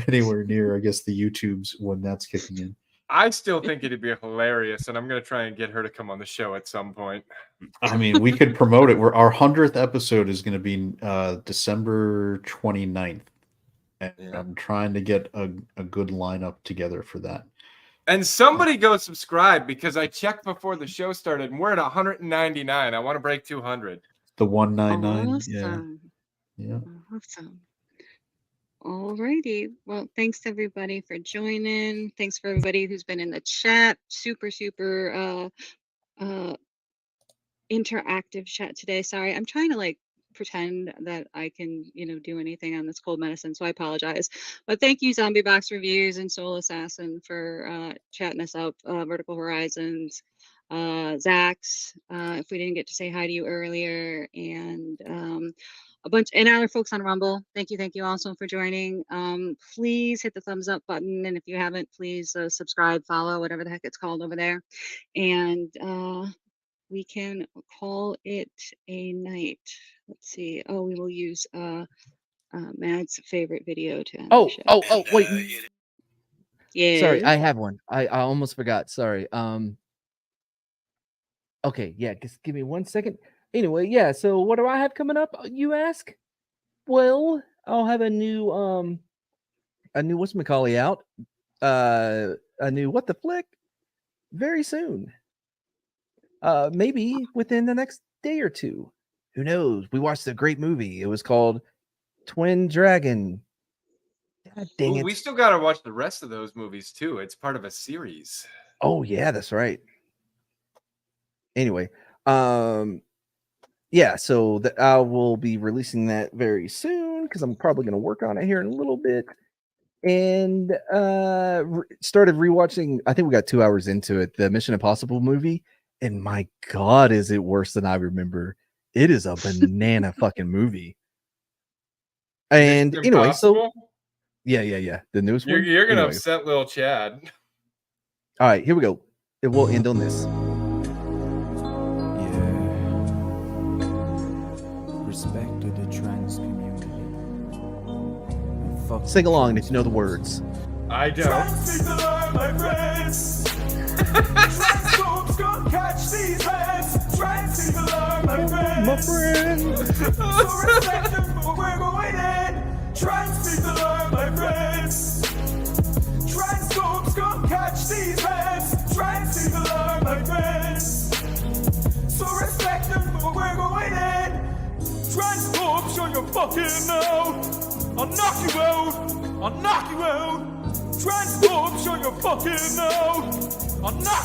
anywhere near, I guess, the YouTubes when that's kicking in. I still think it'd be hilarious, and I'm going to try and get her to come on the show at some point. I mean, we could promote it. Our 100th episode is going to be December 29th. And I'm trying to get a good lineup together for that. And somebody go subscribe, because I checked before the show started, and we're at 199. I want to break 200. The 199. Awesome. Yeah. Awesome. Alrighty. Well, thanks everybody for joining. Thanks for everybody who's been in the chat. Super interactive chat today. Sorry, I'm trying to pretend that I can, do anything on this cold medicine, so I apologize. But thank you, Zombie Box Reviews and Soul Assassin, for chatting us up. Vertical Horizons, Zax, if we didn't get to say hi to you earlier, and a bunch and other folks on Rumble. Thank you also for joining. Please hit the thumbs up button, and if you haven't, please subscribe, follow, whatever the heck it's called over there, and we can call it a night. Let's see. Oh, we will use Mad's favorite video to end the show. Oh, wait. Yeah. Sorry, I have one. I almost forgot. Sorry. Okay, yeah, just give me 1 second. Anyway, yeah, so what do I have coming up, you ask? Well, I'll have a new whatchamacallit out. A new What the Flick very soon. Maybe within the next day or two. Who knows? We watched a great movie. It was called Twin Dragon. God dang it. We still got to watch the rest of those movies too. It's part of a series. Oh yeah, that's right. Anyway, yeah, so I will be releasing that very soon because I'm probably going to work on it here in a little bit. And started rewatching. I think we got 2 hours into it. The Mission Impossible movie. And my God, is it worse than I remember? It is a banana fucking movie. And anyway, so yeah, the newest one. You're gonna upset little Chad. All right, here we go. It will end on this. Respect to the trans community. Sing along if you know the words. I don't. My friends. Transphobes gonna catch these heads. Trans people are my friends. My friends. So respect them for we're going in. Trans people are my friends. Transphobes gonna catch these heads. Trans people are my friends. So respect them for we're going in. Transphobes, show your fucking mouth. I'll knock you out. I'll knock you out. Transphobes, show your fucking mouth. I'll knock you